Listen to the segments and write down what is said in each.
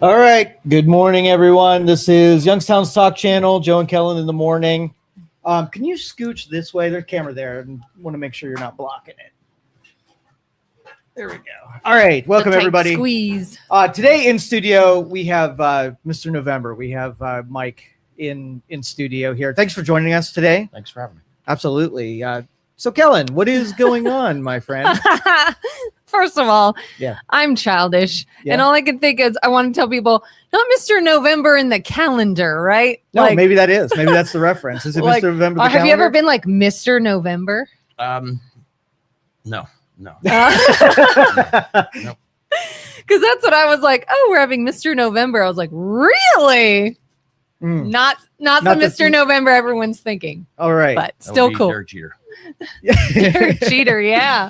All right. Good morning, everyone. This is Youngstown's Talk Channel. Joe and Kelin in the morning. Can you scooch this way? There's a camera there, and want to make sure you're not blocking it. There we go. All right. Welcome, everybody. Squeeze. Today in studio, we have Mr. November. We have Mike in studio here. Thanks for joining us today. Thanks for having me. Absolutely. So, Kelin, what is going on, my friend? First of all, Yeah. I'm childish. Yeah. And all I can think is I want to tell people, not Mr. November in the calendar, right? No, Like, maybe that is. Maybe that's the reference. Is it like, Mr. November? The have you ever calendar? been like Mr. November? No. Because that's what I was like. Oh, we're having Mr. November. I was like, really? Mm. Not the Not Mr. the- everyone's everyone's thinking, All right. but That would still be cool. Derek Jeter. Derek Cheater, yeah.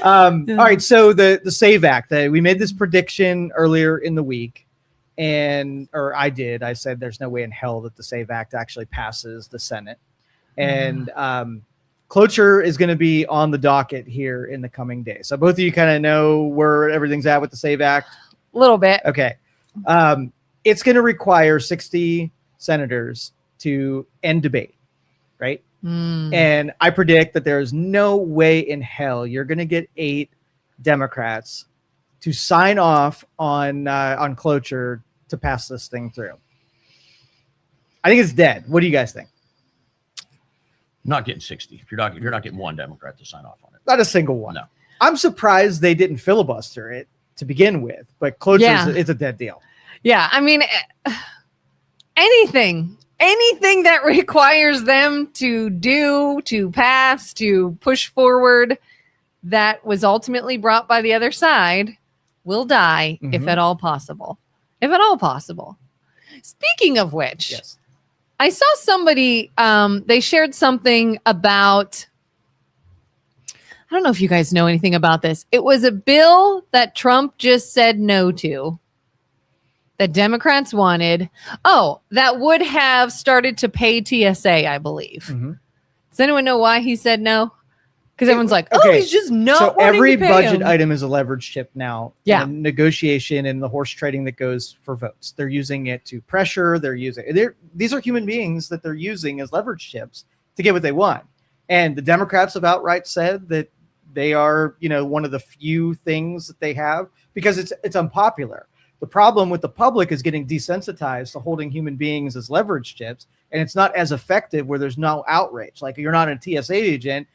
All right. So the SAVE Act, we made this prediction earlier in the week, or I did. I said there's no way in hell that the SAVE Act actually passes the Senate, and cloture is going to be on the docket here in the coming days. So both of you kind of know where everything's at with the SAVE Act. A little bit. Okay. It's going to require 60 senators to end debate, right? And I predict that there's no way in hell you're going to get 8 Democrats to sign off on cloture to pass this thing through. I think it's dead. What do you guys think? Not getting 60. If you're not getting one Democrat to sign off on it. Not a single one. No. I'm surprised they didn't filibuster it to begin with, but cloture it's a dead deal. Yeah, I mean, anything that requires them to pass, to push forward, that was ultimately brought by the other side will die if at all possible. If at all possible. Speaking of which, Yes. I saw somebody, they shared something about, I don't know if you guys know anything about this. It was a bill that Trump just said no to, that Democrats wanted. Oh, that would have started to pay TSA, I believe. Mm-hmm. Does anyone know why he said no? Because everyone's like, oh, okay, he's just not So wanting every to pay budget him. item is a leverage chip now. Yeah. In negotiation and the horse trading that goes for votes. They're using it to pressure. These are human beings that they're using as leverage chips to get what they want. And the Democrats have outright said that they are, one of the few things that they have because it's unpopular. The problem with the public is getting desensitized to holding human beings as leverage chips, and it's not as effective where there's no outrage. Like you're not a TSA agent.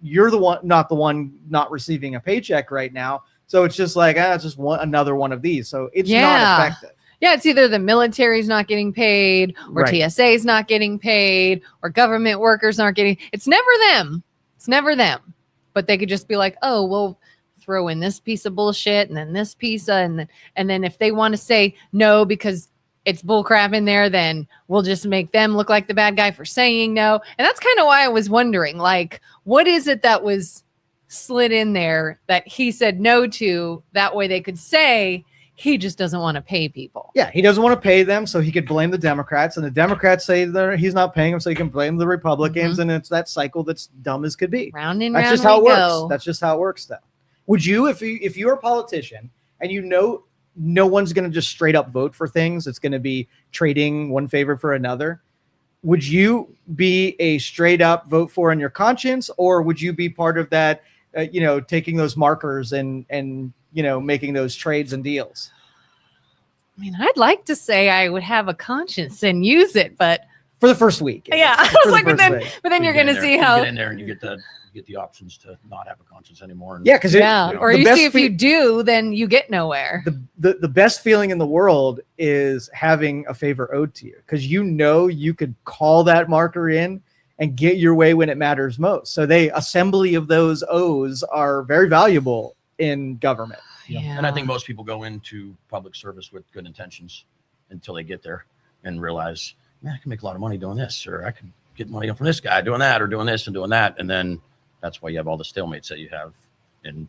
You're the one, not receiving a paycheck right now. So it's just like, it's just another one of these. So it's not effective. Yeah, it's either the military's not getting paid, or Right. TSA's not getting paid, or government workers aren't getting. It's never them. It's never them. But they could just be like, oh, we'll throw in this piece of bullshit and then this piece of, and then if they want to say no because it's bullcrap in there, then we'll just make them look like the bad guy for saying no. And that's kind of why I was wondering, like, what is it that was slid in there that he said no to? That way they could say he just doesn't want to pay people. Yeah, he doesn't want to pay them, so he could blame the Democrats, and the Democrats say that he's not paying them, so he can blame the Republicans, and it's that cycle that's dumb as could be. Round and That's round just how it we works. go. That's just how it works, though. Would you, if you're a politician and no one's going to just straight up vote for things, it's going to be trading one favor for another, would you be a straight up vote for on your conscience, or would you be part of that, taking those markers and making those trades and deals? I mean, I'd like to say I would have a conscience and use it, but For the first week. yeah, I For was the like, but first then, week. but then you're You get going in to there, see you how, get in there and you get the options to not have a conscience anymore. And Yeah, because yeah, you know, or the you best see if you do, then you get nowhere. the best feeling in the world is having a favor owed to you, because you could call that marker in and get your way when it matters most. So assembly of those O's are very valuable in government. Yeah. And I think most people go into public service with good intentions until they get there and realize, man, I can make a lot of money doing this, or I can get money from this guy doing that, or doing this and doing that. And then that's why you have all the stalemates that you have in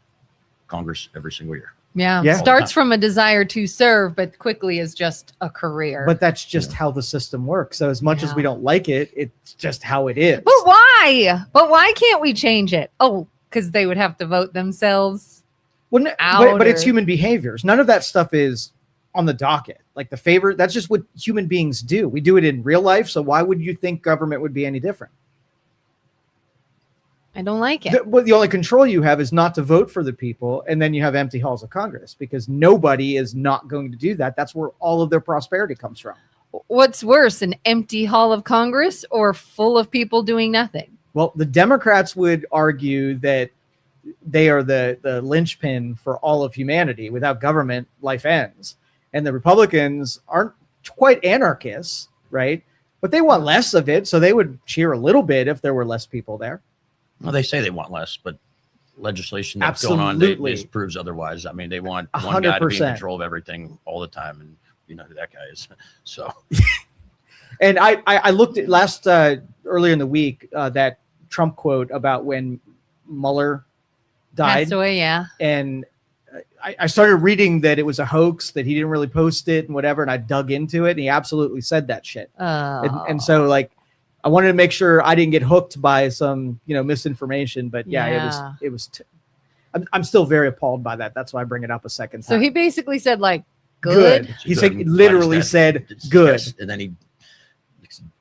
Congress every single year. Yeah. Yeah. Starts from a desire to serve, but quickly is just a career. But that's just how the system works. So as much as Yeah. we don't like it, it's just how it is. But why? But why can't we change it? Oh, because they would have to vote themselves. Well, but it's human behaviors. None of that stuff is on the docket. Like the favor, that's just what human beings do. We do it in real life. So why would you think government would be any different? I don't like it. The only control you have is not to vote for the people, and then you have empty halls of Congress because nobody is not going to do that. That's where all of their prosperity comes from. What's worse, an empty hall of Congress or full of people doing nothing? Well, the Democrats would argue that they are the linchpin for all of humanity. Without government, life ends. And the Republicans aren't quite anarchists, right? But they want less of it, so they would cheer a little bit if there were less people there. Well, they say they want less, but legislation that's going on this proves otherwise. I mean, they want one guy to be in control of everything all the time, and you know who that guy is. So, and I looked at last earlier in the week that Trump quote about when Mueller died. Passed away, yeah. And I started reading that it was a hoax, that he didn't really post it and whatever, and I dug into it, and he absolutely said that shit. And so, like, I wanted to make sure I didn't get hooked by some, misinformation, but it was. I'm still very appalled by that. That's why I bring it up a second time. So he basically said, like, good. He said, literally said, good. Yes, and then he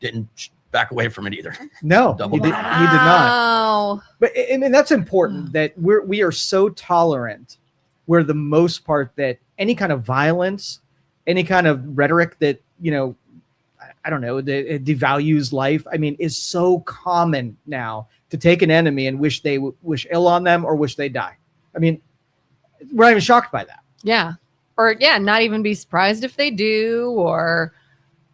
didn't back away from it either. No, he did not. But I mean, that's important that we are so tolerant. Where the most part that any kind of violence, any kind of rhetoric that, I don't know, that it devalues life, I mean, is so common now to take an enemy and wish ill on them or wish they die. I mean, we're not even shocked by that. Yeah. Or, not even be surprised if they do, or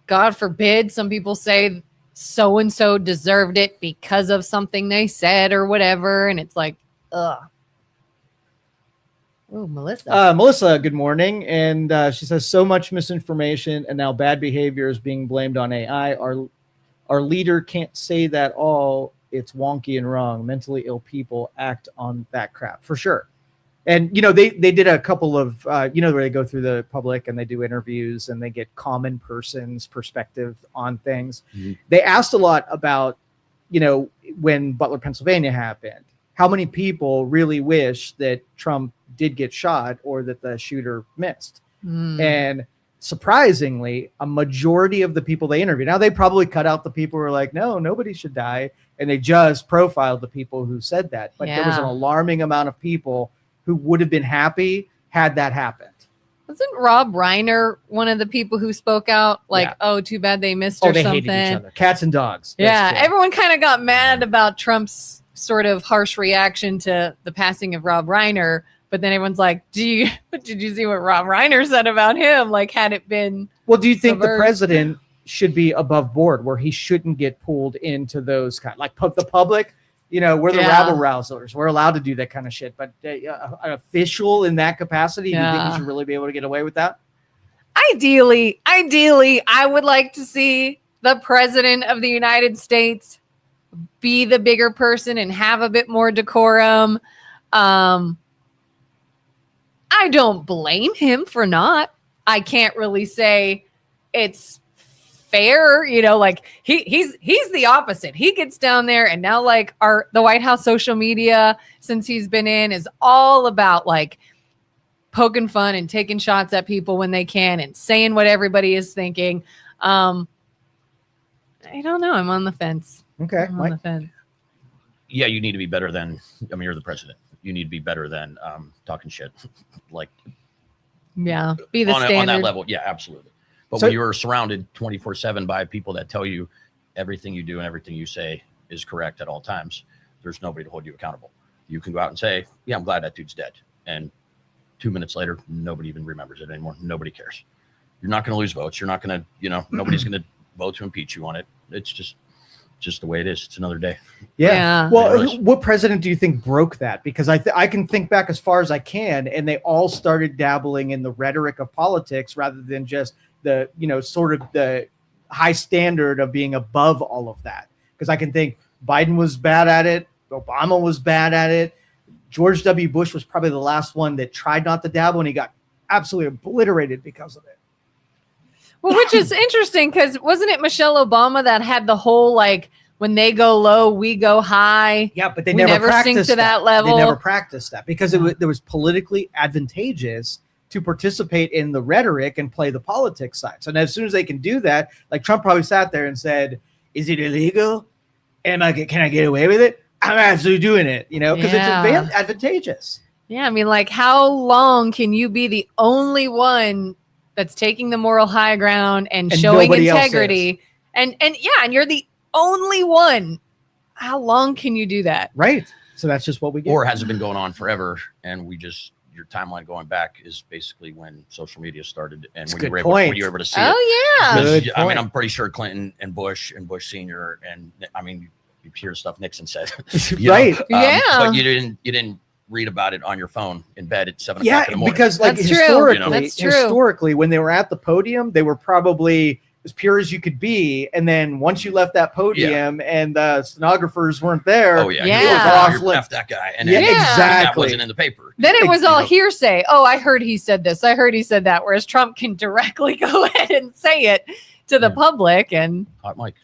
God forbid, some people say so-and-so deserved it because of something they said or whatever. And it's like, ugh. Oh, Melissa. Melissa, good morning. And she says, so much misinformation and now bad behavior is being blamed on AI. Our leader can't say that all. It's wonky and wrong. Mentally ill people act on that crap for sure. And, they did a couple of, where they go through the public and they do interviews and they get common person's perspective on things. Mm-hmm. They asked a lot about, when Butler, Pennsylvania happened, how many people really wish that Trump did get shot or that the shooter missed. And surprisingly, a majority of the people they interviewed, now they probably cut out the people who were like, no, nobody should die. And they just profiled the people who said that. But there was an alarming amount of people who would have been happy had that happened. Wasn't Rob Reiner one of the people who spoke out like, oh, too bad they missed or they something? Hated each other. Cats and dogs. Everyone kind of got mad about Trump's sort of harsh reaction to the passing of Rob Reiner. But then everyone's like, did you see what Rob Reiner said about him? Like, had it been... Well, do you think the president should be above board where he shouldn't get pulled into those kind, like the public, we're the rabble rousers. We're allowed to do that kind of shit. But an official in that capacity, do you think he should really be able to get away with that? Ideally, I would like to see the president of the United States be the bigger person and have a bit more decorum. I don't blame him for not. I can't really say it's fair, like he's the opposite. He gets down there and now like the White House social media since he's been in is all about like poking fun and taking shots at people when they can and saying what everybody is thinking. I don't know. I'm on the fence. Okay. I'm on the fence. Yeah, you need to be better than, you're the president. You need to be better than talking shit. Like, be the standard. On that level. Yeah, absolutely. But when you're surrounded 24/7 by people that tell you everything you do and everything you say is correct at all times, there's nobody to hold you accountable. You can go out and say, yeah, I'm glad that dude's dead. And 2 minutes later, nobody even remembers it anymore. Nobody cares. You're not going to lose votes. You're not going to, nobody's going to vote to impeach you on it. It's just the way it is. It's another day. Yeah. Well, what president do you think broke that? Because I can think back as far as I can, and they all started dabbling in the rhetoric of politics rather than just the, sort of the high standard of being above all of that. Because I can think Biden was bad at it. Obama was bad at it. George W. Bush was probably the last one that tried not to dabble, and he got absolutely obliterated because of it. Well, which is interesting because wasn't it Michelle Obama that had the whole like when they go low, we go high? Yeah, but they never sink practiced to that level. They never practiced that because there was politically advantageous to participate in the rhetoric and play the politics side. So as soon as they can do that, like Trump probably sat there and said, "Is it illegal? Can I get away with it? I'm absolutely doing it." Because it's advantageous. Yeah, I mean, like, how long can you be the only one that's taking the moral high ground and showing integrity? And you're the only one. How long can you do that? Right. So that's just what we get. Or has it been going on forever? And your timeline going back is basically when social media started, and when you were able to see it. Oh yeah. I mean, I'm pretty sure Clinton and Bush Senior, and I mean, you hear stuff Nixon said, right? But you didn't read about it on your phone in bed at 7 o'clock in the morning. Because like historically, when they were at the podium, they were probably as pure as you could be, and then once you left that podium and the stenographers weren't there, you left that guy, and that wasn't in the paper. Then it was all hearsay. Oh, I heard he said this. I heard he said that. Whereas Trump can directly go ahead and say it to the public. And hot mic.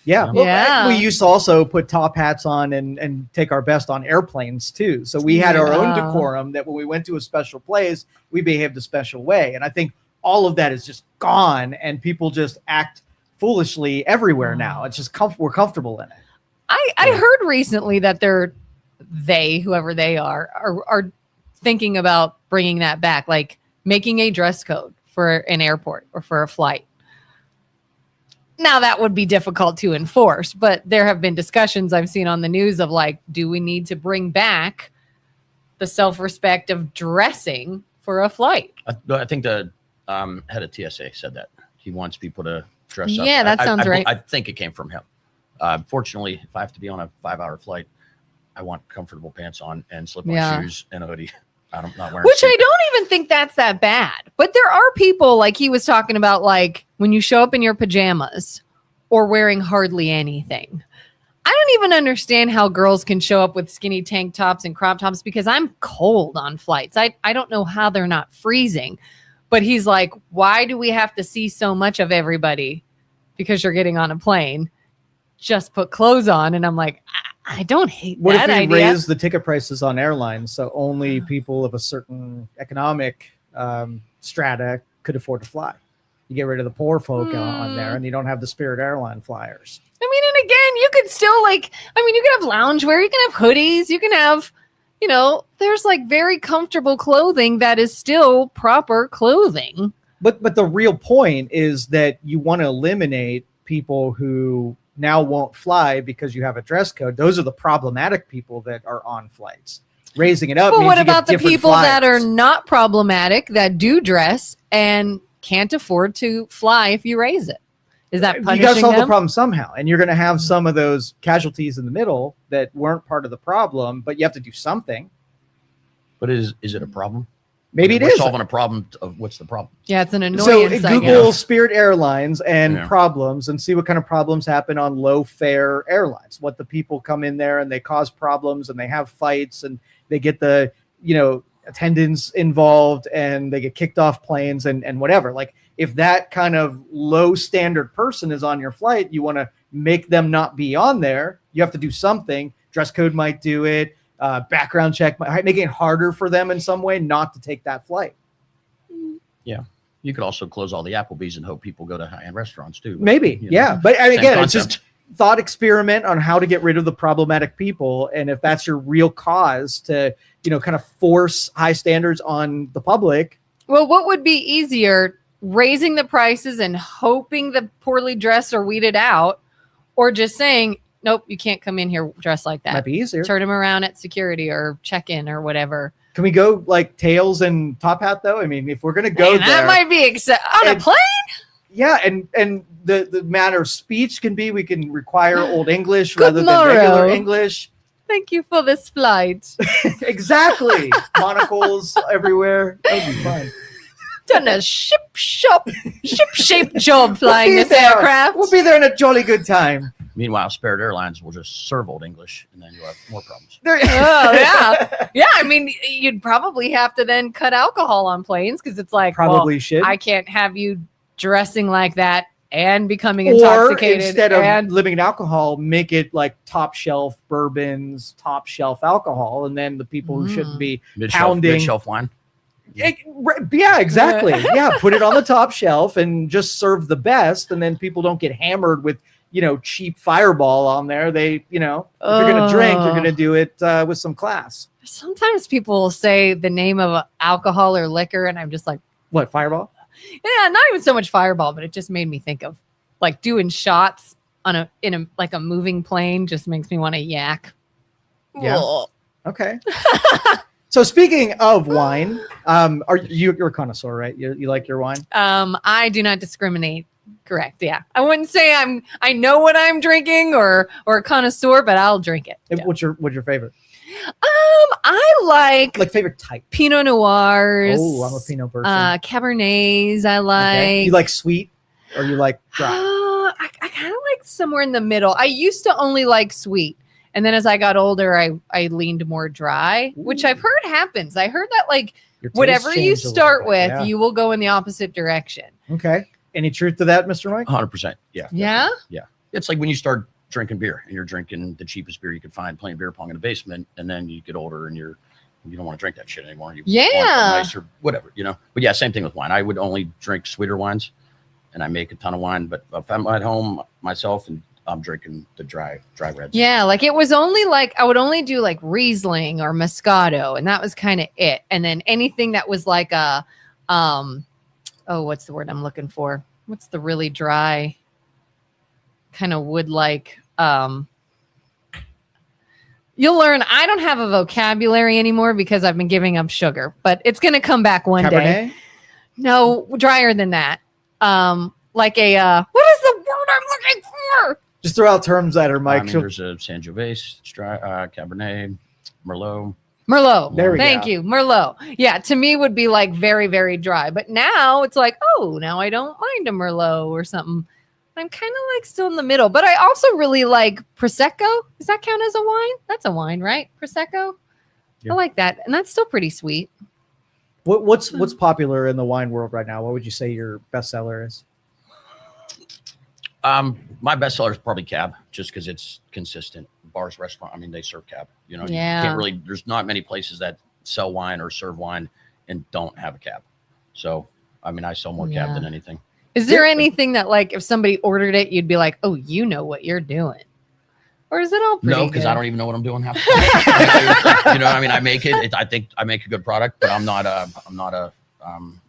Yeah. Well, we used to also put top hats on and take our best on airplanes too. So we had our own decorum that when we went to a special place, we behaved a special way. And I think all of that is just gone, and people just act foolishly everywhere now. It's just we're comfortable in it. I heard recently that whoever they are thinking about bringing that back, like making a dress code for an airport or for a flight. Now that would be difficult to enforce, but there have been discussions I've seen on the news of like, do we need to bring back the self-respect of dressing for a flight? I think the head of TSA said that he wants people to dress up. Yeah, that sounds right. I think it came from him. Fortunately, if I have to be on a 5-hour flight, I want comfortable pants on and slip-on shoes and a hoodie. I'm not wearing. Which I don't even think that's that bad. But there are people, like he was talking about, like when you show up in your pajamas or wearing hardly anything. I don't even understand how girls can show up with skinny tank tops and crop tops, because I'm cold on flights. I don't know how they're not freezing. But he's like, why do we have to see so much of everybody? Because you're getting on a plane. Just put clothes on. And I'm like, I don't hate that idea. What if we raise the ticket prices on airlines so only people of a certain economic strata could afford to fly? You get rid of the poor folk on there, and you don't have the Spirit Airline flyers. I mean, and again, you could still you can have loungewear, you can have hoodies, you can have, there's like very comfortable clothing that is still proper clothing. But the real point is that you want to eliminate people who now won't fly because you have a dress code. Those are the problematic people that are on flights. Raising it up. But means what you about get the people flyers. that are not problematic, that do dress and can't afford to fly if you raise it? Is that punishing you got to solve them? the problem somehow, and you're going to have some of those casualties in the middle that weren't part of the problem, but you have to do something. But is it a problem? Maybe We're it is solving a problem. What's the problem? Yeah, it's an annoyance. So Google Spirit Airlines and problems, and see what kind of problems happen on low fare airlines. What the people come in there and they cause problems, and they have fights, and they get the attendants involved, and they get kicked off planes and whatever. Like, if that kind of low standard person is on your flight, you want to make them not be on there. You have to do something. Dress code might do it. Background check might make it harder for them in some way not to take that flight. Yeah. You could also close all the Applebee's and hope people go to high-end restaurants too. Maybe. But again, it's just thought experiment on how to get rid of the problematic people. And if that's your real cause to, kind of force high standards on the public. Well, what would be easier, raising the prices and hoping the poorly dressed are weeded out, or just saying, nope, you can't come in here dressed like that? Might be easier. Turn them around at security or check-in or whatever. Can we go like tails and top hat though? I mean, if we're going to go there. That might be on a plane? Yeah, and the matter of speech can be, we can require Old English rather than regular English. Thank you for this flight. Exactly. Monocles everywhere. That would be fun. Done a ship-shape job flying this aircraft. We'll be there in a jolly good time. Meanwhile, Spirit Airlines will just serve Old English, and then you'll have more problems. Yeah. I mean, you'd probably have to then cut alcohol on planes, because it's like, should. I can't have you dressing like that and becoming intoxicated. Or instead of limiting alcohol, make it like top shelf bourbons, top shelf alcohol, and then the people who shouldn't be pounding mid-shelf wine. Yeah, exactly. Yeah, put it on the top shelf and just serve the best, and then people don't get hammered with cheap Fireball on there. They if you're gonna drink, you're gonna do it with some class. Sometimes people will say the name of alcohol or liquor, and I'm just like, what, Fireball? Yeah, not even so much Fireball, but it just made me think of like doing shots on like a moving plane. Just makes me want to yak. Yeah. Ugh. Okay. So speaking of wine, you're a connoisseur, right? You like your wine? I do not discriminate. Correct. Yeah. I wouldn't say I know what I'm drinking or a connoisseur, but I'll drink it. Yeah. What's your favorite? I like favorite type. Pinot Noirs. Oh, I'm a Pinot person. Cabernets I like. Okay. You like sweet or you like dry? I kind of like somewhere in the middle. I used to only like sweet. And then as I got older, I leaned more dry, which I've heard happens. I heard that like whatever you start with, you will go in the opposite direction. Okay. Any truth to that, Mr. Mike? 100%. Yeah. Yeah? Yeah. It's like when you start drinking beer and you're drinking the cheapest beer you could find, playing beer pong in the basement, and then you get older and you don't want to drink that shit anymore. You want nicer, whatever, But yeah, same thing with wine. I would only drink sweeter wines, and I make a ton of wine. But if I'm at home myself and I'm drinking the dry reds. Yeah, like it was only like I would only do like Riesling or Moscato, and that was kind of it. And then anything that was like a what's the word I'm looking for? What's the really dry kind of wood like you'll learn I don't have a vocabulary anymore because I've been giving up sugar, but it's going to come back one day. No, drier than that. Like a what is the word I'm looking for? Just throw out terms that are Mike. There's a Sangiovese, Cabernet, Merlot. There we go. Thank you. Merlot. Yeah, to me would be like very, very dry. But now it's like, now I don't mind a Merlot or something. I'm kind of like still in the middle. But I also really like Prosecco. Does that count as a wine? That's a wine, right? Prosecco? Yeah. I like that. And that's still pretty sweet. What's popular in the wine world right now? What would you say your bestseller is? My bestseller is probably Cab, just because it's consistent. Bars, restaurant, they serve Cab. You can't really. There's not many places that sell wine or serve wine and don't have a Cab. So, I sell more Cab than anything. Is there anything that, like, if somebody ordered it, you'd be like, "Oh, you know what you're doing," or is it all pretty No, because I don't even know what I'm doing half the time. I make it. I think I make a good product, but I'm not a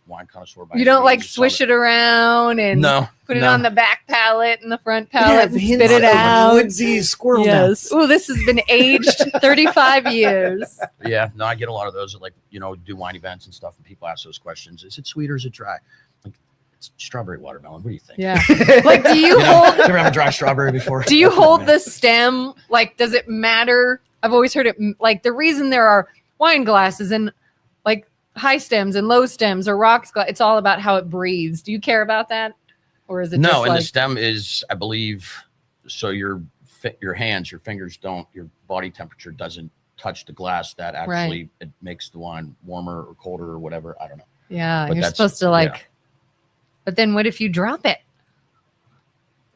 wine connoisseur. You don't like swish it around and put it on the back palate and the front palate and spit it out. Woodsy squirrel nuts. Oh, this has been aged 35 years. Yeah, no, I get a lot of those at do wine events and stuff, and people ask those questions. Is it sweet or is it dry? Like, it's strawberry watermelon. What do you think? Yeah. Like, do you hold? Ever have a dry strawberry before? Do you hold the stem? Like, does it matter? I've always heard it. Like, the reason there are wine glasses and like high stems and low stems or rocks, it's all about how it breathes. Do you care about that, or is it no? And the stem is, I believe, so your hands, your fingers don't, your body temperature doesn't touch the glass. That actually it makes the wine warmer or colder or whatever. I don't know. Yeah, but you're supposed to like. Yeah. But then what if you drop it?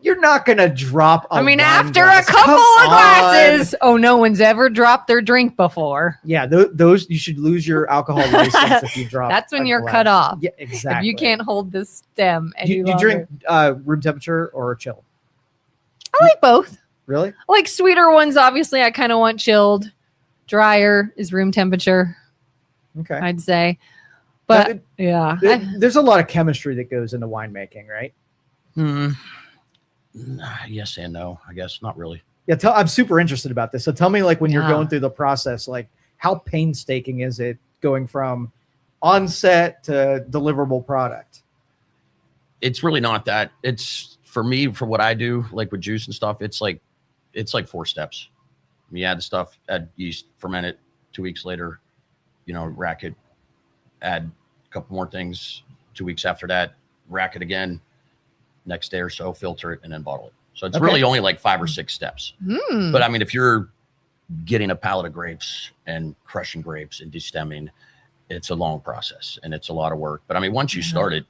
You're not going to drop after a couple of glasses. Oh, no one's ever dropped their drink before. Yeah, those you should lose your alcohol license if you drop. That's when you're cut off. Yeah, exactly. If you can't hold the stem. Do you drink room temperature or chill? I like both. Really? I like sweeter ones. Obviously, I kind of want chilled. Drier is room temperature. Okay. I'd say. But there's a lot of chemistry that goes into winemaking, right? Yes and no, I guess. Not really. Yeah, I'm super interested about this. So tell me, like, when you're going through the process, like, how painstaking is it going from onset to deliverable product? It's really not that. It's, for me, for what I do, like with juice and stuff, it's like 4 steps. You add the stuff, add yeast, ferment it. 2 weeks later, rack it, add a couple more things. 2 weeks after that, rack it again. Next day or so, filter it, and then bottle it. So it's really only like 5 or 6 steps. But if you're getting a pallet of grapes and crushing grapes and destemming, it's a long process and it's a lot of work. But once you start it,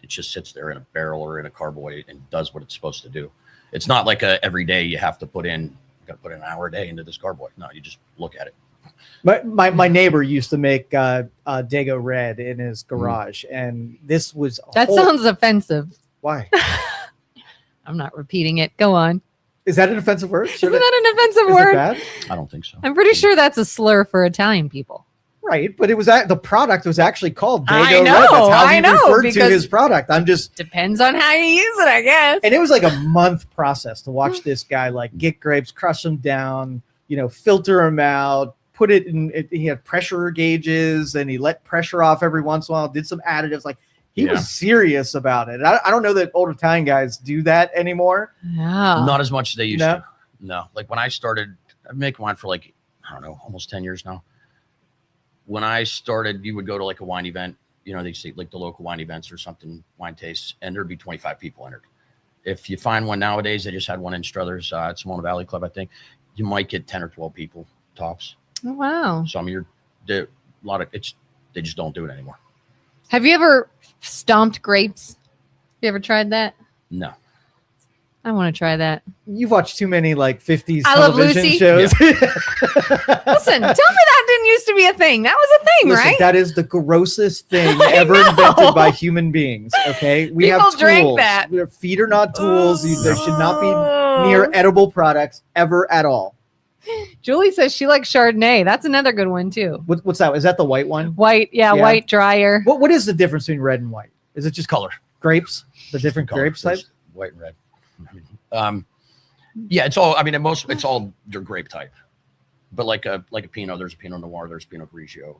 it just sits there in a barrel or in a carboy and does what it's supposed to do. It's not like every day you have to put in, you got to put in an hour a day into this carboy. No, you just look at it. My neighbor used to make Dago Red in his garage, and this was That sounds offensive. Why? I'm not repeating it. Go on. Is that an offensive word? Isn't that an offensive Is word? it bad? I don't think so. I'm pretty sure that's a slur for Italian people. Right, but it was the product was actually called Dago I know, Red. That's how he I know, referred to because- his product. I'm just, Depends on how you use it, I guess. and it was like a month process to watch this guy like get grapes, crush them down, filter them out, put it in. He had pressure gauges, and he let pressure off every once in a while. Did some additives. Like he was serious about it. I don't know that old Italian guys do that anymore. Yeah. Not as much as they used to. No, like when I started, I've been making wine for like, I don't know, almost 10 years now. When I started, you would go to like a wine event, they say like the local wine events or something, wine tastes, and there'd be 25 people entered. If you find one nowadays, they just had one in Struthers, it's Simona Valley Club, I think. You might get 10 or 12 people tops. Oh, wow. So I mean, they just don't do it anymore. Have you ever stomped grapes? You ever tried that? No. I want to try that. You've watched too many like 50s I Love television Lucy? shows. Listen, tell me that didn't used to be a thing. That was a thing, Listen, right? that is the grossest thing I ever know. invented by human beings. Okay, we have People tools. drank that. Feet are not tools. There should not be Oh. near edible products ever at all. Julie says she likes Chardonnay. That's another good one too. What's that? Is that the white one? White, yeah. White drier. What is the difference between red and white? Is it just Color. grapes? The different Color. grapes There's types? white and red. Yeah, it's all. I mean, it's all your grape type. But like a Pinot, there's a Pinot Noir, there's Pinot Grigio.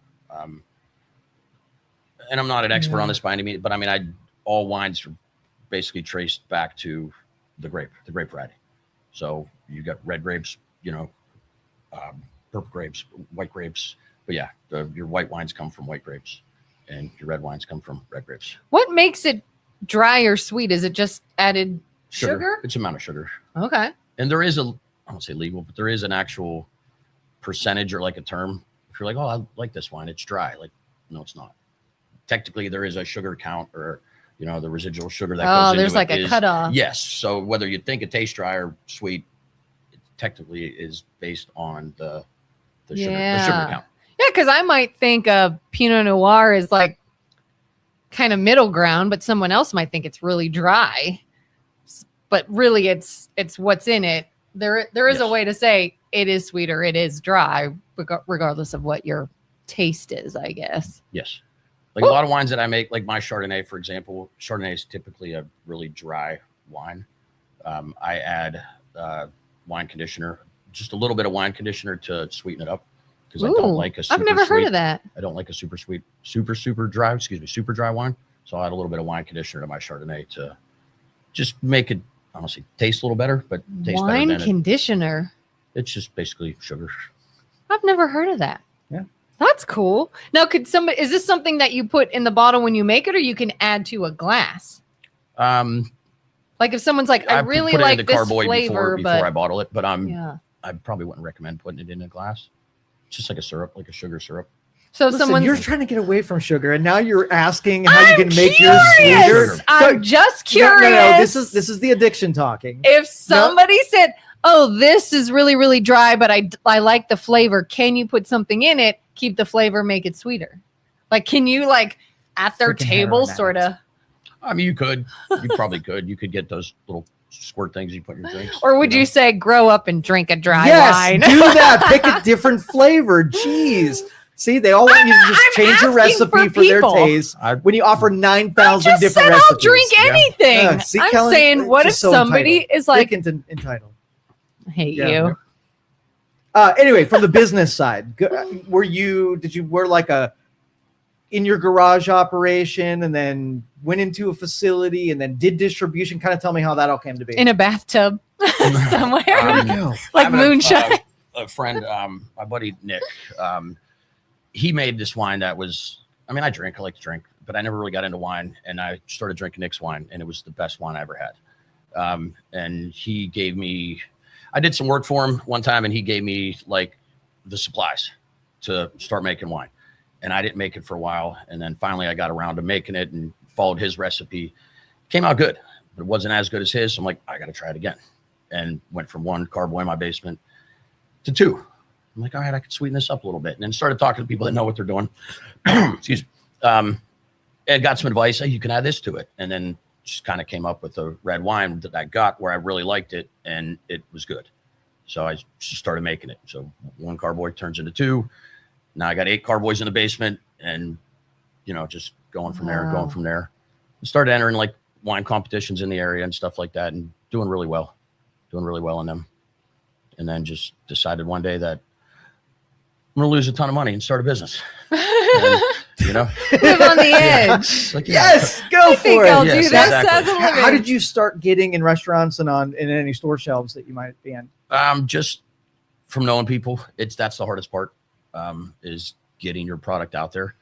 And I'm not an expert on this by any means, but I mean, all wines are basically traced back to the grape variety. So you got red grapes, purple grapes, white grapes. But yeah, your white wines come from white grapes, and your red wines come from red grapes. What makes it dry or sweet? Is it just added sugar? It's amount of sugar. Okay. And there is I won't say legal, but there is an actual percentage or like a term. If you're like, oh, I like this wine, it's dry. Like, no, it's not. Technically, there is a sugar count or, the residual sugar that goes into there's it like a cutoff. Yes. So whether you think it tastes dry or sweet, it technically is based on the sugar count. Yeah, because I might think a Pinot Noir is like kind of middle ground, but someone else might think it's really dry. But really, it's what's in it. There is a way to say it is sweet or it is dry, regardless of what your taste is, I guess. Yes. Like a lot of wines that I make, like my Chardonnay, for example, Chardonnay is typically a really dry wine. I add wine conditioner, just a little bit of wine conditioner to sweeten it up because I don't like a super I've never heard sweet- of that. I don't like a super sweet, super dry wine. So I add a little bit of wine conditioner to my Chardonnay to just make it, honestly, taste a little better, but taste Wine better than conditioner. it's just basically sugar. I've never heard of that. Yeah. That's cool. Now, is this something that you put in the bottle when you make it, or you can add to a glass? Like if someone's like, I really put it like in the this carboy flavor, before I bottle it, but yeah. I probably wouldn't recommend putting it in a glass. It's just like a syrup, like a sugar syrup. So Listen, someone's you're trying to get away from sugar, and now you're asking how you I'm can make yours curious. sweeter. I'm just curious. No. This is the addiction talking. If somebody said, "Oh, this is really, really dry, but I like the flavor," can you put something in it, keep the flavor, make it sweeter? Like, can you like at their Freaking table heroin sort of? I mean, you probably could. You could get those little squirt things you put in your drinks. Or would you say, grow up and drink a dry Yes, wine? do that. Pick a different flavor. Jeez. See, they all want you to just I'm change the asking recipe for for their people. taste when you offer 9,000 I just different said recipes. I'll drink anything. Yeah, see, I'm Kelin, saying, what if just so somebody entitled. is like, Freaking entitled. I hate Yeah. you. Anyway, from the business side, did you wear like in your garage operation and then went into a facility and then did distribution? Kind of tell me how that all came to be. In a bathtub somewhere, I like have moonshine. A friend, my buddy Nick, he made this wine that was, I mean, I like to drink, but I never really got into wine. And I started drinking Nick's wine, and it was the best wine I ever had. And he gave me, I did some work for him one time, and he gave me like the supplies to start making wine. And I didn't make it for a while. And then finally I got around to making it and followed his recipe. Came out good, but it wasn't as good as his. So I'm like, I got to try it again. And went from one carboy in my basement to two. I'm like, all right, I could sweeten this up a little bit. And then started talking to people that know what they're doing. Excuse me. And got some advice. Hey, you can add this to it. And then just kind of came up with a red wine that I got where I really liked it and it was good. So I just started making it. So 1 carboy turns into 2. Now I got 8 carboys in the basement and, just going from there, I started entering like wine competitions in the area and stuff like that and doing really well in them. And then just decided one day that I'm going to lose a ton of money and start a business. And, live on the edge. like, Yes, go I think for I'll it. do Yes, this exactly. as a living. How did you start getting in restaurants and in any store shelves that you might be in? Just from knowing people, that's the hardest part, is getting your product out there.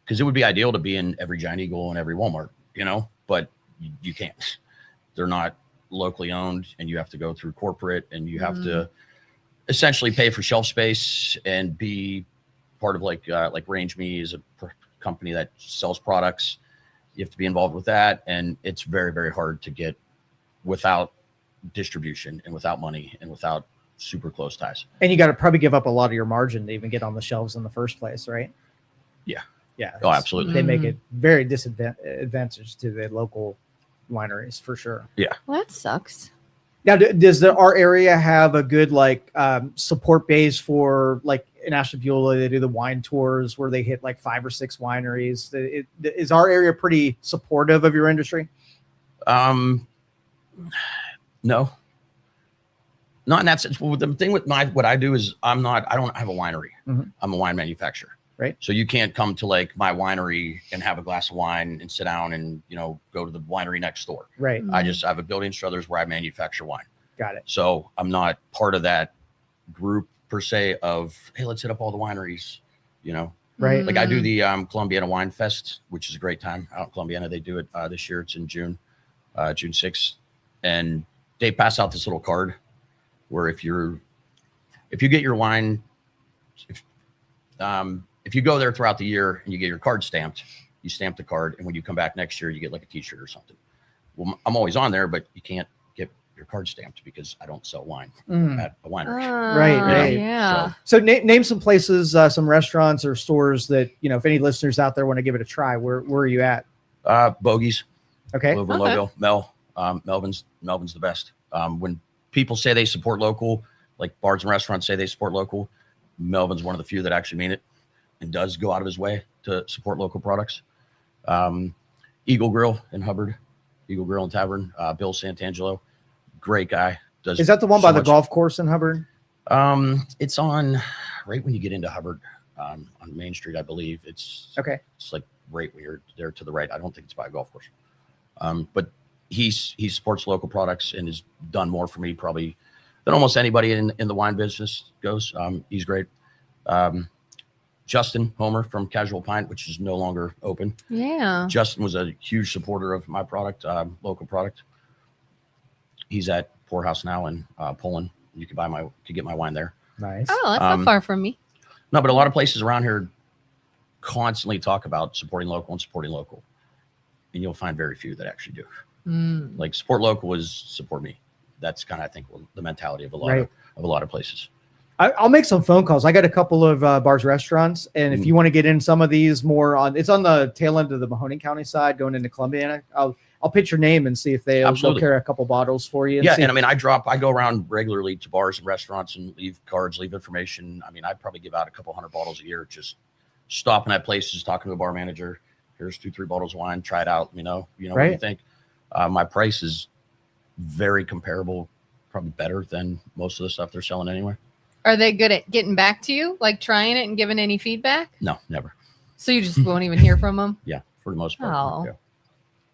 Because it would be ideal to be in every Giant Eagle and every Walmart, but you can't. They're not locally owned, and you have to go through corporate, and you have to essentially pay for shelf space and be part of like Range Me is a company that sells products. You have to be involved with that, and it's very, very hard to get without distribution and without money and without super close ties. And you got to probably give up a lot of your margin to even get on the shelves in the first place, right? Yeah. Yeah. Oh, absolutely. They make it very disadvantage to the local wineries for sure. Yeah. Well, that sucks. Now, does our area have a good support base for like in Ashtabula? They do the wine tours where they hit like 5 or 6 wineries. Is our area pretty supportive of your industry? No, not in that sense. Well, the thing with what I do is I don't have a winery. Mhm. I'm a wine manufacturer. Right. So you can't come to like my winery and have a glass of wine and sit down and, go to the winery next door. Right. I have a building in Struthers where I manufacture wine. Got it. So I'm not part of that group per se of, hey, let's hit up all the wineries, Right. Like I do the Columbiana Wine Fest, which is a great time out in Columbiana. They do it this year. It's in June 6th. And they pass out this little card where if you get your wine, if you go there throughout the year and you get your card stamped, you stamp the card. And when you come back next year, you get like a t-shirt or something. Well, I'm always on there, but you can't get your card stamped because I don't sell wine at a winery. Right. Yeah. So name some places, some restaurants or stores that, if any listeners out there want to give it a try, where are you at? Bogies. Okay. Over in Logo. Melvin's the best. When people say they support local, like bars and restaurants say they support local, Melvin's one of the few that actually mean it and does go out of his way to support local products. Eagle Grill in Hubbard, Eagle Grill and Tavern, Bill Santangelo, great guy. Is that the one by the golf course in Hubbard? It's on right when you get into Hubbard, on Main Street, I believe. It's like right when you're there to the right. I don't think it's by a golf course. But he supports local products and has done more for me probably than almost anybody in the wine business goes. He's great. Justin Homer from Casual Pint, which is no longer open. Yeah. Justin was a huge supporter of my product, local product. He's at Poorhouse now in Poland. You can get my wine there. Nice. Oh, that's not far from me. No, but a lot of places around here constantly talk about supporting local, and you'll find very few that actually do. Like support local is support me. That's kind of, I think, the mentality of a lot of places. I'll make some phone calls. I got a couple of bars, restaurants, and if you want to get in some of these more it's on the tail end of the Mahoning County side, going into Columbiana. I'll pitch your name and see if they'll carry a couple bottles for you. And I mean, I go around regularly to bars and restaurants and leave cards, leave information. I mean, I probably give out a couple hundred bottles a year, just stopping at places, talking to a bar manager. Here's 2-3 bottles of wine. Try it out. What do you think? My price is very comparable, probably better than most of the stuff they're selling anyway. Are they good at getting back to you, like trying it and giving any feedback? No, never. So you just won't even hear from them? Yeah, for the most part. Oh.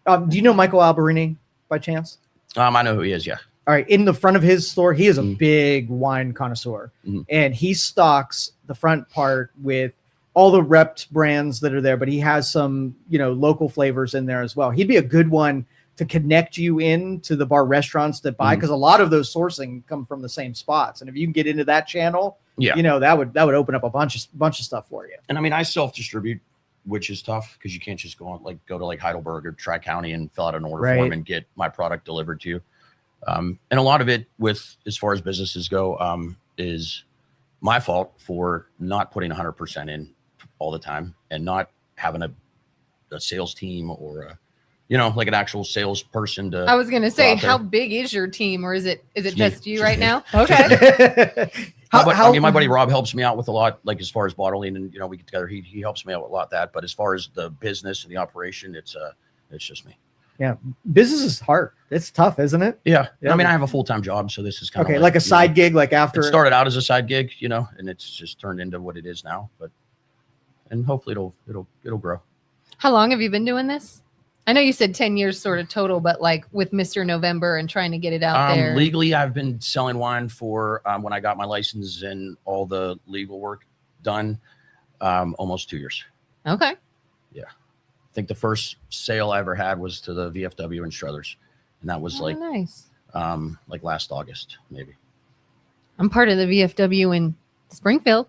Yeah. Do you know Michael Alberini by chance? I know who he is. Yeah. All right. In the front of his store, he is a big wine connoisseur, and he stocks the front part with all the repped brands that are there, but he has some, local flavors in there as well. He'd be a good one to connect you into the bar restaurants that buy, because a lot of those sourcing come from the same spots. And if you can get into that channel, that would open up a bunch of stuff for you. And I mean, I self-distribute, which is tough because you can't just go to like Heidelberg or Tri-County and fill out an order form and get my product delivered to you. And a lot of it as far as businesses go, is my fault for not putting 100% in all the time and not having a sales team or a, like an actual salesperson to. I was gonna say, how big is your team, or is it just you right now? Okay. My buddy Rob helps me out with a lot, like as far as bottling, and we get together. He helps me out with a lot of that. But as far as the business and the operation, it's just me. Yeah, business is hard. It's tough, isn't it? Yeah. I mean, I have a full-time job, so this is kind of like a side gig. Like after it started out as a side gig, and it's just turned into what it is now. And hopefully it'll grow. How long have you been doing this? I know you said 10 years sort of total, but like with Mr. November and trying to get it out there. Legally, I've been selling wine for when I got my license and all the legal work done, almost 2 years. Okay. Yeah. I think the first sale I ever had was to the VFW in Struthers. And that was nice. Like last August, maybe. I'm part of the VFW in Springfield.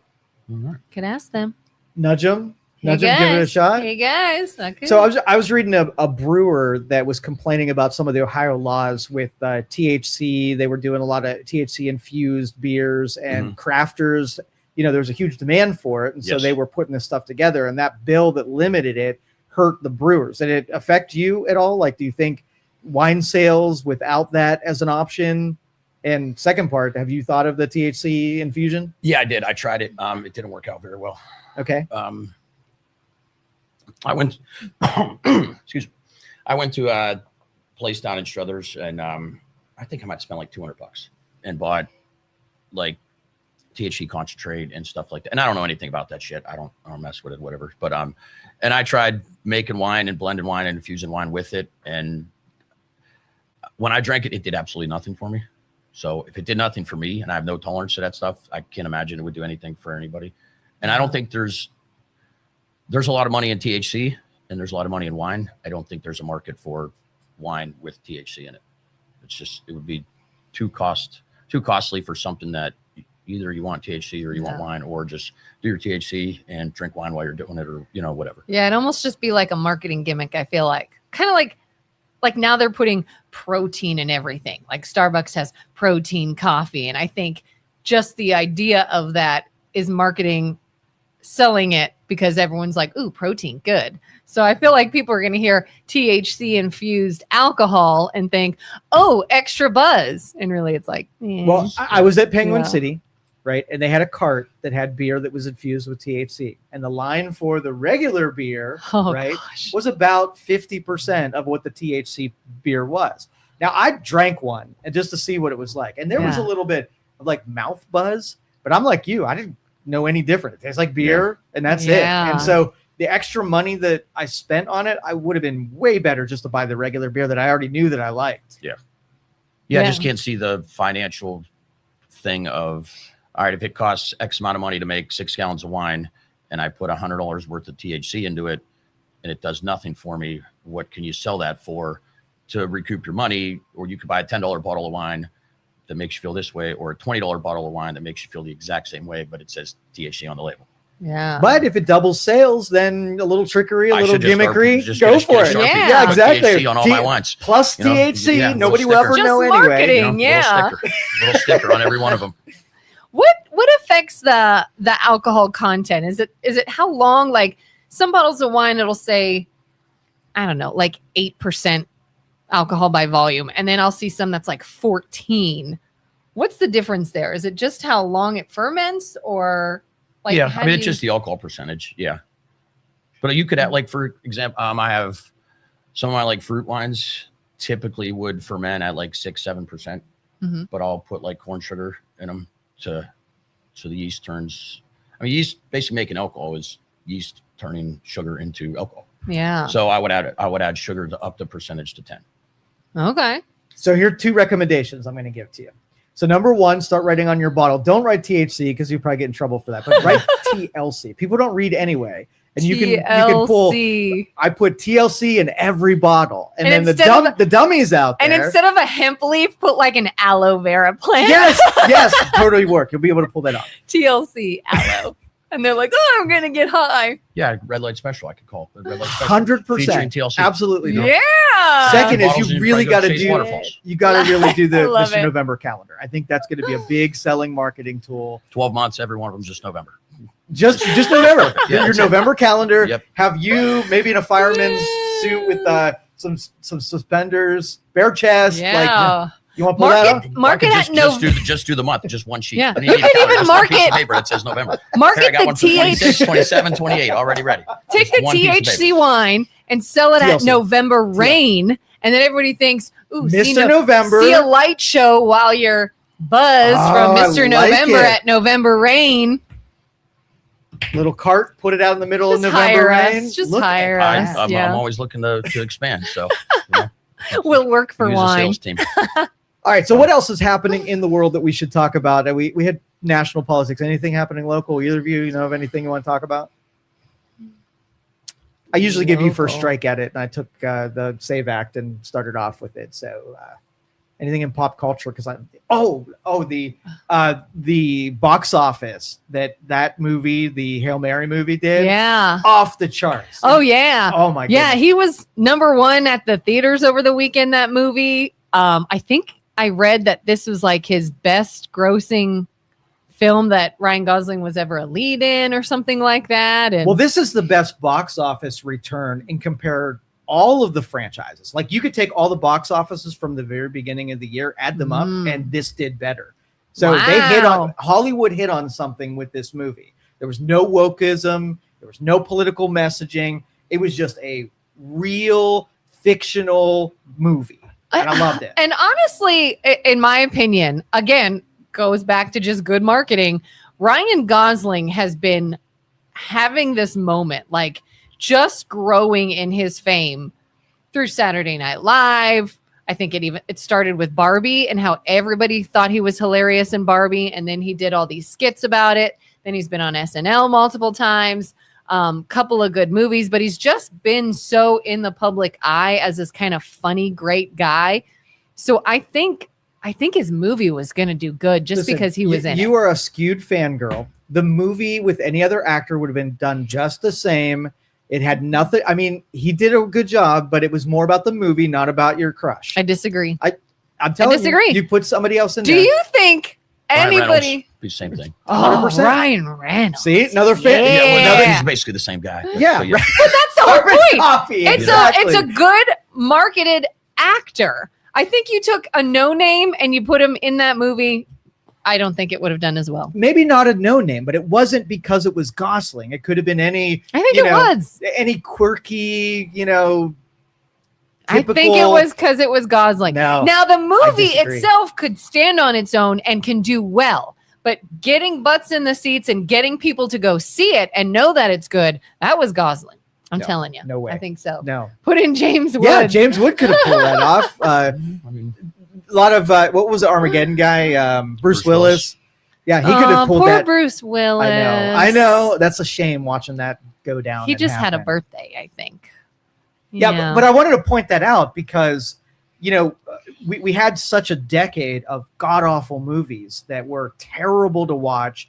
Mm-hmm. Could ask them. Nudge them. Hey Give it a shot. Hey guys. So I was reading a brewer that was complaining about some of the Ohio laws with THC. They were doing a lot of THC infused beers, and crafters, there was a huge demand for it. And so they were putting this stuff together, and that bill that limited it hurt the brewers. Did it affect you at all? Like, do you think wine sales without that as an option? And second part, have you thought of the THC infusion? Yeah, I did. I tried it. It didn't work out very well. Okay. I went, excuse me. I went to a place down in Struthers, and I think I might spend like $200 and bought like THC concentrate and stuff like that. And I don't know anything about that shit. I don't mess with it, whatever. But and I tried making wine and blending wine and infusing wine with it. And when I drank it, it did absolutely nothing for me. So if it did nothing for me, and I have no tolerance to that stuff, I can't imagine it would do anything for anybody. And I don't think there's a lot of money in THC and there's a lot of money in wine. I don't think there's a market for wine with THC in it. It would be too costly for something that either you want THC or you want wine, or just do your THC and drink wine while you're doing it, or, whatever. Yeah. It'd almost just be like a marketing gimmick. I feel like kind of like now they're putting protein in everything. Like Starbucks has protein coffee. And I think just the idea of that is marketing, selling it because everyone's like, ooh, protein, good. So I feel like people are going to hear THC infused alcohol and think, oh, extra buzz. And really it's like, Well, I was at Penguin City, right? And they had a cart that had beer that was infused with THC. And the line for the regular beer, was about 50% of what the THC beer was. Now I drank one and just to see what it was like. And there was a little bit of like mouth buzz, but I'm like you, I didn't know any different. It tastes like beer and that's it. And so the extra money that I spent on it, I would have been way better just to buy the regular beer that I already knew that I liked. Yeah. I just can't see the financial thing of, all right, if it costs X amount of money to make 6 gallons of wine and I put $100 worth of THC into it and it does nothing for me, what can you sell that for to recoup your money? Or you could buy a $10 bottle of wine that makes you feel this way, or a $20 bottle of wine that makes you feel the exact same way, but it says THC on the label. Yeah. But if it doubles sales, then a little trickery, a little gimmickry, go for it. Yeah, exactly. THC on all my wines. Plus THC, nobody will ever know anyway. Marketing, little sticker on every one of them. What affects the alcohol content? Is it how long? Like some bottles of wine, it'll say, I don't know, like 8% alcohol by volume, and then I'll see some that's like 14. What's the difference there? Is it just how long it ferments, or like? Yeah, I mean it's just the alcohol percentage. Yeah, but you could have, like, for example, I have some of my like fruit wines typically would ferment at like 6-7%, but I'll put like corn sugar in them so the yeast turns. I mean, yeast basically making alcohol is yeast turning sugar into alcohol. Yeah. So I would add sugar to up the percentage to 10. Okay. So here are 2 recommendations I'm going to give to you. So number 1, start writing on your bottle. Don't write THC because you probably get in trouble for that. But write TLC. People don't read anyway, and you can pull. I put TLC in every bottle, and then the dummies out there. And instead of a hemp leaf, put like an aloe vera plant. Yes, totally work. You'll be able to pull that off. TLC aloe. And they're like, "Oh, I'm gonna get high." Yeah, red light special. I could call it. The red light special. 100%. Featuring TLC. Absolutely. No. Yeah. Second is Bottles you and really probably got to chase do. waterfalls. You got to really do the I love Mr. it. November calendar. I think that's going to be a big selling marketing tool. 12 months. Every one of them just November. Just November. Yeah, Your that's it. November calendar. Yep. Have you maybe in a fireman's suit with some suspenders, bare chest. Yeah. Like, you want to pull that off? Market at just do the month, just one sheet. Yeah. I mean, You need a can calendar, even just one mark piece of it. paper that says November. Market Here, I got the one for 26, 27, 28, already ready. Take Just the one piece of THC paper. wine and sell it at TLC. November Rain, and then everybody thinks, "Ooh, Mr. November. see a light show while you're buzzed from Oh, I Mr. like November it. at November Rain." Little cart, put it out in the middle Just of November hire rain. us. Just Look at hire that. us. I'm Yeah. always looking to expand. So you know, We'll work for use a wine. sales team. All right. So what else is happening in the world that we should talk about? We had national politics. Anything happening local? Either of you know of anything you want to talk about? I usually give you first Local. strike at it, and I took the Save Act and started off with it. So anything in pop culture? Because the box office that movie, the Hail Mary movie, did Yeah. off the charts. Oh yeah. Oh my god. Yeah, he was number one at the theaters over the weekend, that movie. I think I read that this was like his best grossing film that Ryan Gosling was ever a lead in or something like that. And Well, this is the best box office return and compare all of the franchises. Like you could take all the box offices from the very beginning of the year, add them up, and this did better. So they hit on Wow. Hollywood hit on something with this movie. There was no wokeism, there was no political messaging. It was just a real fictional movie. And I loved it. And honestly, in my opinion, again, goes back to just good marketing. Ryan Gosling has been having this moment, like just growing in his fame through Saturday Night Live. I think it started with Barbie and how everybody thought he was hilarious in Barbie. And then he did all these skits about it. Then he's been on SNL multiple times, couple of good movies, but he's just been so in the public eye as this kind of funny, great guy. So I think his movie was going to do good just Listen, because he was in it. You are a skewed fangirl. The movie with any other actor would have been done just the same. It had nothing. I mean, he did a good job, but it was more about the movie, not about your crush. I disagree. I'm telling disagree. you, you put somebody else in Do there. you think Ryan anybody? Reynolds, be the same thing. Oh, 100%. Ryan Reynolds. See, another fan. Yeah. Well, Yeah. he's basically the same guy. Yeah, So, right. But that's the whole Carbon point. copy, It's exactly. a good marketed actor. I think you took a no name and you put him in that movie. I don't think it would have done as well. Maybe not a no name, but it wasn't because it was Gosling. It could have been any I think You it know, was. any quirky, I think it typical- was because it was Gosling. No, Now the movie disagree. itself could stand on its own and can do well, but getting butts in the seats and getting people to go see it and know that it's good, that was Gosling. I'm No, telling you. no way. I think so. no. Put in James Woods. Yeah, James Wood could have pulled that off. I mean, A lot of what was the Armageddon guy? Bruce Willis. Yeah, he could have pulled poor that. Bruce Willis. I know. That's a shame watching that go down. He and just had a happen. birthday, I think. Yeah, but I wanted to point that out because we had such a decade of god awful movies that were terrible to watch,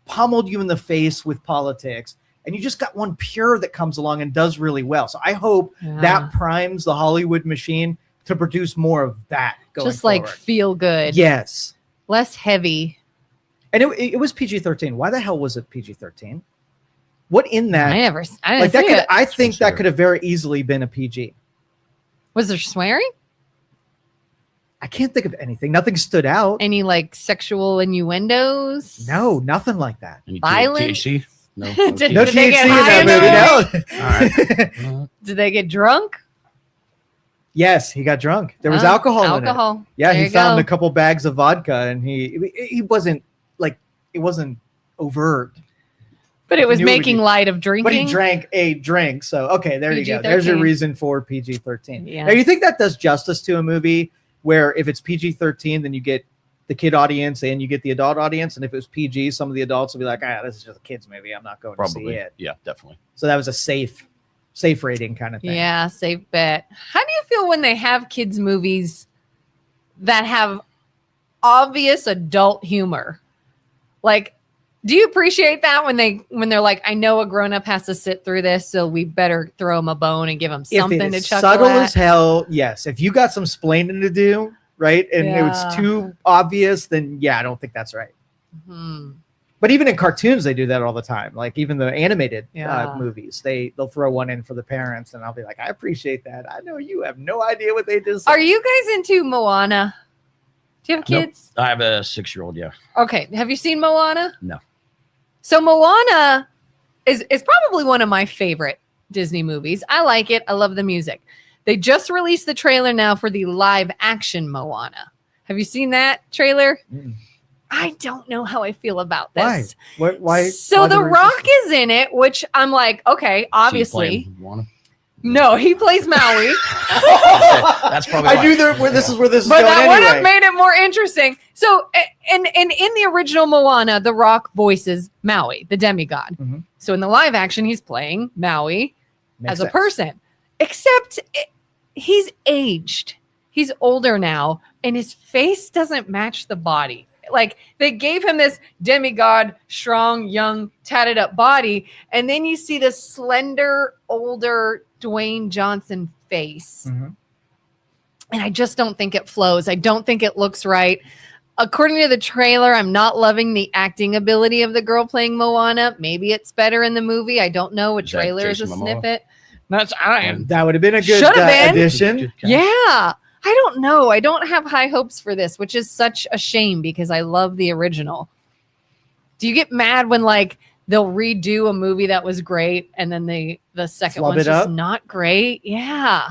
pummeled you in the face with politics, and you just got one pure that comes along and does really well. So I hope that primes the Hollywood machine to produce more of that going just like forward. feel good. Yes. Less heavy. And it was PG-13. Why the hell was it PG-13? What in that? I didn't Like that see could, it. I think that Consider. could have very easily been a PG. Was there swearing? I can't think of anything. Nothing stood out. Any like sexual innuendos? No, nothing like that. any Violence? THC? No. Did- No Did they THC get in high in that the movie. No. All right. Did they get drunk? Yes, he got drunk. There was Oh, alcohol in it. Alcohol. Yeah, There he you found go. a couple bags of vodka, and he wasn't like it wasn't overt, But it was knew it would making be- light of drinking. but he drank a drink. So okay, there you go. There's your PG-13. reason for PG-13. Yeah. Now, you think that does justice to a movie where if it's PG-13, then you get the kid audience and you get the adult audience, and if it was PG, some of the adults will be like, this is just a kids movie. I'm not going to see Probably. it. Yeah, definitely. So that was a safe rating kind of thing. Yeah, safe bet. How do you feel when they have kids' movies that have obvious adult humor? Like Do you appreciate that when they're like, I know a grown up has to sit through this, so we better throw him a bone and give him something if it to is chuckle subtle at? as hell, yes. If you got some splaining to do, right, and Yeah. it's too obvious, then yeah, I don't think that's right. Hmm. But even in cartoons, they do that all the time. Like even the animated Yeah. movies, they'll throw one in for the parents, and I'll be like, I appreciate that. I know you have no idea what they just said. Are you guys into Moana? Do you have Nope. kids? I have a 6-year-old. Yeah. Okay. Have you seen Moana? No. So Moana is probably one of my favorite Disney movies. I like it. I love the music. They just released the trailer now for the live action Moana. Have you seen that trailer? Mm. I don't know how I feel about Why? this. Why? So why The Rock resistance? is in it, which I'm like, okay, obviously. So you playing No, he plays Maui. That's probably I why. knew where this is But going that would have anyway. made it more interesting. So, and in the original Moana, The Rock voices Maui, the demigod. Mhm. So in the live action, he's playing Maui Makes as a sense. person, except he's aged. He's older now, and his face doesn't match the body. Like they gave him this demigod, strong, young, tatted up body, and then you see this slender, older Dwayne Johnson face. Mhm. And I just don't think it flows. I don't think it looks right. According to the trailer, I'm not loving the acting ability of the girl playing Moana. Maybe it's better in the movie. I don't know. A Is that trailer is a Jason Momoa? snippet. That's I am. That would have been a good Should have been. addition. Yeah. I don't know. I don't have high hopes for this, which is such a shame because I love the original. Do you get mad when like they'll redo a movie that was great and then the second Flub one's it just up? not great? Yeah.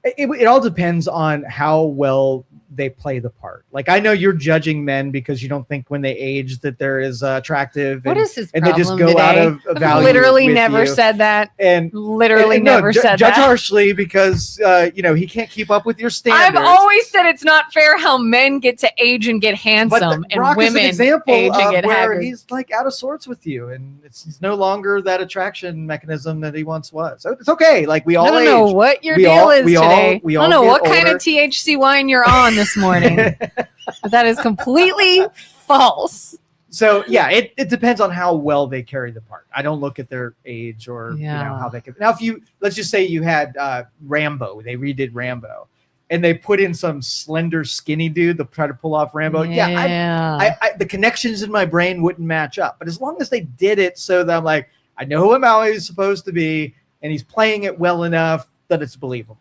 It all depends on how well they play the part. Like I know you're judging men because you don't think when they age that they're as attractive. What and, is his and problem they just go out today? of I've value. literally with never you. said that. And Literally and no, never said judge that. harshly because he can't keep up with your standards. I've always said it's not fair how men get to age and get But handsome and Brock is women an example age and of get where haggard. he's like out of sorts with you, and he's no longer that attraction mechanism that he once was. So it's okay. Like we all I don't know age. what your We deal all- is we all- today. we I all don't know get what kind older. of THC wine you're on this morning. But that is completely false. So yeah, it depends on how well they carry the part. I don't look at their age or Yeah. how they can. Now, if let's just say you had Rambo, they redid Rambo, and they put in some slender, skinny dude to try to pull off Rambo. Yeah, I the connections in my brain wouldn't match up. But as long as they did it so that I'm like, I know who Maui is supposed to be, and he's playing it well enough that it's believable.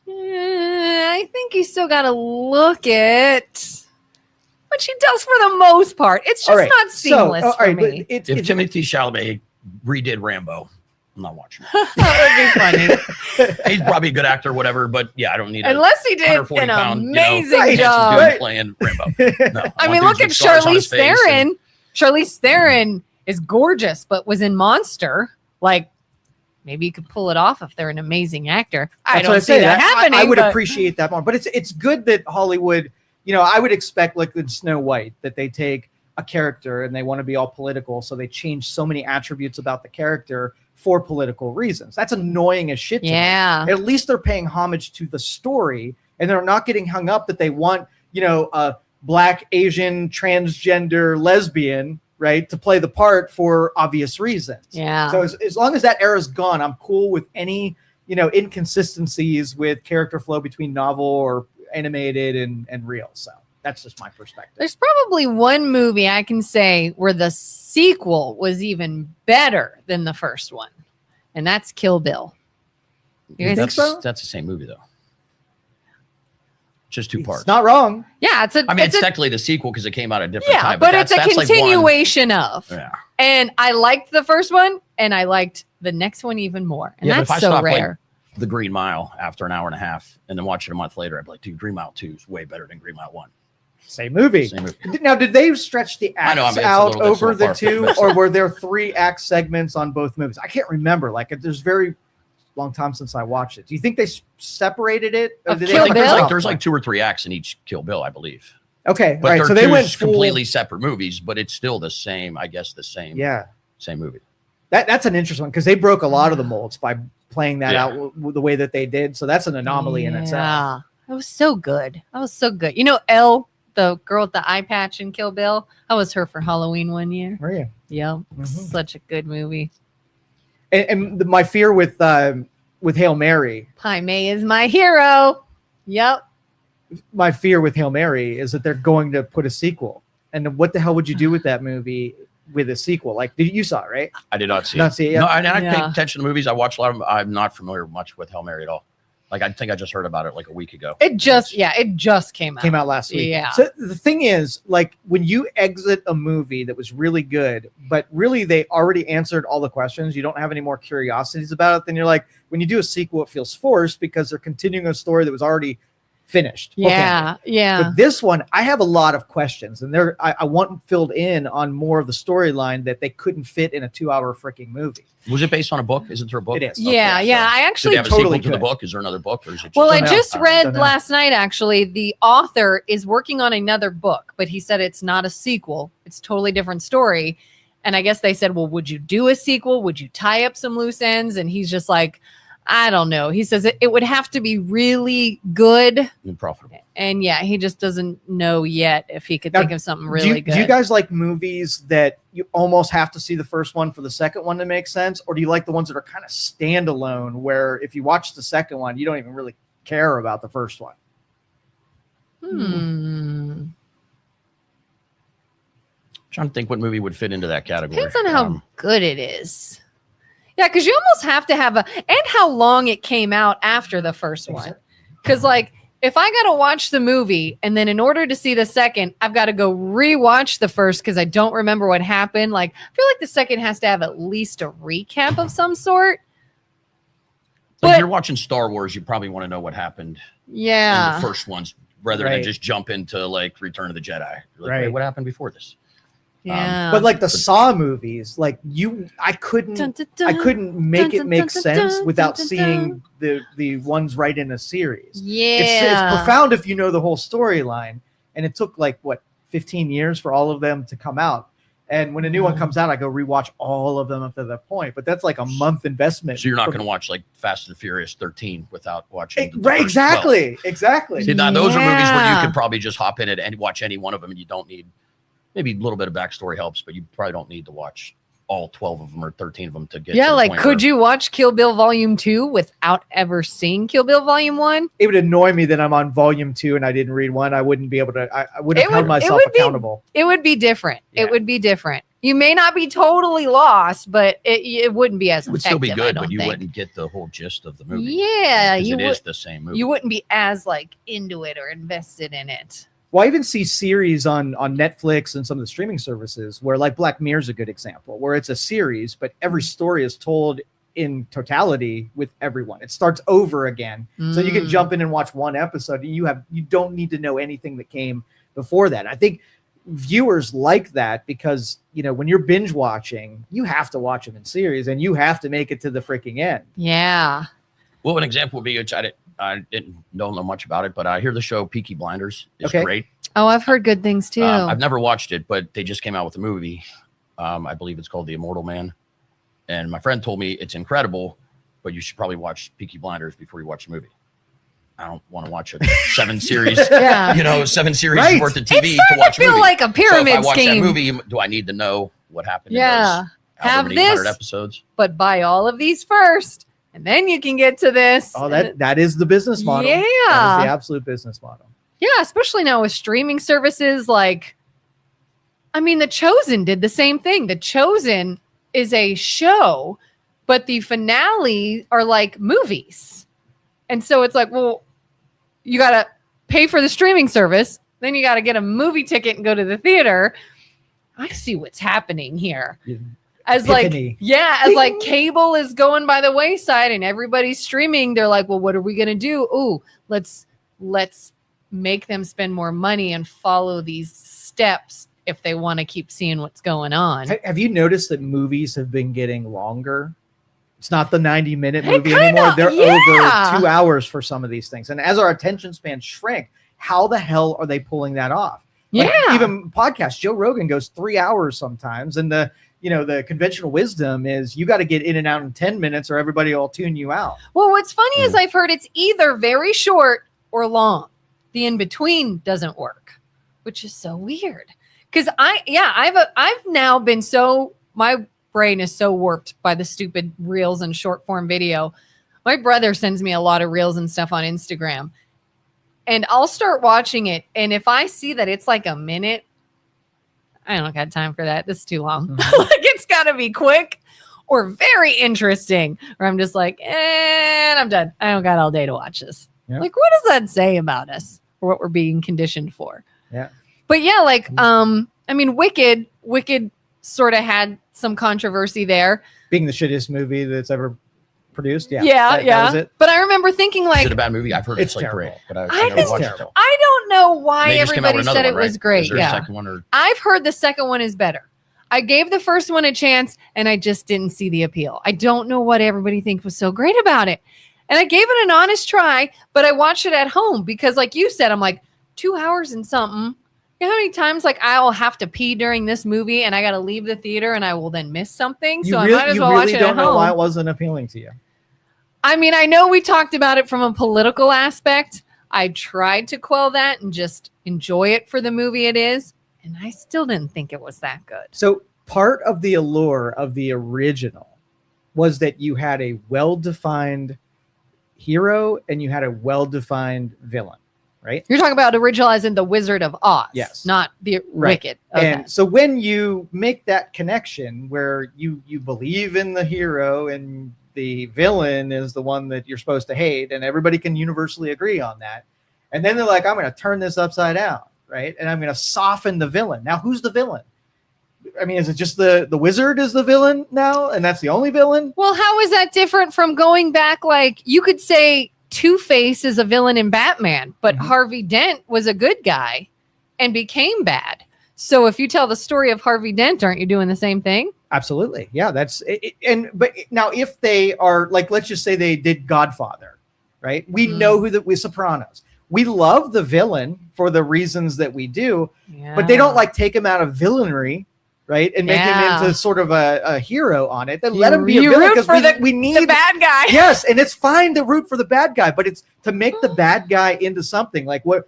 I think you still got to look at what she does for the most part. It's just All right, not seamless all for right, but me. If it's Timothy Chalamet redid Rambo, I'm not watching. That would be funny. He's probably a good actor, whatever. But yeah, I don't need. Unless he did 140 an pound, amazing right, job. Dude playing Rambo. No, I want mean, dudes look at with scars on his Charlize face and- Theron. Charlize Theron is gorgeous, but was in Monster. Like, maybe you could pull it off if they're an amazing actor. I That's what don't see say. that happening. I would but- appreciate that more, but it's good that Hollywood. I would expect like in Snow White that they take a character and they want to be all political, so they change so many attributes about the character for political reasons. That's annoying as shit. To me. Yeah. At least they're paying homage to the story, and they're not getting hung up that they want a Black, Asian, transgender, lesbian, right, to play the part for obvious reasons. Yeah. So as long as that era's gone, I'm cool with any inconsistencies with character flow between novel or animated and real. So that's just my perspective. There's probably one movie I can say where the sequel was even better than the first one, and that's Kill Bill. You guys think so? That's the same movie though. Just two parts. It's not wrong. Yeah, it's it's technically the sequel because it came out at a different time. but it's a that's like continuation of. Yeah. And I liked the first one, and I liked the next one even more. And Yeah, but if that's I so stop, like, rare. The Green Mile after an hour and a half, and then watch it a month later, I'd be like, dude, Green Mile 2 is way better than Green Mile 1. Same movie. Same movie. Now, did they stretch the I know, acts it's a out little- that's a over little the far-fetched, two, but- or were there 3 act segments on both movies? I can't remember. Like, there's very long time since I watched it. Do you think they separated it? Or Of did they Kill have, like, there's Bill? like there's like 2 or 3 acts in each Kill Bill, I believe. Okay, But all right. they're So they two went full, completely separate movies, but it's still the same. I guess the same. Yeah, Same movie. that's an interesting one because they broke a lot of the molds by playing that Yeah. out the way that they did. So that's an anomaly in itself. Yeah. That was so good. That was so good. Elle the girl with the eye patch in Kill Bill. I was her for Halloween one year. Were you? Yep. Mhm. Such a good movie. And my fear with Hail Mary, Pai Mei is my hero. Yep. my fear with Hail Mary is that they're going to put a sequel. And what the hell would you do with that movie with a sequel? Like, you saw it, right? I did not see Not it. see it yet? No, and I pay Yeah. attention to movies. I watch a lot of them. I'm not familiar much with Hail Mary at all. Like, I think I just heard about it like a week ago. It just came out. Came out last week. Yeah. So the thing is, like, when you exit a movie that was really good, but really they already answered all the questions, you don't have any more curiosities about it, then you're like, when you do a sequel, it feels forced because they're continuing a story that was already finished. Yeah. Yeah. But this one, I have a lot of questions, and I want filled in on more of the storyline that they couldn't fit in a 2-hour freaking movie. Was it based on a book? Isn't there a book? It is. Yeah. Okay, Yeah. so- I Did actually they have a totally sequel to the could. book? Is there another book, or is it just? Well, I Don't know. just Don't read know. last night, actually, the author is working on another book, but he said it's not a sequel. It's a totally different story. And I guess they said, well, would you do a sequel? Would you tie up some loose ends? And he's just like, I don't know. He says it would have to be really good. And profitable. And yeah, he just doesn't know yet if he could Now, think of something really good. Do you guys like movies that you almost have to see the first one for the second one to make sense? Or do you like the ones that are kind of standalone where if you watch the second one, you don't even really care about the first one? Trying to think what movie would fit into that category. Depends on how good it is. Yeah, because you almost have to have and how long it came out after the first one. Because, like, if I got to watch the movie and then in order to see the second, I've got to go rewatch the first because I don't remember what happened. Like, I feel like the second has to have at least a recap of some sort. But if But- you're watching Star Wars, you probably want to know what happened in Yeah. the first ones rather Right. than just jump into like Return of the Jedi. You're like, Right. wait, what happened before this? Yeah. But like the Saw movies, like I couldn't make Dun, it make dun, sense dun, without dun, seeing the ones right in a series. Yeah. It's profound if you know the whole storyline, and it took like 15 years for all of them to come out. And when a new one comes out, I go rewatch all of them up to that point. But that's like a month investment. So you're not from- going to watch like Fast and Furious 13 without watching the Right, first 12. exactly. See, now those are movies where you Yeah. could probably just hop in it and watch any one of them, and you don't need maybe a little bit of backstory helps, but you probably don't need to watch all 12 of them or 13 of them to get. Yeah, to the like point could where- you watch Kill Bill Volume 2 without ever seeing Kill Bill Volume 1? It would annoy me that I'm on volume 2 and I didn't read 1. I wouldn't be able to. I would have It held would- it myself would be- accountable. It would be different. Yeah. It would be different. You may not be totally lost, but it wouldn't be as It would still be effective, I good, don't but you think. wouldn't get the whole gist of the movie. Yeah, because you it would. is the same movie. You wouldn't be as like into it or invested in it. Well, I even see series on Netflix and some of the streaming services where, like, Black Mirror is a good example, where it's a series, but every story is told in totality with everyone. It starts over again, so you can Mm. jump in and watch one episode. You don't need to know anything that came before that. I think viewers like that because when you're binge watching, you have to watch them in series and you have to make it to the freaking end. Yeah. Well, an example would be, which I don't know much about it, but I hear the show Peaky Blinders is Okay. great. Oh, I've heard good things too. I've never watched it, but they just came out with a movie. I believe it's called The Immortal Man. And my friend told me it's incredible, but you should probably watch Peaky Blinders before you watch the movie. I don't want to watch a 7 series, Yeah. 7 series Right. worth of TV It's to starting watch to a feel movie. like a So pyramid if I watch scheme. that movie, do I need to know what happened Yeah. in those Have however many hundred this. episodes? But buy all of these first, and then you can get to this. Oh, that is the business model. That is Yeah. the absolute business model. Yeah, especially now with streaming services like, I mean, The Chosen did the same thing. The Chosen is a show, but the finale are like movies. And so it's like, well, you got to pay for the streaming service. Then you got to get a movie ticket and go to the theater. I see what's happening here. As Epiphany. like cable is going by the wayside and everybody's streaming. They're like, well, what are we going to do? Ooh, let's make them spend more money and follow these steps if they want to keep seeing what's going on. Have you noticed that movies have been getting longer? It's not the 90-minute Hey, movie kinda, anymore. They're yeah. over 2 hours for some of these things. And as our attention spans shrink, how the hell are they pulling that off? Like, Yeah. even podcasts, Joe Rogan goes 3 hours sometimes. And the conventional wisdom is you got to get in and out in 10 minutes or everybody will tune you out. Well, what's funny is I've heard it's either very short or long. The in between doesn't work. which is so weird. Because I've now been my brain is so warped by the stupid reels and short form video. My brother sends me a lot of reels and stuff on Instagram, and I'll start watching it. And if I see that it's like a minute, I don't got time for that. This is too long. Mhm. Like it's got to be quick or very interesting, or I'm just like, and I'm done. I don't got all day to watch this. Yeah. Like, what does that say about us or what we're being conditioned for? Yeah. But yeah, like, I mean, Wicked sort of had some controversy there. Being the shittiest movie that's ever produced. Yeah. Yeah. That was it. But I remember thinking, Is like, it a bad movie? I've heard it's like terrible. great, but I I never think watched terrible. it. I don't know why They just came out everybody with another said it one, was right? great. Is there Yeah. a second one or I've heard the second one is better. I gave the first one a chance and I just didn't see the appeal. I don't know what everybody thinks was so great about it. And I gave it an honest try, but I watched it at home because, like you said, I'm like 2 hours and something. You know how many times like I'll have to pee during this movie and I got to leave the theater and I will then miss something. So I might as well watch it at don't know why it home. wasn't appealing to you. I mean, I know we talked about it from a political aspect. I tried to quell that and just enjoy it for the movie it is. And I still didn't think it was that good. So part of the allure of the original was that you had a well-defined hero and you had a well-defined villain, right? You're talking about original as in the Wizard of Oz. Yes. Not the Right. Wicked. Okay. And so when you make that connection where you believe in the hero and the villain is the one that you're supposed to hate, and everybody can universally agree on that, and then they're like, I'm going to turn this upside down, right? And I'm going to soften the villain. Now, who's the villain? I mean, is it just the wizard is the villain now, and that's the only villain? Well, how is that different from going back? Like, you could say Two-Face is a villain in Batman, but Mhm. Harvey Dent was a good guy and became bad. So if you tell the story of Harvey Dent, aren't you doing the same thing? Absolutely. Yeah, that's it. But now if they are like, let's just say they did Godfather, right? We know who we Sopranos. We love the villain for the reasons that we do, but they don't like take him out of villainry, right? And make him into sort of a hero on it. Then let him be a villain because we need the bad guy. Yes, and it's fine to root for the bad guy, but it's to make the bad guy into something like what,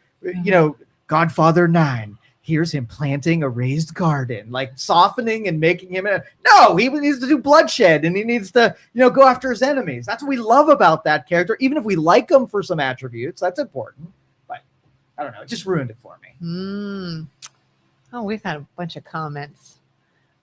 Godfather 9. Here's him planting a raised garden, like softening and making him. No, he needs to do bloodshed and he needs to, go after his enemies. That's what we love about that character. Even if we like him for some attributes, that's important. But I don't know, it just ruined it for me. Oh, we've had a bunch of comments.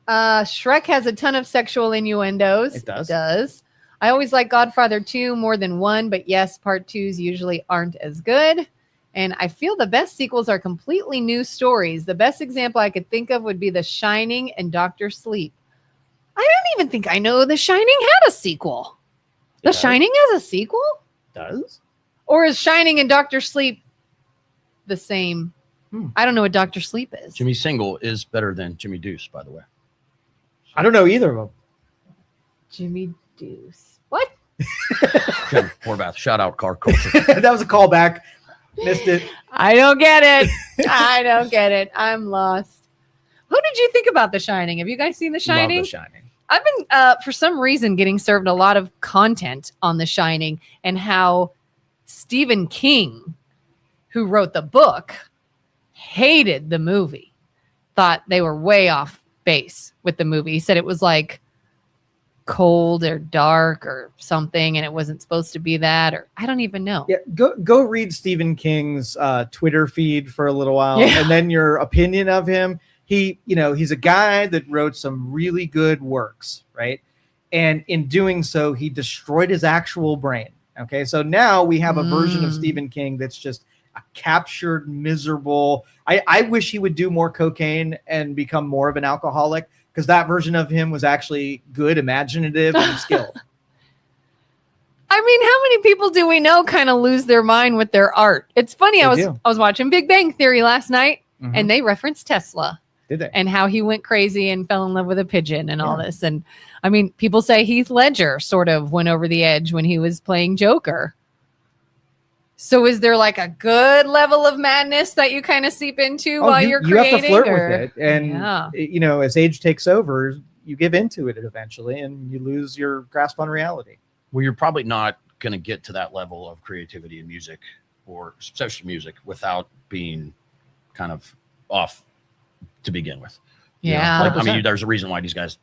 Shrek has a ton of sexual innuendos. It does. It does. I always like Godfather 2 more than 1, but yes, part 2s usually aren't as good. And I feel the best sequels are completely new stories. The best example I could think of would be The Shining and Dr. Sleep. I don't even think I know The Shining had a sequel. The Shining has a sequel? Does? Or is Shining and Dr. Sleep the same? I don't know what Dr. Sleep is. Jimmy Single is better than Jimmy Deuce, by the way. I don't know either of them. Jimmy Deuce. What? Ken Horvath, shout out car culture. That was a callback. Missed it. I don't get it. I don't get it. I'm lost. Who did you think about The Shining? Have you guys seen The Shining? Love The Shining. I've been, for some reason, getting served a lot of content on The Shining and how Stephen King, who wrote the book, hated the movie. Thought they were way off base with the movie. He said it was like cold or dark or something, and it wasn't supposed to be that, or I don't even know. Yeah, go read Stephen King's Twitter feed for a little while, and then your opinion of him. He's a guy that wrote some really good works, right? And in doing so, he destroyed his actual brain. Okay, so now we have a version of Stephen King that's just a captured, miserable. I wish he would do more cocaine and become more of an alcoholic, because that version of him was actually good, imaginative, and skilled. I mean, how many people do we know kind of lose their mind with their art? It's funny. I was watching Big Bang Theory last night, and they referenced Tesla. Did they? And how he went crazy and fell in love with a pigeon and all this. And I mean, people say Heath Ledger sort of went over the edge when he was playing Joker. So is there like a good level of madness that you kind of seep into while you're creating? You have to flirt with it. And, as age takes over, you give into it eventually and you lose your grasp on reality. Well, you're probably not going to get to that level of creativity in music, or especially music, without being kind of off to begin with. You know, Yeah. like, I mean, 100%. there's a reason why these guys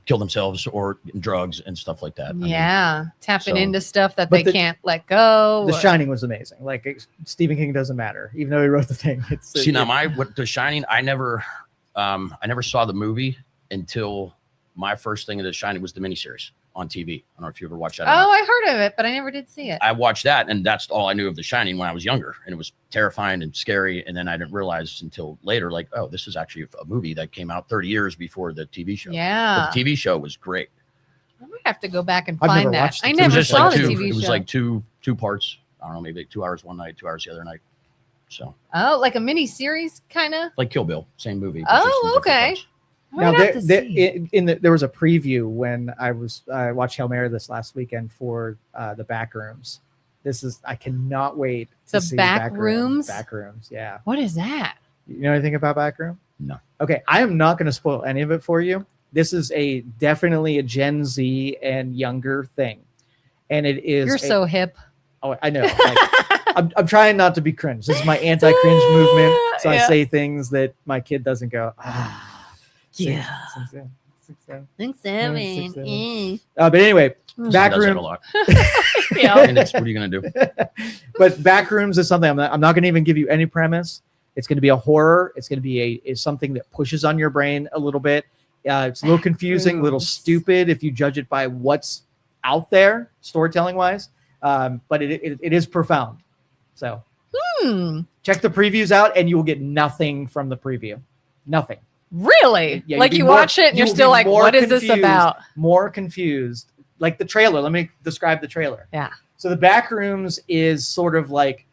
kill themselves or drugs and stuff like that. I mean, Yeah. Tapping so- into stuff that But they can't let go. The Shining was amazing. Like Stephen King doesn't matter, even though he wrote the thing. see now The Shining, I never saw the movie until my first thing of The Shining was the miniseries on TV. I don't know if you ever watched that. Oh, I heard of it, but I never did see it. I watched that, and that's all I knew of The Shining when I was younger, and it was terrifying and scary. And then I didn't realize until later, like, oh, this is actually a movie that came out 30 years before the TV show. Yeah. But the TV show was great. I might have to go back and I've never find that. watched it. I It was It was never just saw like the two. TV It was show. like two parts. I don't know, maybe 2 hours one night, 2 hours the other night. So Oh, like a mini series, kind of. like Kill Bill, same movie. but Oh, just in different okay. parts. Now there was a preview when I watched Hail Mary this last weekend for the back rooms. I cannot wait to The see back rooms? Back rooms, yeah. What is that? You know anything about back room? No. Okay, I am not going to spoil any of it for you. This is definitely a Gen Z and younger thing, and it is. You're so hip. Oh, I know. Like, I'm trying not to be cringe. This is my anti-cringe movement, so I Yeah. say things that my kid doesn't go. Ah. Yeah. 6'7". 6'7". 6'7". But anyway, She back does that room. a lot. Yeah. And what are you gonna do? But back rooms is something I'm not going to even give you any premise. It's going to be a horror. It's going to be something that pushes on your brain a little bit. It's a little confusing, a little Backrooms. stupid if you judge it by what's out there storytelling wise. But it is profound. So check the previews out, and you will get nothing from the preview. Nothing. Really? Yeah, Like you'll be you more- watch it and you're you'll still be like, more what is this confused. about? More confused. Like the trailer. Let me describe the trailer. Yeah. So the back rooms is sort of like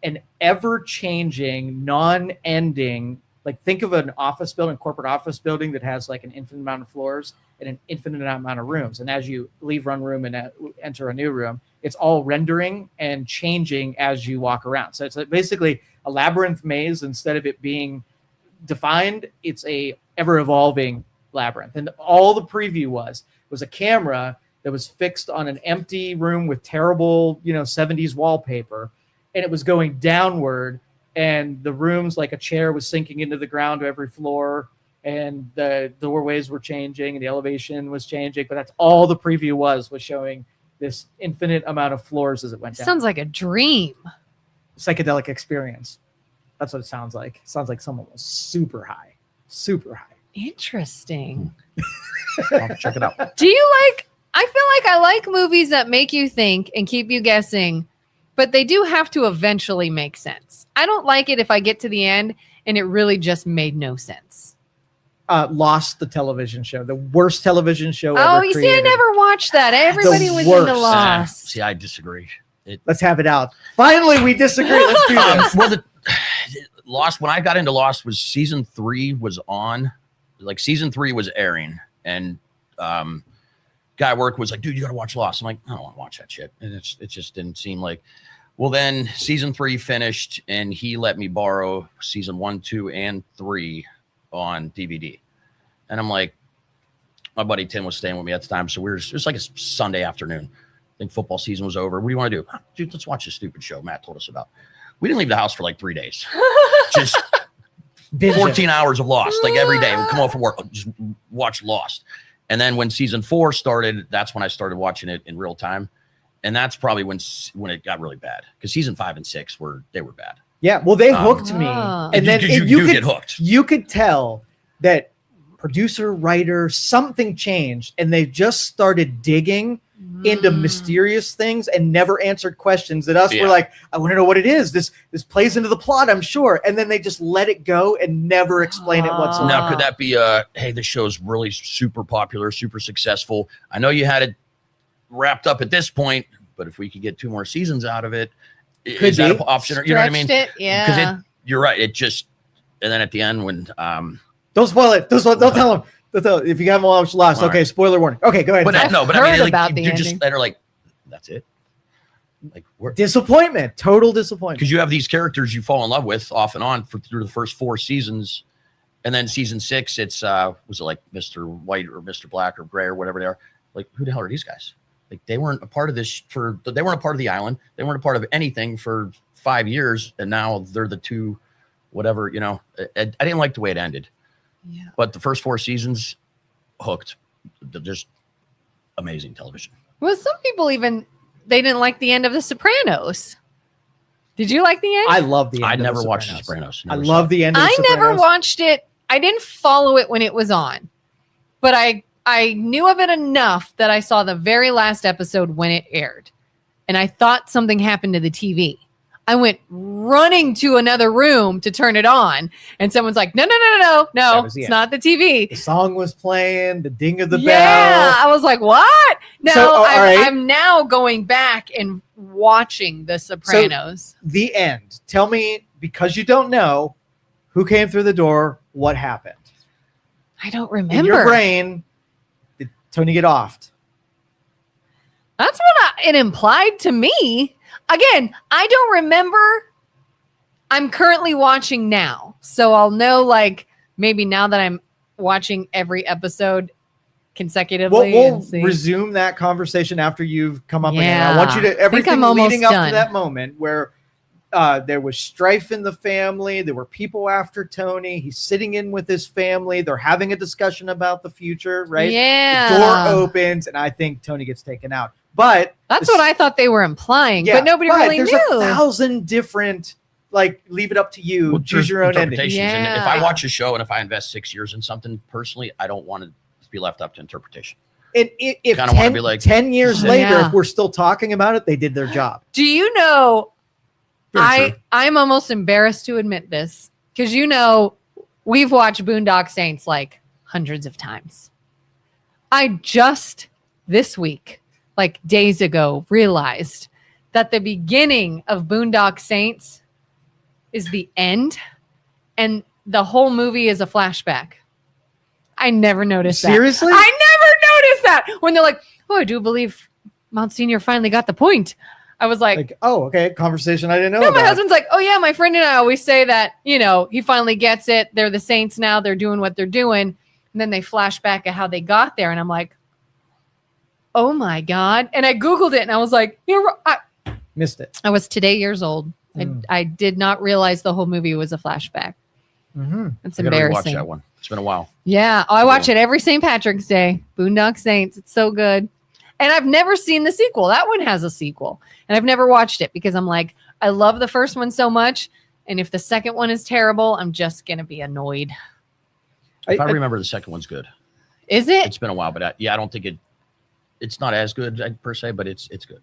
an ever-changing, non-ending, like think of an office building, corporate office building that has like an infinite amount of floors and an infinite amount of rooms. And as you leave one room and enter a new room, it's all rendering and changing as you walk around. So it's basically a labyrinth maze. Instead of it being defined, it's a ever-evolving labyrinth. And all the preview was a camera that was fixed on an empty room with terrible, 70s wallpaper, and it was going downward, and the rooms, like a chair, was sinking into the ground to every floor, and the doorways were changing, and the elevation was changing. But that's all the preview was showing this infinite amount of floors as it went down. Sounds like a dream. Psychedelic experience. That's what it sounds like. It sounds like someone was super high. Super high. Interesting. I'll have to check it out. Do you like? I feel like I like movies that make you think and keep you guessing, but they do have to eventually make sense. I don't like it if I get to the end and it really just made no sense. Lost, the television show, the worst television show ever Oh, you see, I created. never watched that. Everybody was worst. into Lost. See, I disagree. Let's have it out. Finally, we disagree. Let's do this. Well, Lost, when I got into Lost, was season 3 was on. Like season 3 was airing, and guy at work was like, dude, you gotta watch Lost. I'm like, I don't want to watch that shit. And it just didn't seem like. Well, then season 3 finished, and he let me borrow season 1, 2, and 3 on DVD. And I'm like, my buddy Tim was staying with me at the time, so it was like a Sunday afternoon. I think football season was over. What do you want to do? Dude, let's watch this stupid show Matt told us about. We didn't leave the house for like 3 days. Just 14 hours of Lost, like every day. We'd come home from work, just watch Lost. And then when season 4 started, that's when I started watching it in real time. And that's probably when it got really bad, because season 5 and 6 were bad. Yeah, well, they hooked me, Ah. and then you could get hooked. You could tell that producer, writer, something changed, and they just started digging into mysterious things and never answered questions that us were like, I want to know what it is. This plays into the plot, I'm sure. And then they just let it go and never explain it whatsoever. Now, could that be hey, this show's really super popular, super successful. I know you had it wrapped up at this point, but if we could get 2 more seasons out of it, is that an option? You know what I mean? Stretched it, yeah. You're right. It just, and then at the end when Don't spoil it. Don't tell them. If you haven't watched Lost, All okay, right. spoiler warning. Okay, go ahead. but I've no, but heard I mean, like, about the you just ending. that are like, that's it. Like, Disappointment. Total disappointment. because you have these characters you fall in love with off and on through the first 4 seasons, and then season 6, it's was it like Mr. White or Mr. Black or Gray or whatever they are? Like, who the hell are these guys? Like, they weren't a part of this they weren't a part of the island. They weren't a part of anything for 5 years, and now they're the 2 whatever, you know. I didn't like the way it ended. Yeah. But the first 4 seasons, hooked. They're just amazing television. Well, some people even they didn't like the end of The Sopranos. Did you like the end? I love the end. I of never The watched The Sopranos. Sopranos. I Never love saw the end. Of I The never Sopranos. watched it. I didn't follow it when it was on, but I knew of it enough that I saw the very last episode when it aired, and I thought something happened to the TV. I went running to another room to turn it on, and someone's like, "No, was the it's end. not the TV." The song was playing, the ding of the Yeah, bell. I was like, "What?" No, So, all right. I'm now going back and watching The Sopranos. The end. Tell me, because you don't know, who came through the door, what happened. I don't In remember. your brain, did Tony get offed? That's what it implied to me. Again, I don't remember. I'm currently watching now, so I'll know, like, maybe now that I'm watching every episode consecutively. We'll and see. resume that conversation after you've come up again. Yeah. I want you to, everything almost leading up done. to that moment where there was strife in the family. There were people after Tony. He's sitting in with his family. They're having a discussion about the future, right? Yeah. The door opens, and I think Tony gets taken out. But That's what I thought they were implying, but nobody really there's knew. 1,000 different, like, leave it up to you. Well, Choose your own ending. interpretations. And if Yeah. I watch a show and if I invest 6 years in something, personally, I don't want to be left up to interpretation. And if Kinda wanna 10, be like, 10 years Oh, later, yeah. if we're still talking about it, they did their job. Do you know, Very true. I'm almost embarrassed to admit this, because we've watched Boondock Saints like hundreds of times. I just this week, like days ago, realized that the beginning of Boondock Saints is the end, and the whole movie is a flashback. I never noticed that. Seriously? I never noticed that when they're like, "Oh, I do believe Monsignor finally got the point." I was like, Oh, okay. Conversation I didn't know no, about. my husband's like, "Oh yeah, my friend and I always say that, he finally gets it. They're the Saints now. They're doing what they're doing." And then they flash back at how they got there. And I'm like, oh my God. And I Googled it and I was like, Missed it. I was today years old. I did not realize the whole movie was a flashback. Mm-hmm. It's I gotta rewatch embarrassing. that one. It's been a while. Yeah. I watch it every St. Patrick's Day. Boondock Saints. It's so good. And I've never seen the sequel. That one has a sequel. And I've never watched it because I'm like, I love the first one so much. And if the second one is terrible, I'm just going to be annoyed. If I remember, the second one's good. Is it? It's been a while, but I don't think it's not as good per se, but it's good.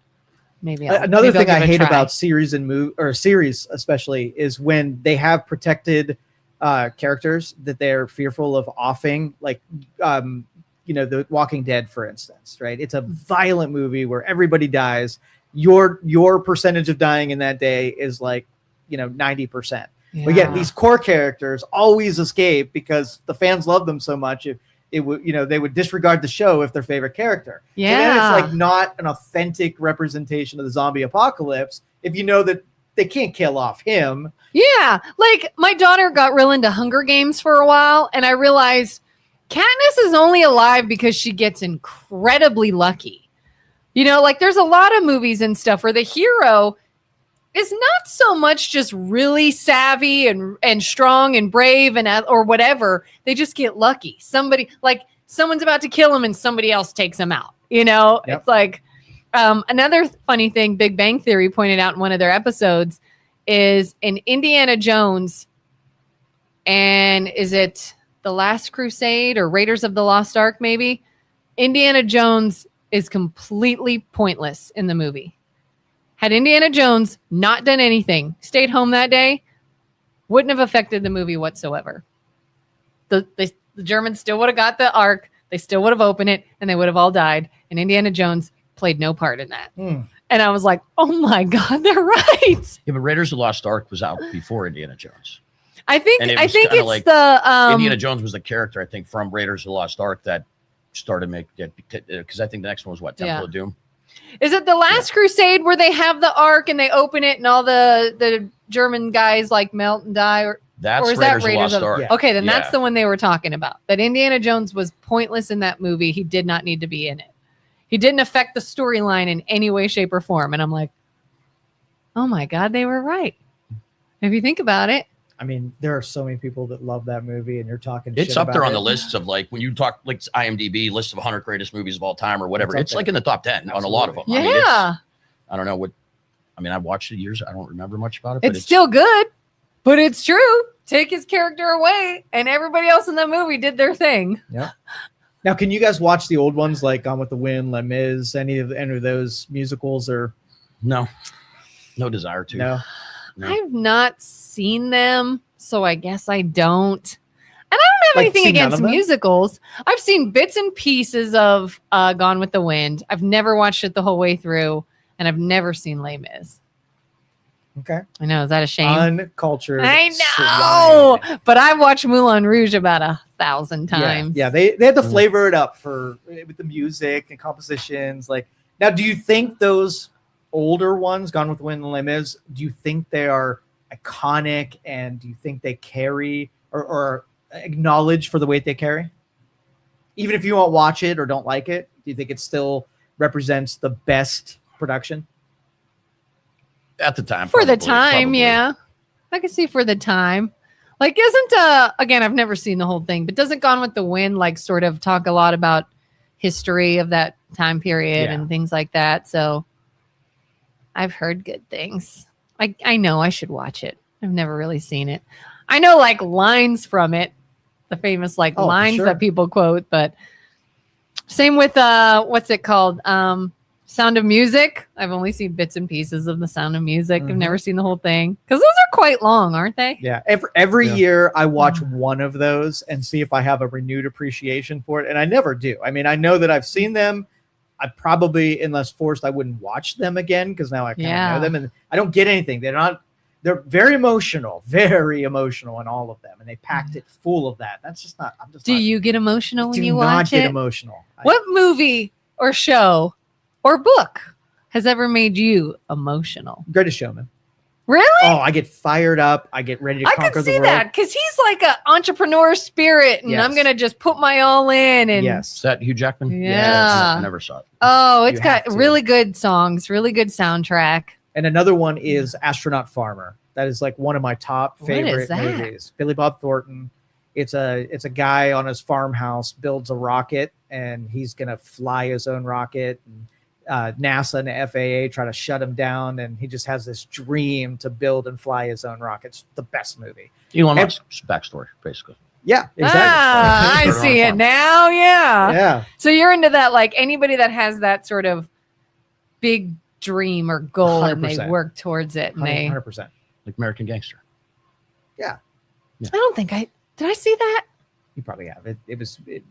Maybe Another thing give I it a hate try. about series especially is when they have protected characters that they're fearful of offing, like The Walking Dead, for instance, right? It's a violent movie where everybody dies. Your percentage of dying in that day is like 90%. But yet these core characters always escape because the fans love them so much. They would disregard the show if their favorite character. Yeah. So then it's like not an authentic representation of the zombie apocalypse if you know that they can't kill off him. Yeah. Like my daughter got real into Hunger Games for a while, and I realized Katniss is only alive because she gets incredibly lucky. There's a lot of movies and stuff where the hero is not so much just really savvy and strong and brave or whatever. They just get lucky. Someone's about to kill him and somebody else takes him out. Yep. It's like another funny thing Big Bang Theory pointed out in one of their episodes is in Indiana Jones, and is it The Last Crusade or Raiders of the Lost Ark maybe? Indiana Jones is completely pointless in the movie. Had Indiana Jones not done anything, stayed home that day, wouldn't have affected the movie whatsoever. The Germans still would have got the Ark, they still would have opened it, and they would have all died. And Indiana Jones played no part in that. And I was like, oh my God, they're right. Yeah, but Raiders of the Lost Ark was out before Indiana Jones. I think And it I was think kinda it's like the Indiana Jones was the character, I think, from Raiders of the Lost Ark that started because I think the next one was Temple of Doom. Is it The Last Crusade where they have the Ark and they open it and all the German guys like melt and die? Or That's is Raiders that of the Lost Raiders Ark. Yeah. Okay, then that's Yeah. the one they were talking about. That Indiana Jones was pointless in that movie. He did not need to be in it. He didn't affect the storyline in any way, shape, or form. And I'm like, oh my God, they were right. If you think about it. I mean, there are so many people that love that movie, and you're talking. It's shit up there about on the it. lists of like when you talk like IMDb list of 100 greatest movies of all time or whatever. It's up It's like there. in the top 10 on a lot of them. Yeah. I mean, it's, I don't know what. I mean, I watched it years. I don't remember much about it. But It's still good, but it's true. Take his character away, and everybody else in that movie did their thing. Yeah. Now, can you guys watch the old ones like Gone with the Wind, Les Mis, any of those musicals, or no desire to. no? No. I've not seen them, so I guess I don't. And I don't have Like, anything seen none against of them? musicals. I've seen bits and pieces of Gone with the Wind. I've never watched it the whole way through, and I've never seen Les Mis. Okay. I know, is that a shame? Uncultured. I swine. know, but I've watched Moulin Rouge about 1,000 times. Yeah, they had to flavor it up with the music and compositions. Like, now, do you think those older ones, Gone with the Wind and Les Mis, do you think they are iconic, and do you think they carry or acknowledge for the weight they carry? Even if you won't watch it or don't like it, do you think it still represents the best production? At the time. For the probably, time, probably. yeah. I can see for the time. Like, isn't again, I've never seen the whole thing, but doesn't Gone with the Wind like sort of talk a lot about history of that time period Yeah. and things like that? So I've heard good things. I know I should watch it. I've never really seen it. I know like lines from it, the famous like Oh, for lines sure. that people quote, but same with what's it called? Sound of Music. I've only seen bits and pieces of the Sound of Music. I've Mhm. never seen the whole thing because those are quite long, aren't they? Yeah. Every Yeah. year I watch one of those and see if I have a renewed appreciation for it. And I never do. I mean, I know that I've seen them. I probably, unless forced, I wouldn't watch them again because now I kind of Yeah. know them, and I don't get anything. They're very emotional in all of them. And they packed it full of that. That's just not, I'm just Do not, you get emotional when do you not watch get it? emotional. What movie or show or book has ever made you emotional? Greatest Showman. Really? Oh, I get fired up. I get ready to I conquer could the see world. that because he's like an entrepreneur spirit, and I'm Yes. gonna just put my all in. And Is Yes. that Hugh Jackman? Yeah. I never saw it. oh, it's You got have to. really good songs, really good soundtrack. And another one is Astronaut Farmer. That is like one of my top What is favorite that? movies. Billy Bob Thornton. It's a guy on his farmhouse builds a rocket, and he's gonna fly his own rocket. And NASA and the FAA try to shut him down, and he just has this dream to build and fly his own rocket. It's the best movie. Elon And- Musk's backstory, basically. Yeah, exactly. Ah, I Started on see a it farm. now. Yeah. Yeah, So you're into that, like anybody that has that sort of big dream or goal, and they 100%. work towards it, and they. 100%. Like American Gangster. I don't think did. I see that. You probably have it.